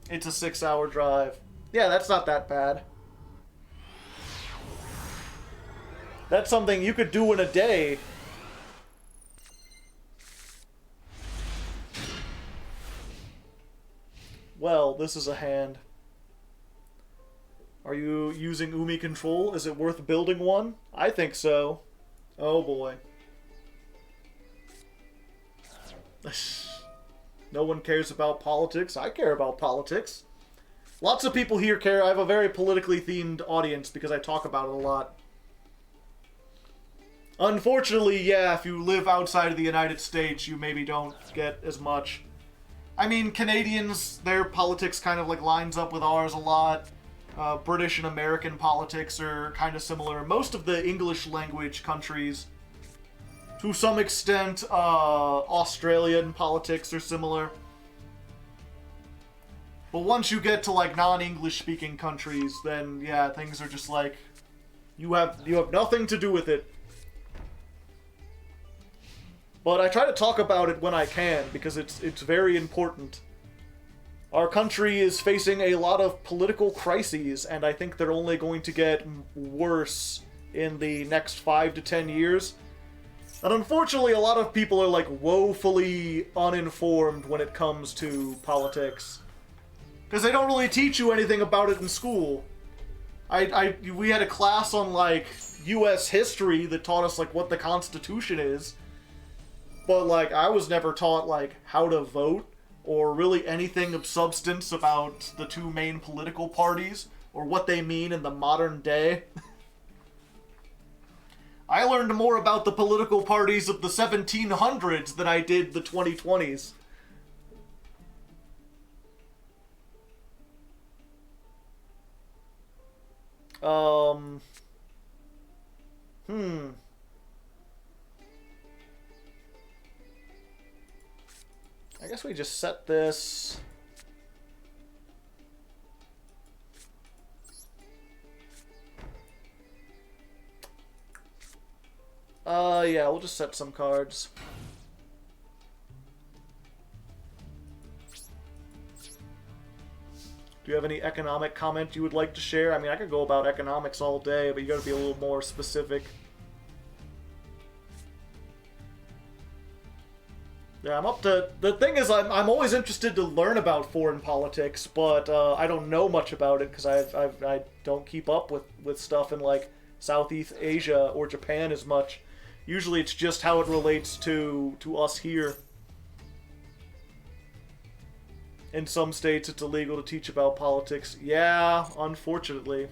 Speaker 1: It's a 6-hour drive. Yeah, that's not that bad. That's something you could do in a day. Well, this is a hand. Are you using Umi control? Is it worth building one? I think so. Oh boy. No one cares about politics. I care about politics. Lots of people here care. I have a very politically themed audience because I talk about it a lot. Unfortunately, yeah, if you live outside of the United States, you maybe don't get as much. I mean, Canadians, their politics kind of like lines up with ours a lot. British and American politics are kind of similar. Most of the English language countries, to some extent, Australian politics are similar. But once you get to like non-English speaking countries, then yeah, things are just like you have nothing to do with it. But I try to talk about it when I can because it's very important. Our country is facing a lot of political crises, and I think they're only going to get worse in the next 5 to 10 years. And unfortunately, a lot of people are like woefully uninformed when it comes to politics. Because they don't really teach you anything about it in school. We had a class on like U.S. history that taught us like what the Constitution is. But like I was never taught like how to vote or really anything of substance about the two main political parties or what they mean in the modern day. I learned more about the political parties of the 1700s than I did the 2020s. I guess we just set this. Yeah, we'll just set some cards. Do you have any economic comment you would like to share? I mean, I could go about economics all day, but you gotta be a little more specific. Yeah, I'm up to... The thing is, I'm always interested to learn about foreign politics, but I don't know much about it because I don't keep up with stuff in, like, Southeast Asia or Japan as much. Usually it's just how it relates to us here. In some states, it's illegal to teach about politics. Yeah, unfortunately.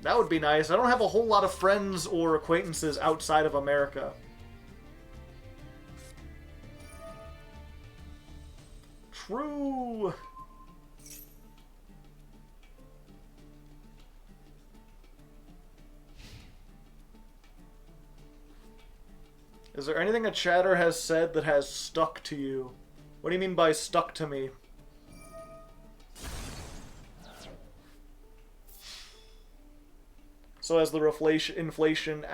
Speaker 1: That would be nice. I don't have a whole lot of friends or acquaintances outside of America. True. Is there anything a chatter has said that has stuck to you? What do you mean by stuck to me? So has the Inflation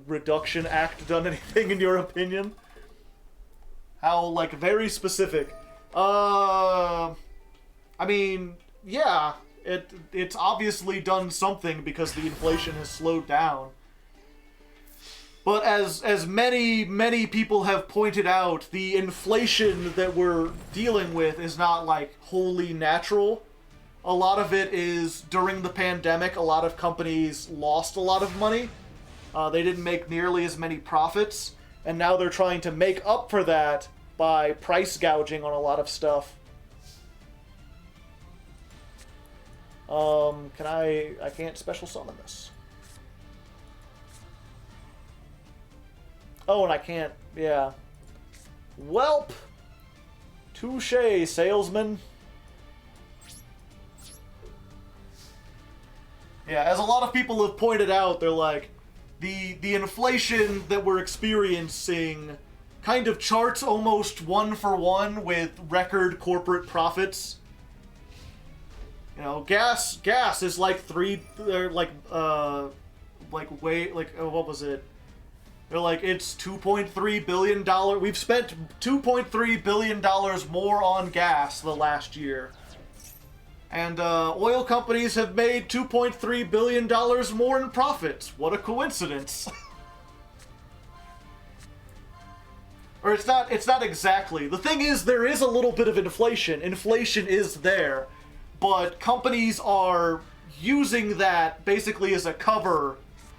Speaker 1: Reduction Act done anything in your opinion? How, like, very specific. I mean, yeah, it's obviously done something because the inflation has slowed down. But as many people have pointed out, the inflation that we're dealing with is not, like, wholly natural. A lot of it is, during the pandemic, a lot of companies lost a lot of money. They didn't make nearly as many profits, and now they're trying to make up for that by price gouging on a lot of stuff. I can't special summon this. Oh, and I can't, yeah. Welp! Touché, salesman. Yeah, as a lot of people have pointed out, they're like, the inflation that we're experiencing kind of charts almost one for one with record corporate profits. You know, gas is like what was it? They're like, it's $2.3 billion. We've spent $2.3 billion more on gas the last year. And oil companies have made $2.3 billion more in profits. What a coincidence. Or it's not exactly. The thing is, there is a little bit of inflation. Inflation is there. But companies are using that basically as a cover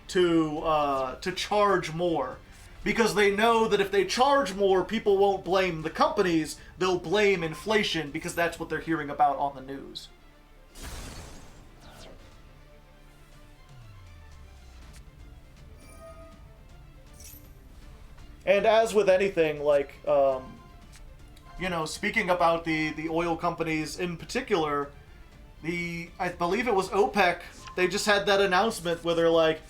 Speaker 1: to charge more. Because they know that if they charge more, people won't blame the companies. They'll blame inflation because that's what they're hearing about on the news. And as with anything, like, you know, speaking about the oil companies in particular, I believe it was OPEC, they just had that announcement where they're like,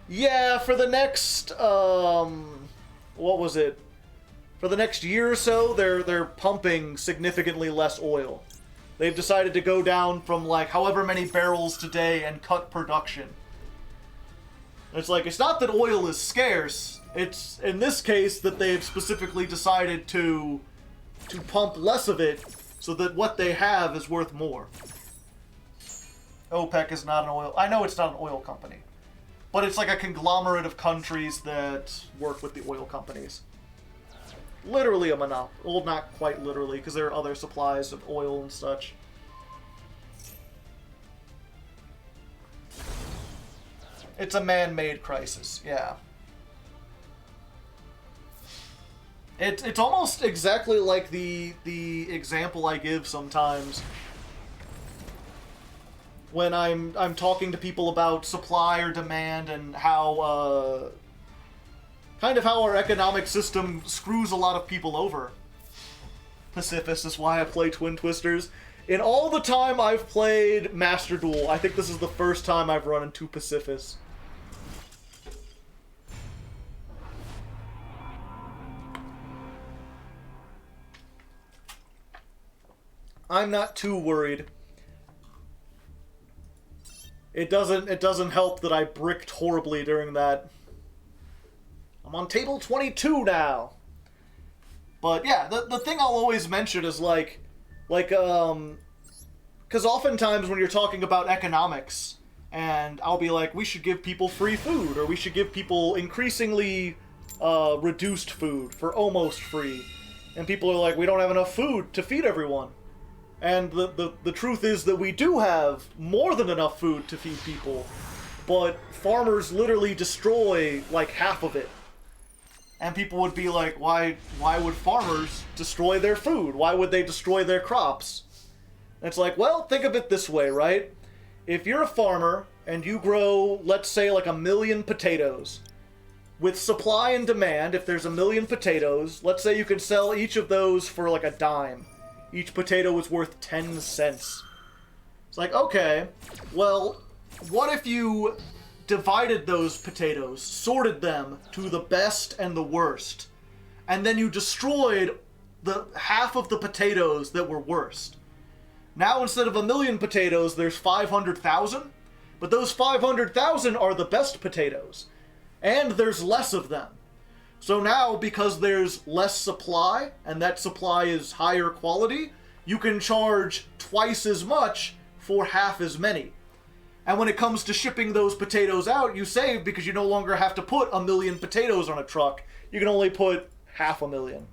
Speaker 1: yeah, for the next, what was it? For the next year or so, they're pumping significantly less oil. They've decided to go down from, like, however many barrels today and cut production. It's like, it's not that oil is scarce, it's, in this case, that they've specifically decided to pump less of it so that what they have is worth more. OPEC is not an oil... I know it's not an oil company, but it's like a conglomerate of countries that work with the oil companies. Literally a monopoly. Well, not quite literally, because there are other supplies of oil and such. It's a man-made crisis, yeah. It's almost exactly like the example I give sometimes when I'm talking to people about supply or demand and how kind of how our economic system screws a lot of people over. Pacifist is why I play Twin Twisters. In all the time I've played Master Duel, I think this is the first time I've run into pacifists. I'm not too worried. It doesn't help that I bricked horribly during that. I'm on table 22 now. But yeah, the thing I'll always mention is like because oftentimes when you're talking about economics, and I'll be like, we should give people free food, or we should give people increasingly reduced food for almost free. And people are like, we don't have enough food to feed everyone. And the truth is that we do have more than enough food to feed people, but farmers literally destroy like half of it. And people would be like, why would farmers destroy their food? Why would they destroy their crops? And it's like, well, think of it this way, right? If you're a farmer and you grow, let's say, like 1 million potatoes, with supply and demand, if there's 1 million potatoes, let's say you could sell each of those for like a dime. Each potato was worth 10 cents. It's like, okay, well, what if you divided those potatoes, sorted them to the best and the worst, and then you destroyed the half of the potatoes that were worst? Now, instead of 1 million potatoes, there's 500,000, but those 500,000 are the best potatoes, and there's less of them. So now, because there's less supply, and that supply is higher quality, you can charge twice as much for half as many. And when it comes to shipping those potatoes out, you save because you no longer have to put 1 million potatoes on a truck. You can only put 500,000.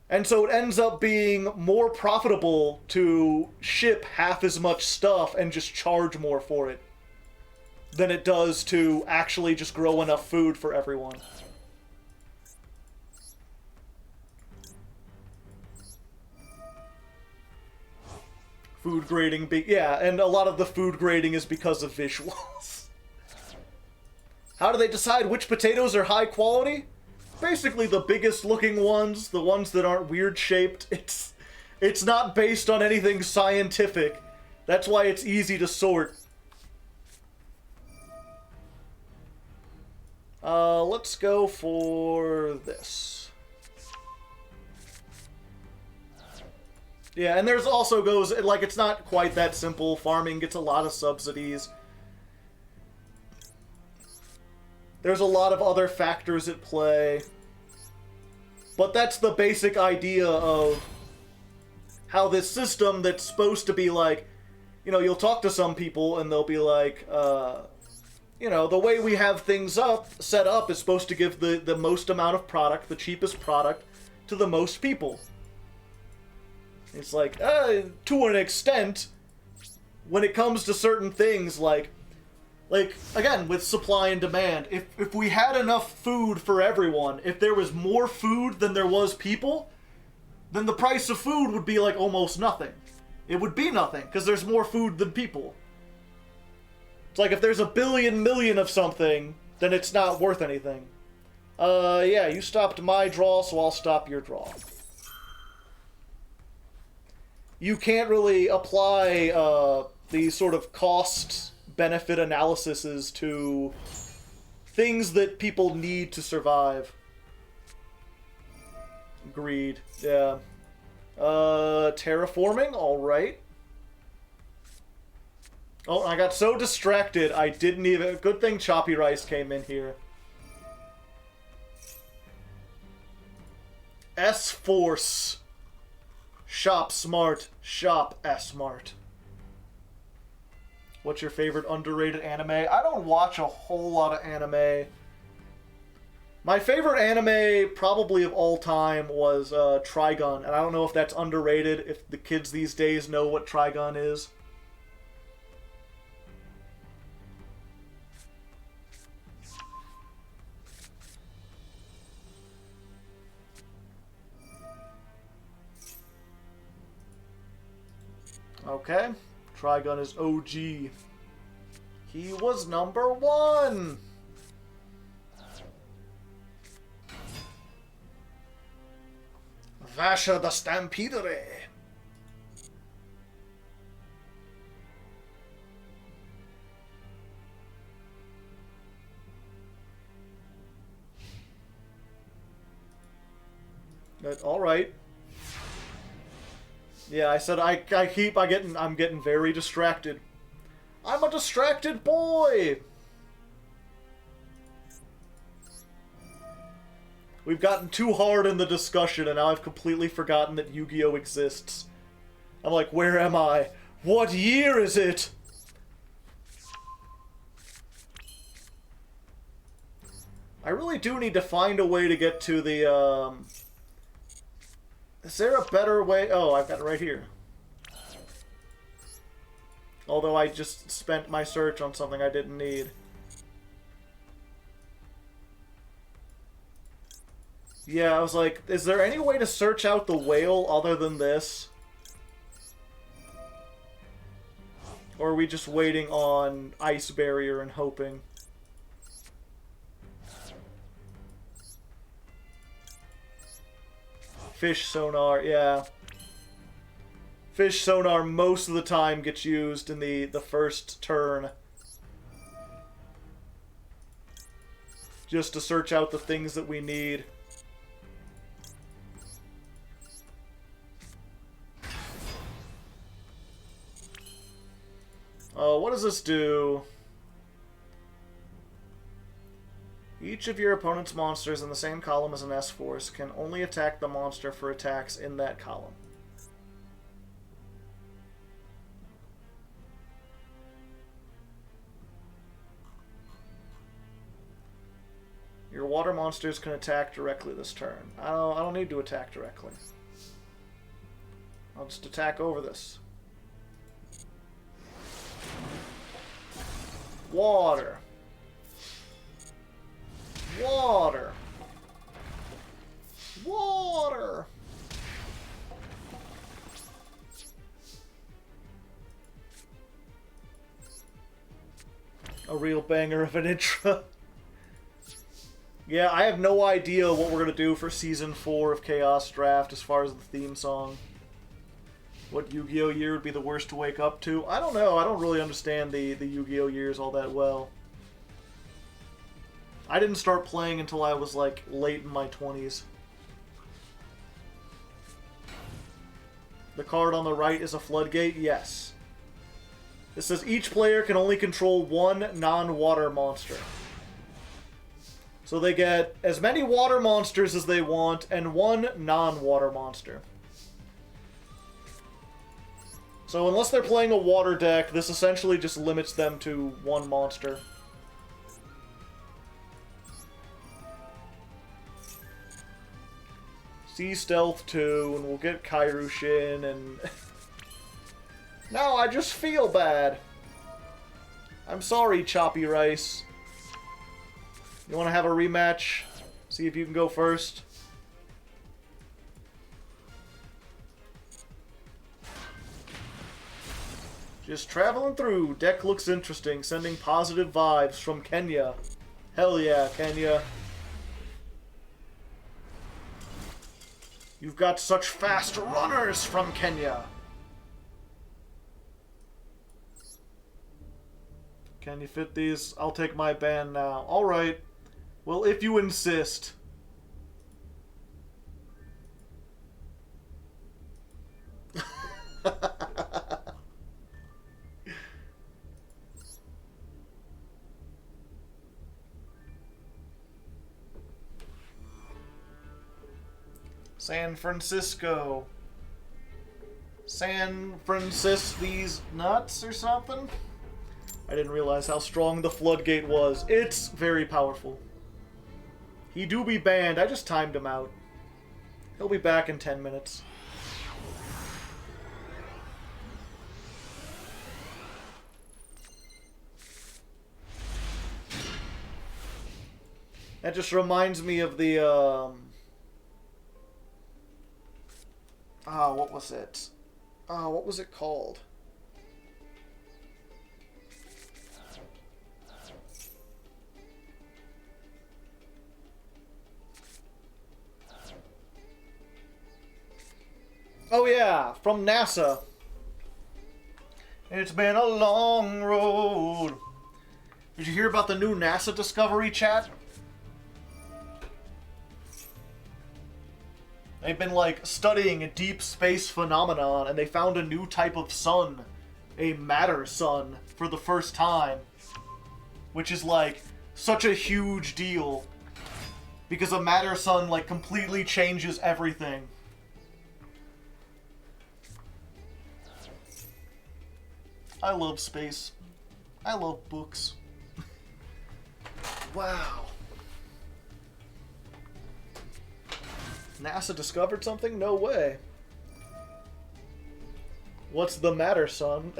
Speaker 1: And so it ends up being more profitable to ship half as much stuff and just charge more for it than it does to actually just grow enough food for everyone. Food grading, yeah, and a lot of the food grading is because of visuals. How do they decide which potatoes are high quality? Basically the biggest looking ones, the ones that aren't weird shaped. It's not based on anything scientific. That's why it's easy to sort. Let's go for this. Yeah, and there's also goes, like, it's not quite that simple. Farming gets a lot of subsidies. There's a lot of other factors at play. But that's the basic idea of how this system that's supposed to be like, you know, you'll talk to some people and they'll be like, you know, the way we have things set up is supposed to give the most amount of product, the cheapest product, to the most people. It's like, to an extent, when it comes to certain things, like, again, with supply and demand, if we had enough food for everyone, if there was more food than there was people, then the price of food would be like almost nothing. It would be nothing, because there's more food than people. It's like if there's 1 billion million of something, then it's not worth anything. Yeah, you stopped my draw, so I'll stop your draw. You can't really apply these sort of cost-benefit analyses to things that people need to survive. Agreed, yeah. Terraforming, alright. Oh, I got so distracted, I didn't even... Good thing Choppy Rice came in here. S-Force. Shop smart. Shop S-Smart. What's your favorite underrated anime? I don't watch a whole lot of anime. My favorite anime, probably of all time, was Trigun. And I don't know if that's underrated, if the kids these days know what Trigun is. Okay. Trigun is OG. He was #1! Vasha the Stampedere. Alright. Yeah, I said I'm getting very distracted. I'm a distracted boy! We've gotten too hard in the discussion, and now I've completely forgotten that Yu-Gi-Oh! Exists. I'm like, where am I? What year is it? I really do need to find a way to get to the, Is there a better way? Oh, I've got it right here. Although I just spent my search on something I didn't need. Yeah, I was like, is there any way to search out the whale other than this? Or are we just waiting on Ice Barrier and hoping? Fish sonar, yeah. Fish sonar most of the time gets used in the first turn. Just to search out the things that we need. What does this do? Each of your opponent's monsters in the same column as an S-Force can only attack the monster for attacks in that column. Your water monsters can attack directly this turn. I don't need to attack directly. I'll just attack over this. Water. Water. Water. A real banger of an intro. Yeah, I have no idea what we're going to do for Season 4 of Chaos Draft as far as the theme song. What Yu-Gi-Oh! Year would be the worst to wake up to? I don't know. I don't really understand the Yu-Gi-Oh! Years all that well. I didn't start playing until I was, like, late in my 20s. The card on the right is a floodgate? Yes. It says each player can only control one non-water monster. So they get as many water monsters as they want, and one non-water monster. So unless they're playing a water deck, this essentially just limits them to one monster. Sea Stealth 2, and we'll get Kairushin, and... Now I just feel bad. I'm sorry, Choppy Rice. You want to have a rematch? See if you can go first? Just traveling through. Deck looks interesting. Sending positive vibes from Kenya. Hell yeah, Kenya. You've got such fast runners from Kenya. Can you fit these? I'll take my band now. Alright. Well, if you insist. San Francisco. San Francisco these nuts or something? I didn't realize how strong the floodgate was. It's very powerful. He do be banned. I just timed him out. He'll be back in 10 minutes. That just reminds me of the, what was it? What was it called? Oh yeah, from NASA. It's been a long road. Did you hear about the new NASA discovery, chat? They've been, like, studying a deep space phenomenon, and they found a new type of sun. A matter sun, for the first time. Which is, like, such a huge deal. Because a matter sun, like, completely changes everything. I love space. I love books. Wow. NASA discovered something? No way. What's the matter, son?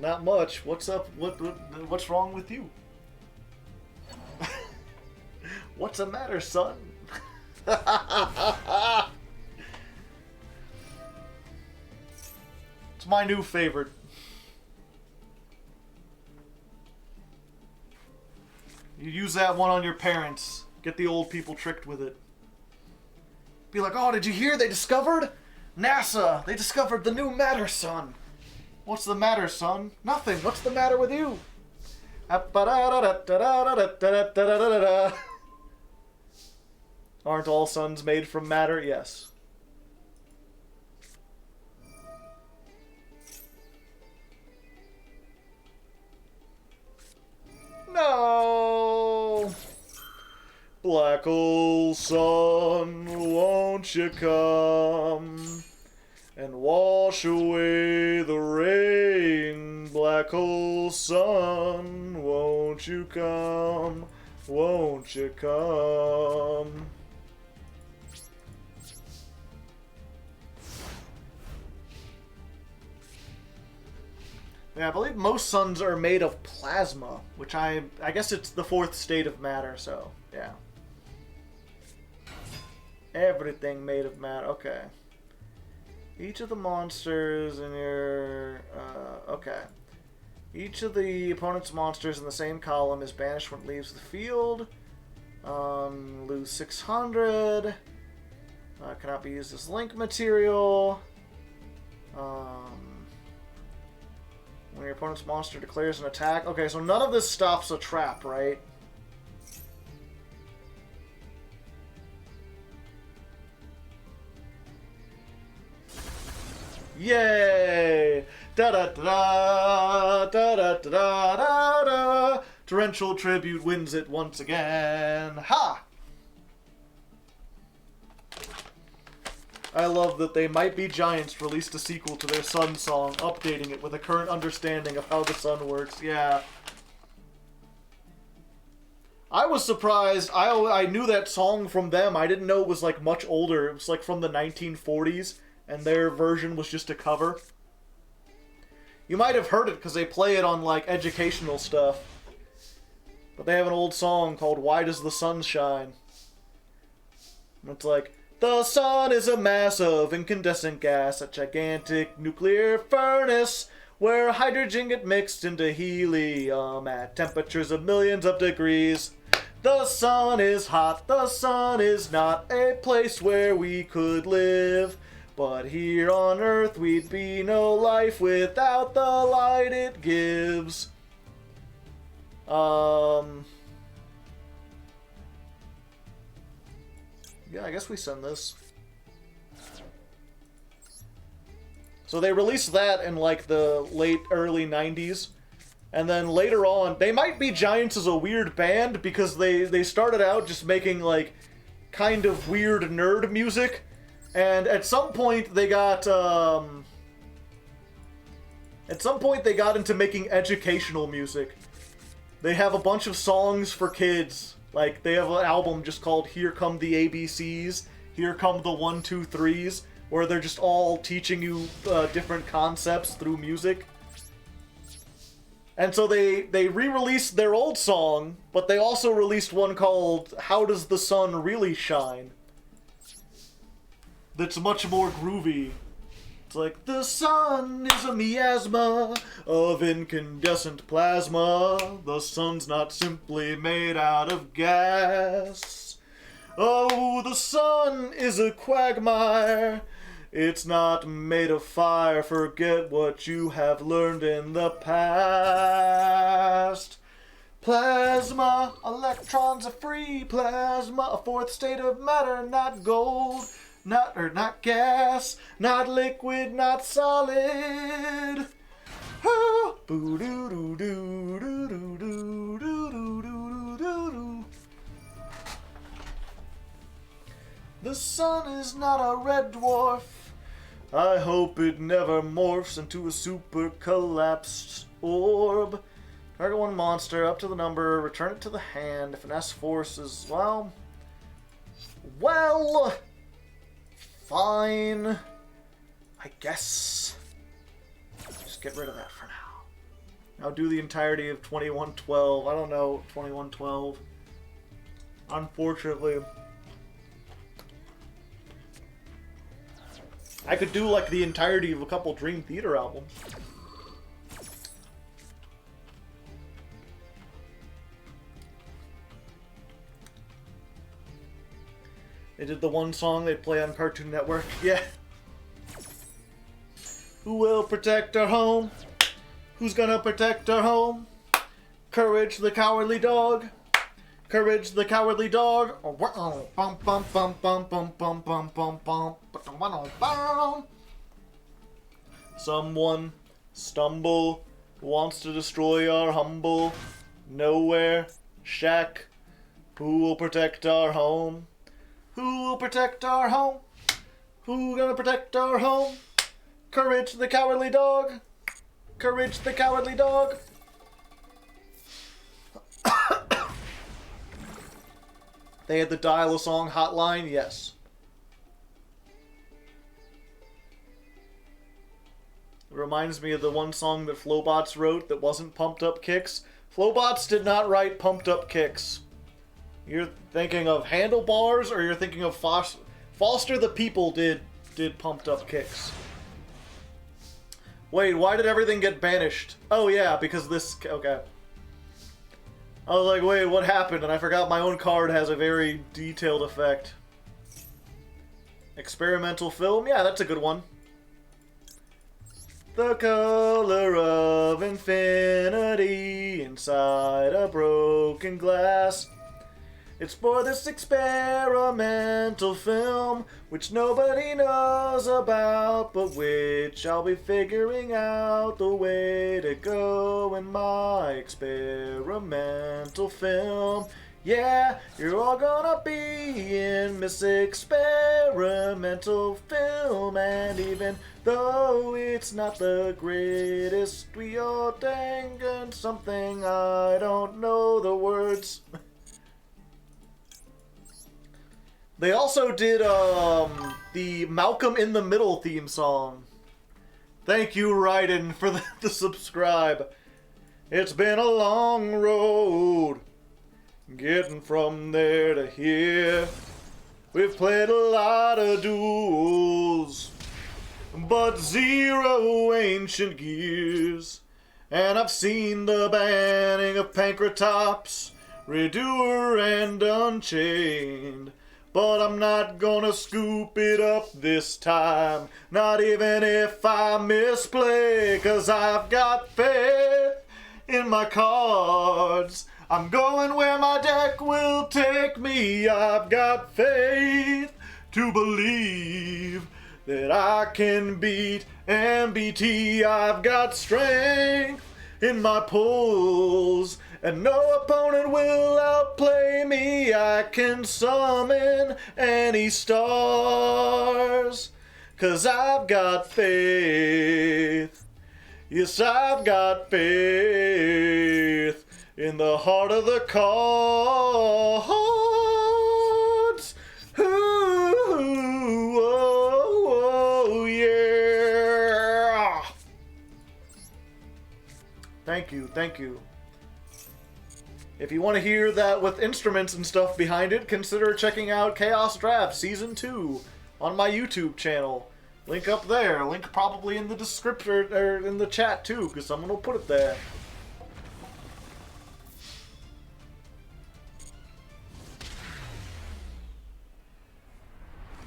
Speaker 1: Not much. What's up? What's wrong with you? What's the matter, son? It's my new favorite. You use that one on your parents. Get the old people tricked with it. Be like, oh, did you hear they discovered? NASA! They discovered the new matter, son! What's the matter, son? Nothing. What's the matter with you? Aren't all suns made from matter? Yes. No! Black hole sun, won't you come and wash away the rain? Black hole sun, won't you come? Won't you come? Yeah, I believe most suns are made of plasma, which I guess it's the fourth state of matter, so, yeah. Everything made of matter. Okay. Each of the monsters in your... okay. Each of the opponent's monsters in the same column is banished when it leaves the field. Lose 600. Cannot be used as link material. When your opponent's monster declares an attack. Okay, so none of this stops a trap, right? Yay! Da da da da da da da da da. Torrential Tribute wins it once again. Ha! I love that They Might Be Giants released a sequel to their Sun song, updating it with a current understanding of how the sun works. Yeah. I was surprised. I knew that song from them. I didn't know it was, like, much older. It was, like, from the 1940s, and their version was just a cover. You might have heard it because they play it on, like, educational stuff. But they have an old song called Why Does the Sun Shine? And it's like... The sun is a mass of incandescent gas, a gigantic nuclear furnace where hydrogen get mixed into helium at temperatures of millions of degrees. The sun is hot, the sun is not a place where we could live. But here on Earth we'd be no life without the light it gives. Yeah, I guess we send this. So they released that in like the early 90s. And then later on, they might be Giants as a weird band because they started out just making like kind of weird nerd music. And at some point they got into making educational music. They have a bunch of songs for kids. Like they have an album just called Here Come the ABCs, Here Come the 1, 2, 3s, where they're just all teaching you different concepts through music. And so they re-released their old song, but they also released one called How Does the Sun Really Shine? That's much more groovy. It's like, the sun is a miasma of incandescent plasma. The sun's not simply made out of gas. Oh, the sun is a quagmire. It's not made of fire. Forget what you have learned in the past. Plasma, electrons are free. Plasma, a fourth state of matter, not gold. Not gas, not liquid, not solid. The sun is not a red dwarf. I hope it never morphs into a super collapsed orb. Target one monster, up to the number, return it to the hand. If an S-force is, well... Fine. I guess. Just get rid of that for now. I'll do the entirety of 2112. I don't know 2112. Unfortunately. I could do like the entirety of a couple Dream Theater albums. They did the one song they play on Cartoon Network. Yeah. Who will protect our home? Who's gonna protect our home? Courage the Cowardly Dog. Courage the Cowardly Dog. Someone stumble wants to destroy our humble nowhere shack. Who will protect our home? Who will protect our home? Who gonna protect our home? Courage the Cowardly Dog. Courage the Cowardly Dog. They had the dial-a-song hotline, yes. It reminds me of the one song that Flowbots wrote that wasn't Pumped Up Kicks. Flowbots did not write Pumped Up Kicks. You're thinking of Handlebars, or you're thinking of Foster the People did Pumped Up Kicks. Wait, why did everything get banished? Oh yeah, because this... Okay. I was like, wait, what happened? And I forgot my own card has a very detailed effect. Experimental film? Yeah, that's a good one. The color of infinity inside a broken glass. It's for this experimental film, which nobody knows about, but which I'll be figuring out the way to go in my experimental film. Yeah, you're all gonna be in Miss Experimental Film, and even though it's not the greatest, we all dang something, I don't know the words. They also did the Malcolm in the Middle theme song. Thank you, Raiden, for the subscribe. It's been a long road getting from there to here. We've played a lot of duels. but 0 ancient gears. And I've seen the banning of Pancratops, Redoer, and Unchained. But I'm not gonna scoop it up this time, not even if I misplay, 'cause I've got faith in my cards. I'm going where my deck will take me. I've got faith to believe that I can beat MBT. I've got strength in my pulls, and no opponent will outplay me. I can summon any stars, 'cause I've got faith. Yes, I've got faith in the heart of the cards. Ooh, oh, yeah. Thank you, thank you. If you want to hear that with instruments and stuff behind it, consider checking out Chaos Draft Season 2 on my YouTube channel. Link up there. Link probably in the descriptor, or in the chat too, because someone will put it there.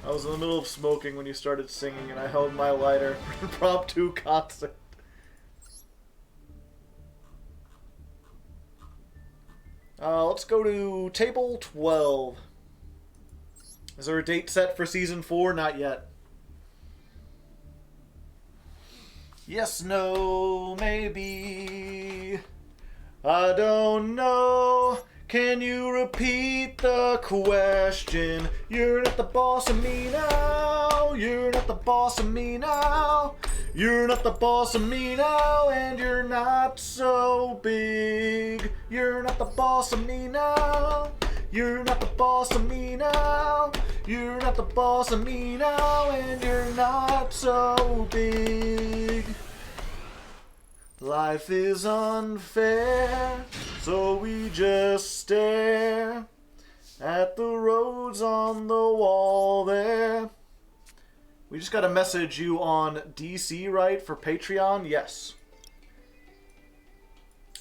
Speaker 1: I was in the middle of smoking when you started singing, and I held my lighter. Prompt 2 constant. Let's go to table 12. Is there a date set for season 4? Not yet. Yes, no, maybe. I don't know. Can you repeat the question? You're not the boss of me now. You're not the boss of me now. You're not the boss of me now, and you're not so big. You're not the boss of me now. You're not the boss of me now. You're not the boss of me now, and you're not so big. Life is unfair, so we just stare at the roads on the wall there. We just got to message you on DC, right, for Patreon? Yes.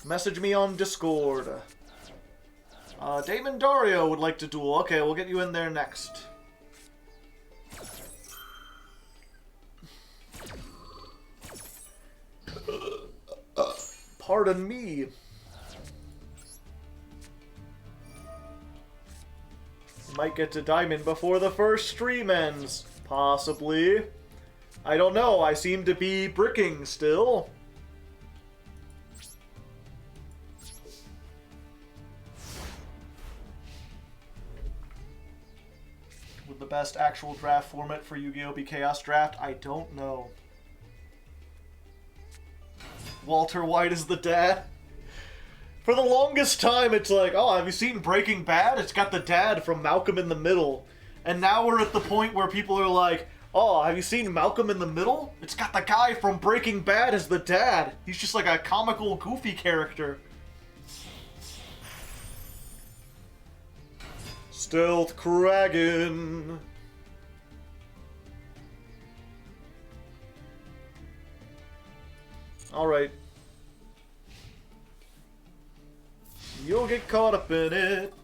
Speaker 1: Message me on Discord. Damon Dario would like to duel. Okay, we'll get you in there next. Pardon me. Might get to Diamond before the first stream ends. Possibly. I don't know. I seem to be bricking still. Would the best actual draft format for Yu-Gi-Oh! Be Chaos Draft? I don't know. Walter White is the dad. For the longest time, it's like, oh, have you seen Breaking Bad? It's got the dad from Malcolm in the Middle. And now we're at the point where people are like, oh, have you seen Malcolm in the Middle? It's got the guy from Breaking Bad as the dad. He's just like a comical, goofy character. Stealth Kraken. Alright. You'll get caught up in it.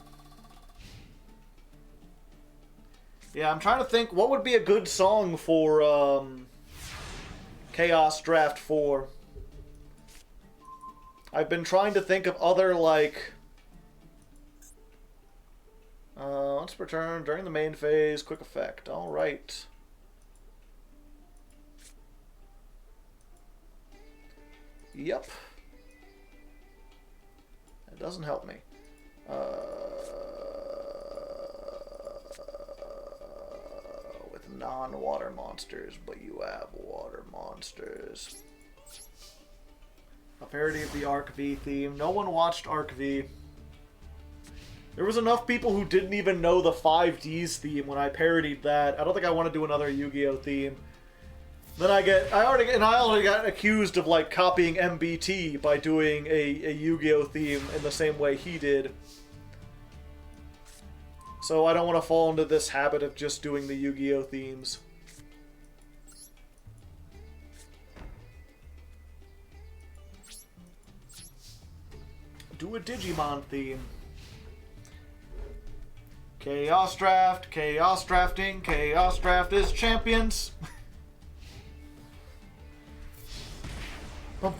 Speaker 1: Yeah, I'm trying to think what would be a good song for Chaos Draft 4. I've been trying to think of other, like... once per turn, during the main phase, quick effect. Alright. Yep. It doesn't help me. With non-water monsters, but you have water monsters. A parody of the Arc V theme. No one watched Arc V. There was enough people who didn't even know the 5Ds theme when I parodied that. I don't think I want to do another Yu-Gi-Oh theme. Then I already got accused of like copying MBT by doing a Yu-Gi-Oh theme in the same way he did. So I don't want to fall into this habit of just doing the Yu-Gi-Oh themes. do a Digimon theme. Chaos Draft, Chaos Drafting, Chaos Draft is champions. I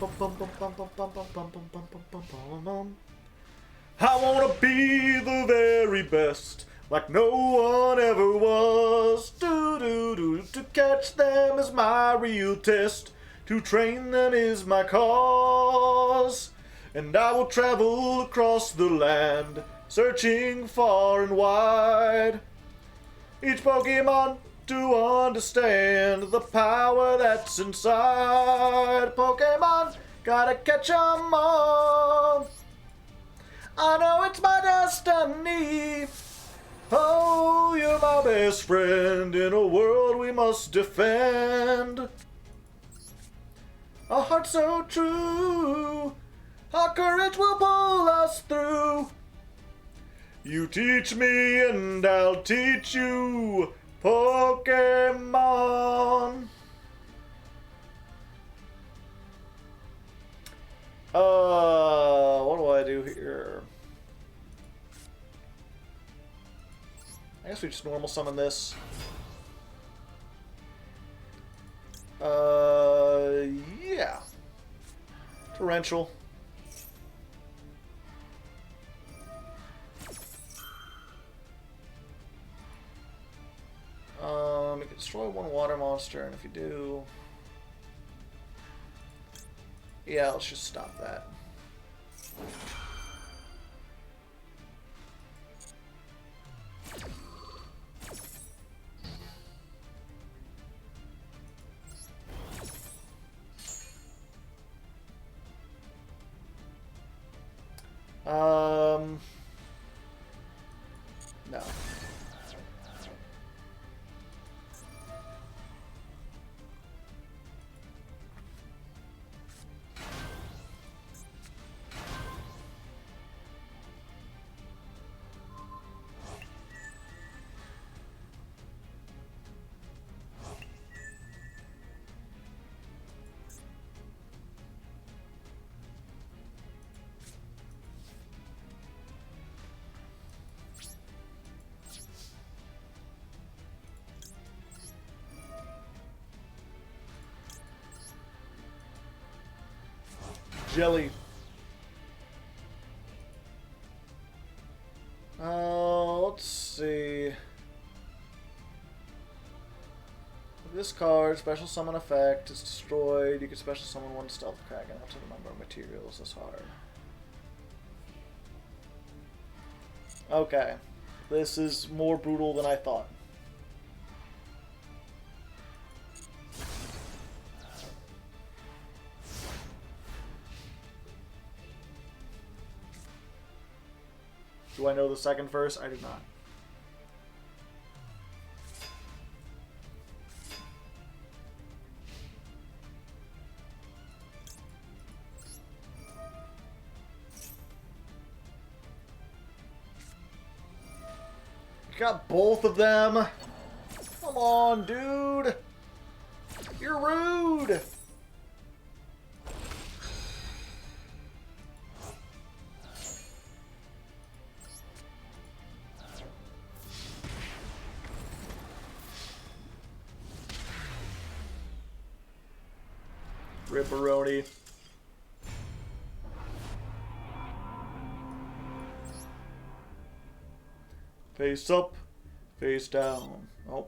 Speaker 1: wanna be the very best, like no one ever was. To catch them is my real test. To train them is my cause. And I will travel across the land, searching far and wide. Each Pokemon to understand the power that's inside. Pokemon, gotta catch 'em all. I know it's my destiny. Oh, you're my best friend in a world we must defend. A heart so true, our courage will pull us through. You teach me and I'll teach you, Pokemon. What do I do here? I guess we just normal summon this. Yeah. Torrential. You can destroy one water monster, and if you do... Yeah, let's just stop that. No. Jelly. Let's see. This card, special summon effect, is destroyed. You can special summon one stealth kraken up to the number of materials this hard. Okay. This is more brutal than I thought. Do I know the second verse? I do not. You got both of them? Come on, dude. You're rude. Ripperoni. Face up, face down. Oh.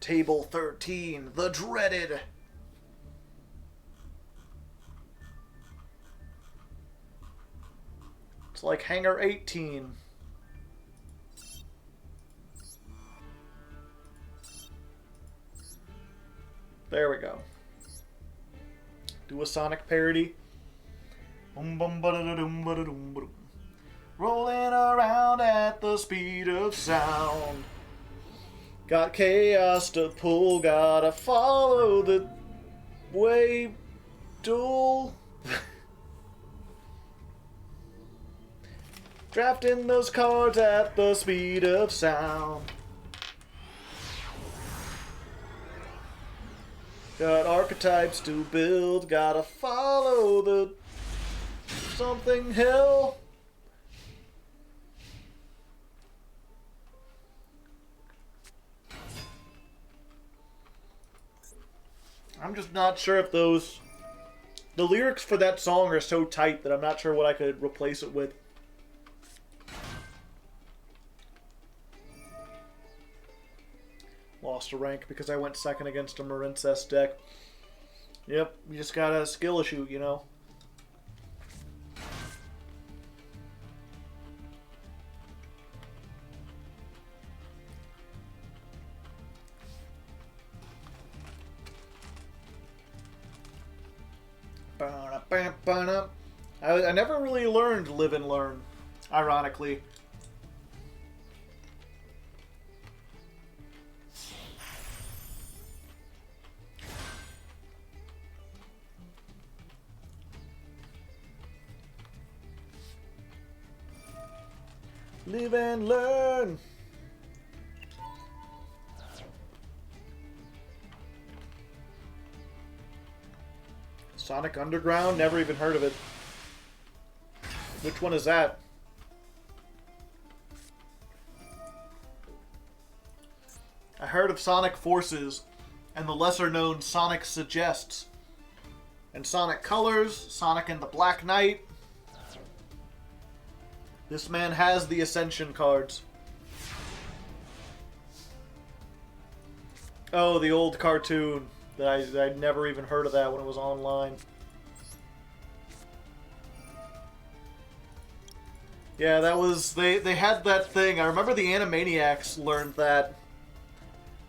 Speaker 1: Table 13, the dreaded. It's like Hangar 18. There we go. Do a Sonic parody. Rolling around at the speed of sound. Got chaos to pull, gotta follow the way. Duel. Drafting those cards at the speed of sound. Got archetypes to build, gotta follow the something hill. I'm just not sure if those... The lyrics for that song are so tight that I'm not sure what I could replace it with. Lost a rank because I went second against a Marincess deck. Yep, you just got a skill issue, you know? I never really learned Live and Learn, ironically. Live and learn. Sonic Underground? Never even heard of it. Which one is that? I heard of Sonic Forces and the lesser-known Sonic Suggests. And Sonic Colors, Sonic and the Black Knight. This man has the Ascension cards. Oh, the old cartoon. I'd never even heard of that when it was online. Yeah, that was... They had that thing. I remember the Animaniacs learned that.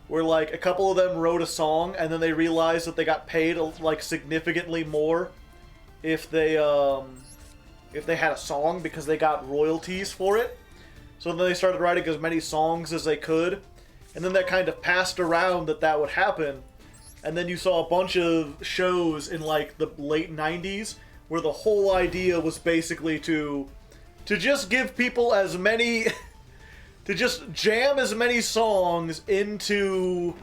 Speaker 1: Where, like, a couple of them wrote a song, and then they realized that they got paid, like, significantly more if they had a song, because they got royalties for it. So then they started writing as many songs as they could. And then that kind of passed around that would happen. And then you saw a bunch of shows in, like, the late 90s where the whole idea was basically to just give people as many... to just jam as many songs into...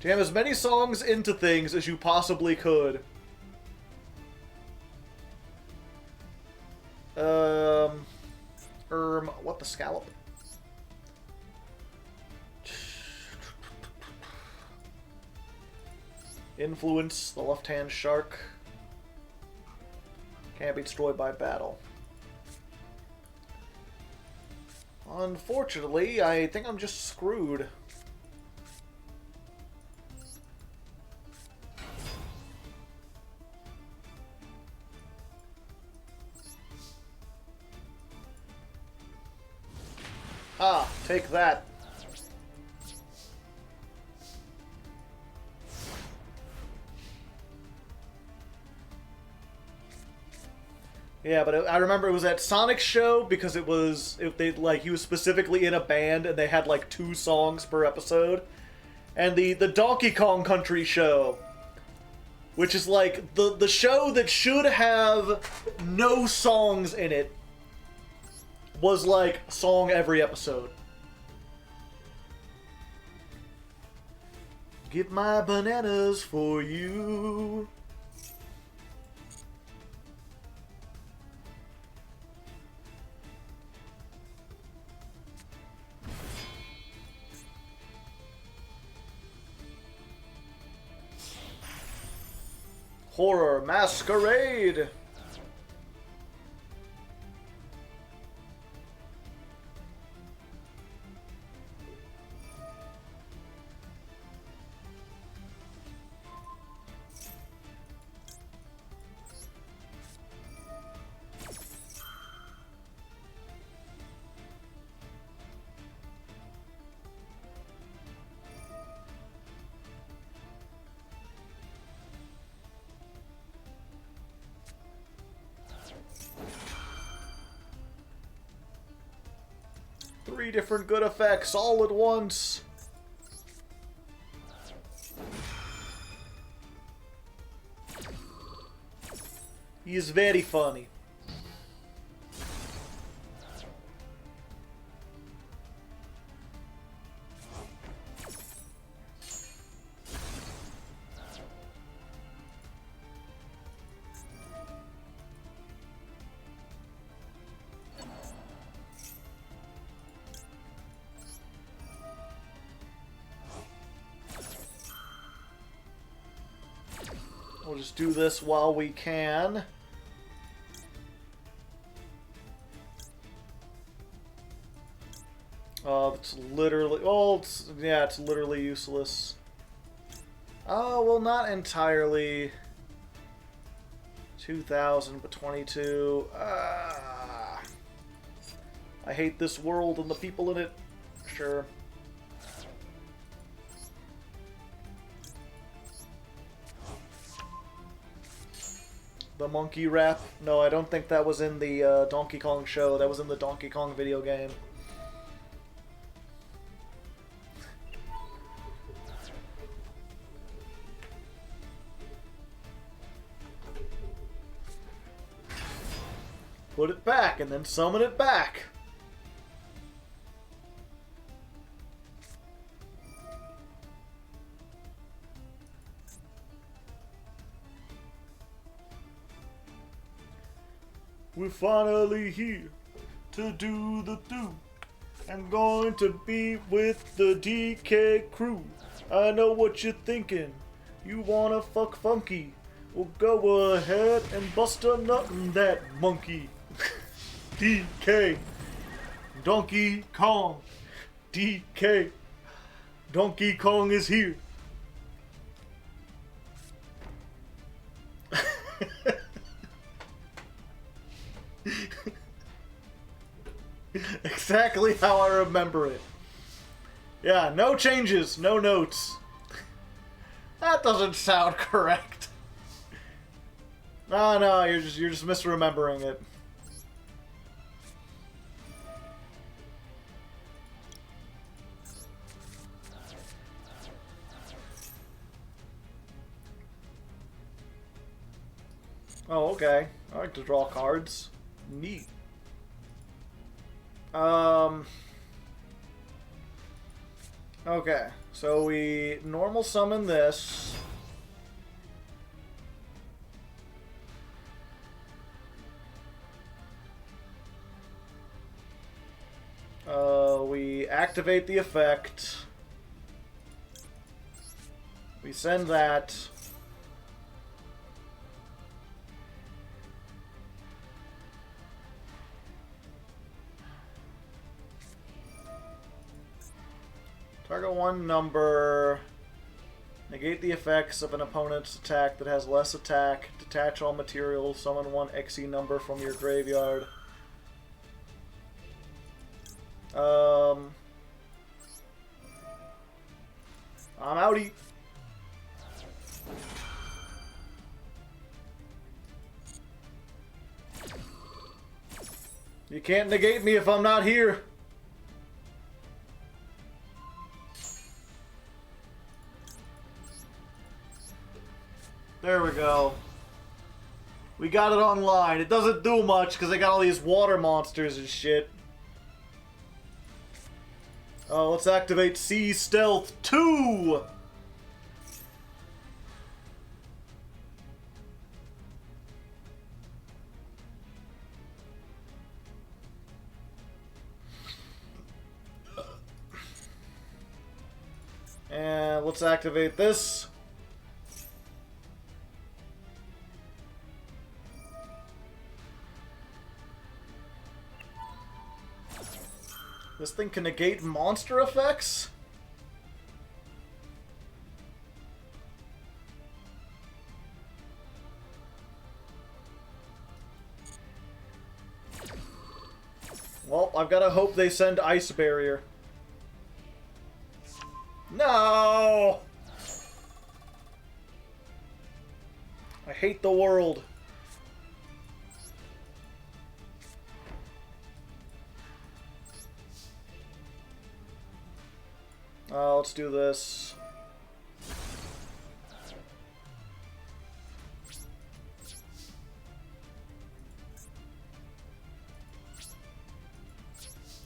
Speaker 1: jam as many songs into things as you possibly could. What the scallop? Influence, the left-hand shark. Can't be destroyed by battle. Unfortunately, I think I'm just screwed. Ah, take that. Yeah, but I remember it was at Sonic's show because he was specifically in a band and they had like 2 songs per episode. And the Donkey Kong Country show, which is like the show that should have no songs in it, was like a song every episode. Get my bananas for you. Horror Masquerade! Three different good effects all at once. He is very funny. We'll just do this while we can. It's literally... Oh, it's literally useless. Oh, well, not entirely. 2,000, but 22. I hate this world and the people in it. Sure. The monkey rap? No, I don't think that was in the Donkey Kong show. That was in the Donkey Kong video game. Put it back and then summon it back. We're finally here to do the do. I'm going to be with the DK crew. I know what you're thinking. You wanna fuck funky? Well, go ahead and bust a nut in that monkey. DK. Donkey Kong. DK. Donkey Kong is here. Exactly how I remember it. Yeah, no changes, no notes. That doesn't sound correct. No, you're just misremembering it. Oh, okay. I like to draw cards. Neat. Okay, so we normal summon this. We activate the effect. We send that. Target one number. Negate the effects of an opponent's attack that has less attack. Detach all materials. Summon one XE number from your graveyard. I'm outie. You can't negate me if I'm not here. There we go. We got it online. It doesn't do much because they got all these water monsters and shit. Oh, let's activate Sea Stealth 2! And let's activate this. This thing can negate monster effects? Well, I've got to hope they send Ice Barrier. No! I hate the world. Let's do this.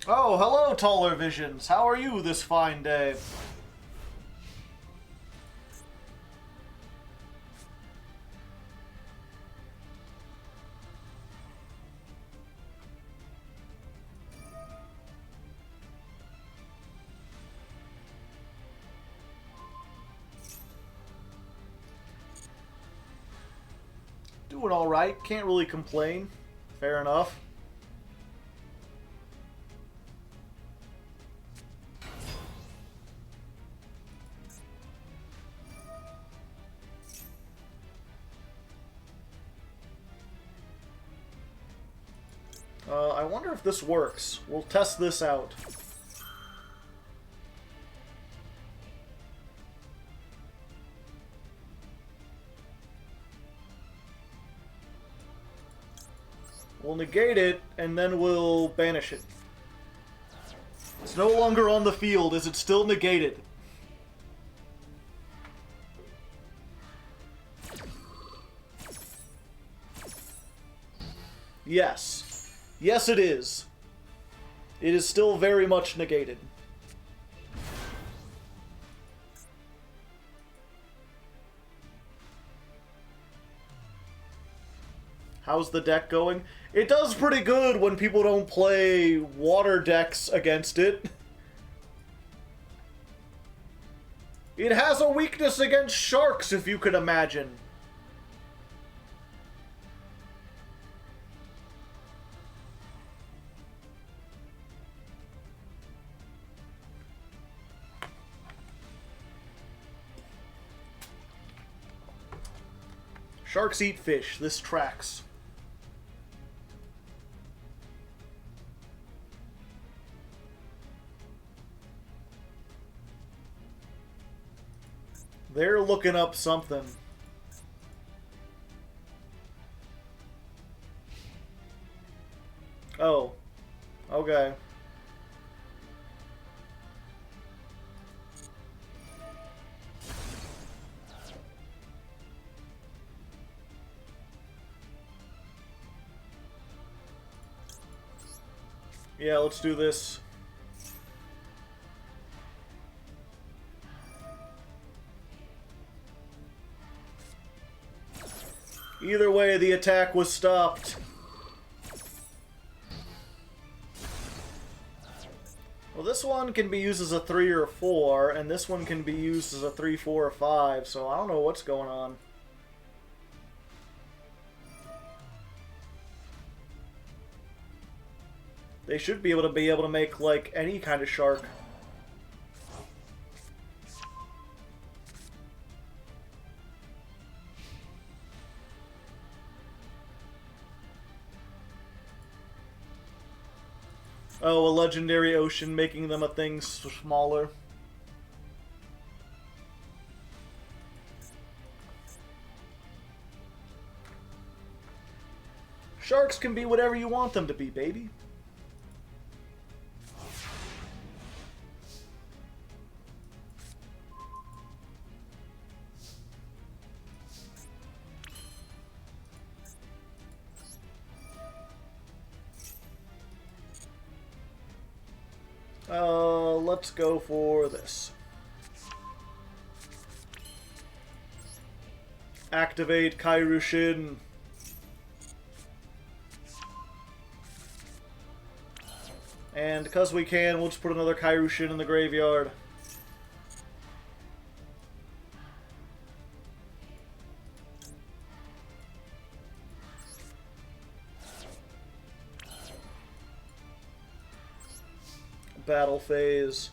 Speaker 1: Oh, hello, Taller Visions. How are you this fine day? Doing alright. Can't really complain. Fair enough. I wonder if this works. We'll test this out. We'll negate it, and then we'll banish it. It's no longer on the field. Is it still negated? Yes. Yes, it is. It is still very much negated. How's the deck going? It does pretty good when people don't play water decks against it. It has a weakness against sharks, if you could imagine. Sharks eat fish. This tracks. They're looking up something. Oh. Okay. Yeah, let's do this. Either way, the attack was stopped. Well, this one can be used as a 3 or 4, and this one can be used as a 3, 4, or 5, so I don't know what's going on. They should be able to make, like, any kind of shark. Oh, a legendary ocean, making them a thing smaller. Sharks can be whatever you want them to be, baby. Let's go for this. Activate Kairushin. And because we can, we'll just put another Kairushin in the graveyard. Battle phase.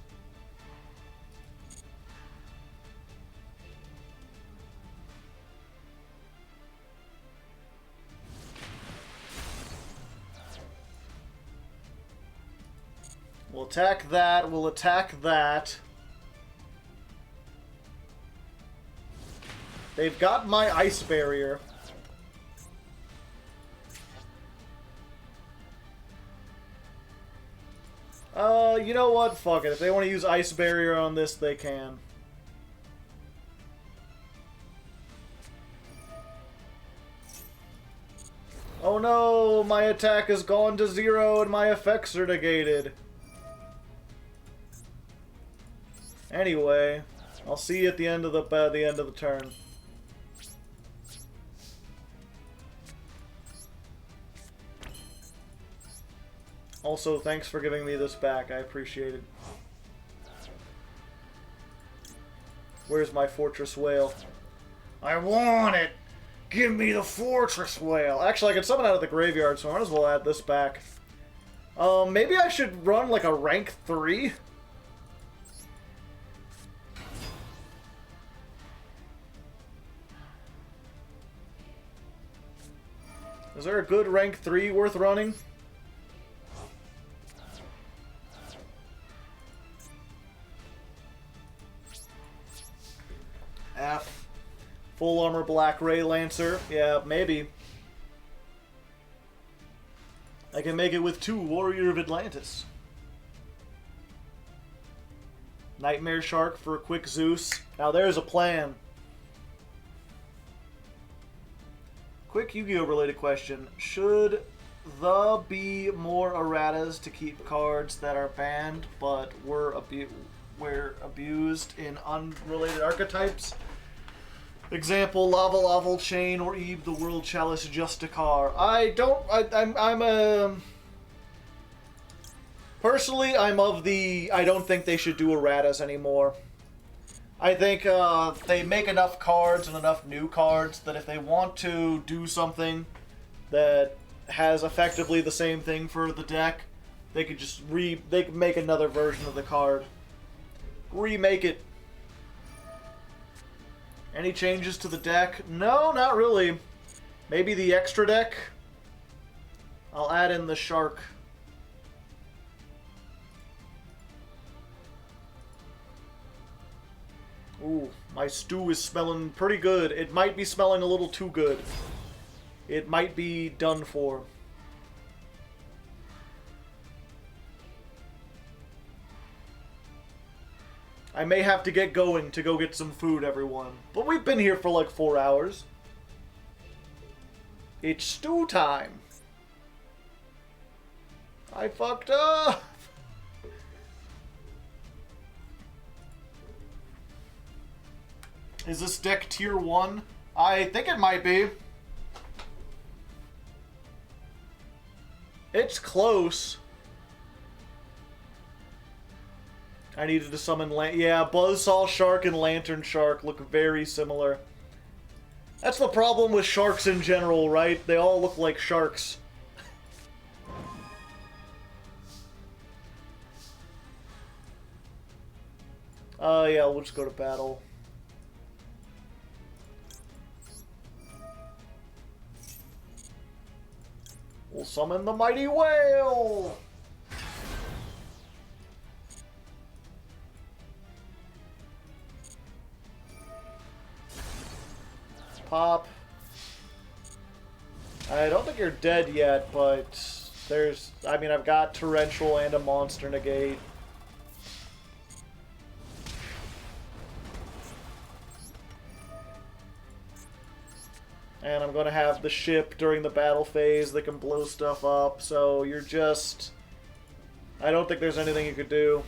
Speaker 1: We'll attack that, we'll attack that. They've got my ice barrier. You know what? Fuck it. If they want to use ice barrier on this, they can. Oh no! My attack has gone to 0 and my effects are negated. Anyway, I'll see you at the end of the turn. Also, thanks for giving me this back. I appreciate it. Where's my Fortress Whale? I want it! Give me the Fortress Whale. Actually, I can summon out of the graveyard, so I might as well add this back. Maybe I should run like a rank 3? Is there a good rank 3 worth running? F. Full armor black Ray Lancer. Yeah, maybe. I can make it with 2 Warrior of Atlantis. Nightmare Shark for a quick Zeus. Now there's a plan. Quick Yu-Gi-Oh! Related question. Should there be more erratas to keep cards that are banned but were abused in unrelated archetypes? Example, Lava Laval Chain or Eve the World Chalice Justicar. Personally, I'm of the... I don't think they should do erratas anymore. I think they make enough cards and enough new cards that if they want to do something that has effectively the same thing for the deck, they could just they could make another version of the card. Remake it. Any changes to the deck? No, not really. Maybe the extra deck? I'll add in the shark. Ooh, my stew is smelling pretty good. It might be smelling a little too good. It might be done for. I may have to get going to go get some food, everyone. But we've been here for like 4 hours. It's stew time. I fucked up. Is this deck tier 1? I think it might be. It's close. I needed to summon yeah, Buzzsaw Shark and Lantern Shark look very similar. That's the problem with sharks in general, right? They all look like sharks. Yeah, we'll just go to battle. We'll summon the Mighty Whale! Pop. I don't think you're dead yet, but there's... I mean, I've got Torrential and a Monster Negate. And I'm going to have the ship during the battle phase that can blow stuff up, so you're just... I don't think there's anything you could do.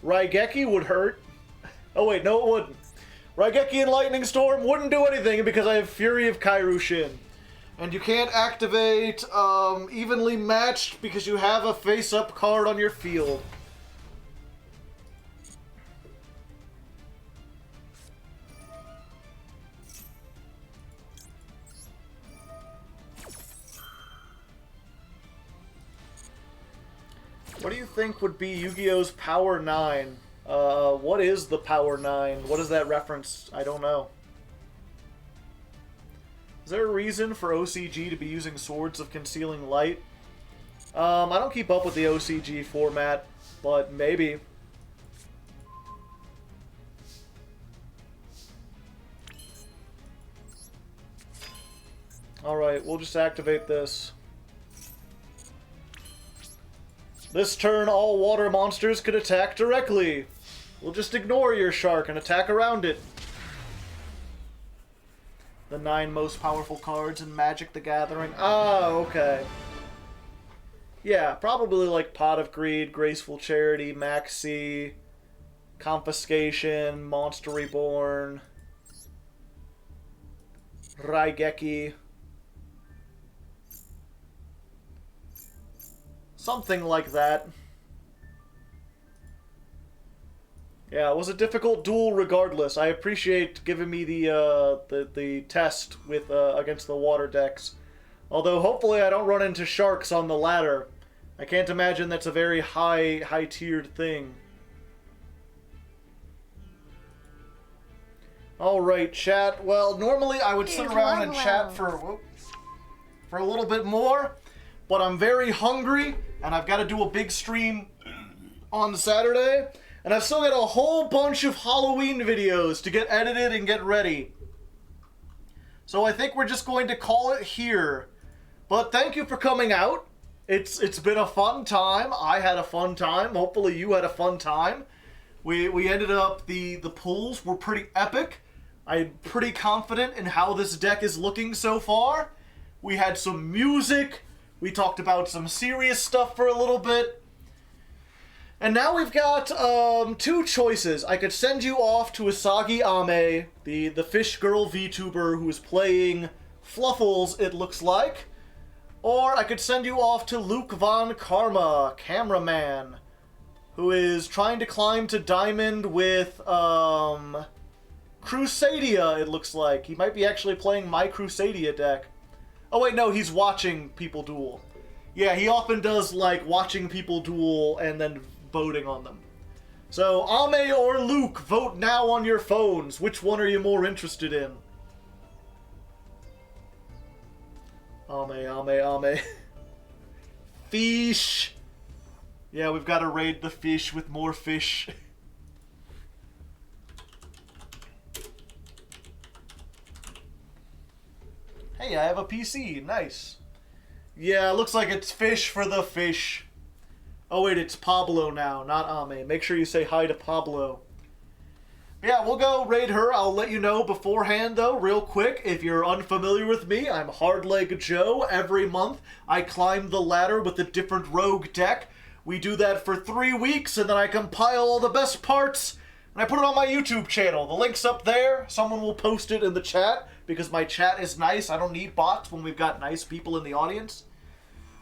Speaker 1: Raigeki would hurt. Oh wait, no it wouldn't. Raigeki and Lightning Storm wouldn't do anything because I have Fury of Kairushin. And you can't activate Evenly Matched because you have a face-up card on your field. What do you think would be Yu-Gi-Oh's Power 9? What is the Power 9? What is that reference? I don't know. Is there a reason for OCG to be using Swords of Concealing Light? I don't keep up with the OCG format, but maybe. Alright, we'll just activate this. This turn, all water monsters could attack directly. We'll just ignore your shark and attack around it. The 9 most powerful cards in Magic the Gathering. Oh, okay. Yeah, probably like Pot of Greed, Graceful Charity, Maxi, Confiscation, Monster Reborn, Raigeki. Something like that. Yeah, it was a difficult duel regardless. I appreciate giving me the test with against the water decks. Although hopefully I don't run into sharks on the ladder. I can't imagine that's a very high-tiered thing. Alright, chat. Well, normally I would sit around and chat for a little bit more, but I'm very hungry, and I've got to do a big stream on Saturday, and I've still got a whole bunch of Halloween videos to get edited and get ready. So I think we're just going to call it here. But thank you for coming out. It's been a fun time. I had a fun time. Hopefully you had a fun time. We ended up, the pulls were pretty epic. I'm pretty confident in how this deck is looking so far. We had some music. We talked about some serious stuff for a little bit. And now we've got two choices. I could send you off to Asagi Ame, the fish girl VTuber who is playing Fluffles, it looks like. Or I could send you off to Luke Von Karma, cameraman, who is trying to climb to Diamond with Crusadia, it looks like. He might be actually playing my Crusadia deck. Oh wait, no, he's watching people duel. Yeah, he often does, like, watching people duel and then voting on them. So, Ame or Luke, vote now on your phones. Which one are you more interested in? Ame. Fish! Yeah, we've got to raid the fish with more fish. Hey, I have a PC. Nice. Yeah, looks like it's fish for the fish. Oh wait, it's Pablo now, not Ame. Make sure you say hi to Pablo. Yeah, we'll go raid her. I'll let you know beforehand, though, real quick. If you're unfamiliar with me, I'm Hardleg Joe. Every month, I climb the ladder with a different rogue deck. We do that for 3 weeks, and then I compile all the best parts, and I put it on my YouTube channel. The link's up there. Someone will post it in the chat, because my chat is nice. I don't need bots when we've got nice people in the audience.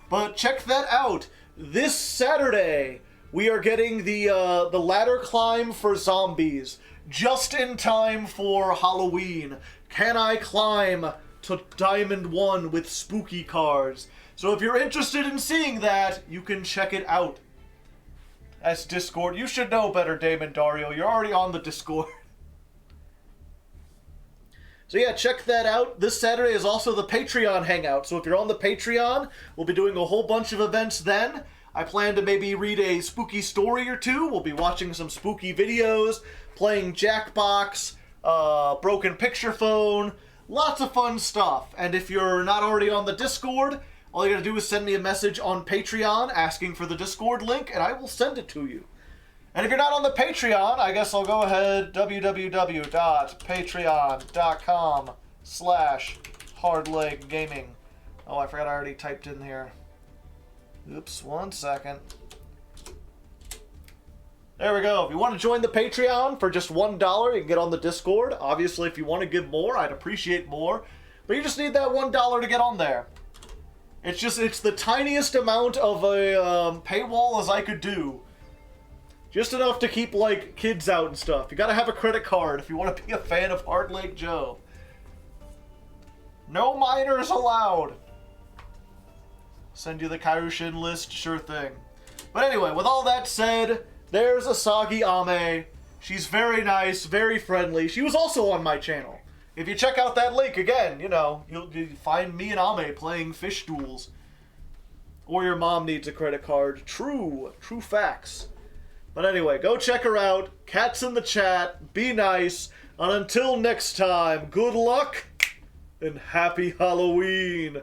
Speaker 1: But check that out. This Saturday, we are getting the ladder climb for zombies. Just in time for Halloween. Can I climb to Diamond 1 with spooky cards? So if you're interested in seeing that, you can check it out. That's Discord. You should know better, Damon Dario. You're already on the Discord. So yeah, check that out. This Saturday is also the Patreon hangout. So if you're on the Patreon, we'll be doing a whole bunch of events then. I plan to maybe read a spooky story or two. We'll be watching some spooky videos, playing Jackbox, Broken Picture Phone, lots of fun stuff. And if you're not already on the Discord, all you gotta do is send me a message on Patreon asking for the Discord link, and I will send it to you. And if you're not on the Patreon, I guess I'll go ahead, www.patreon.com/hardleggaming. Oh, I forgot I already typed in here. Oops, 1 second. There we go. If you want to join the Patreon for just $1, you can get on the Discord. Obviously, if you want to give more, I'd appreciate more. But you just need that $1 to get on there. It's the tiniest amount of a paywall as I could do. Just enough to keep, like, kids out and stuff. You gotta have a credit card if you want to be a fan of Hardleg Joe. No minors allowed. Send you the Kairushin list, sure thing. But anyway, with all that said, there's Asagi Ame. She's very nice, very friendly. She was also on my channel. If you check out that link, again, you know, you'll find me and Ame playing fish duels. Or your mom needs a credit card. True facts. But anyway, go check her out. Cat's in the chat. Be nice. And until next time, good luck and happy Halloween.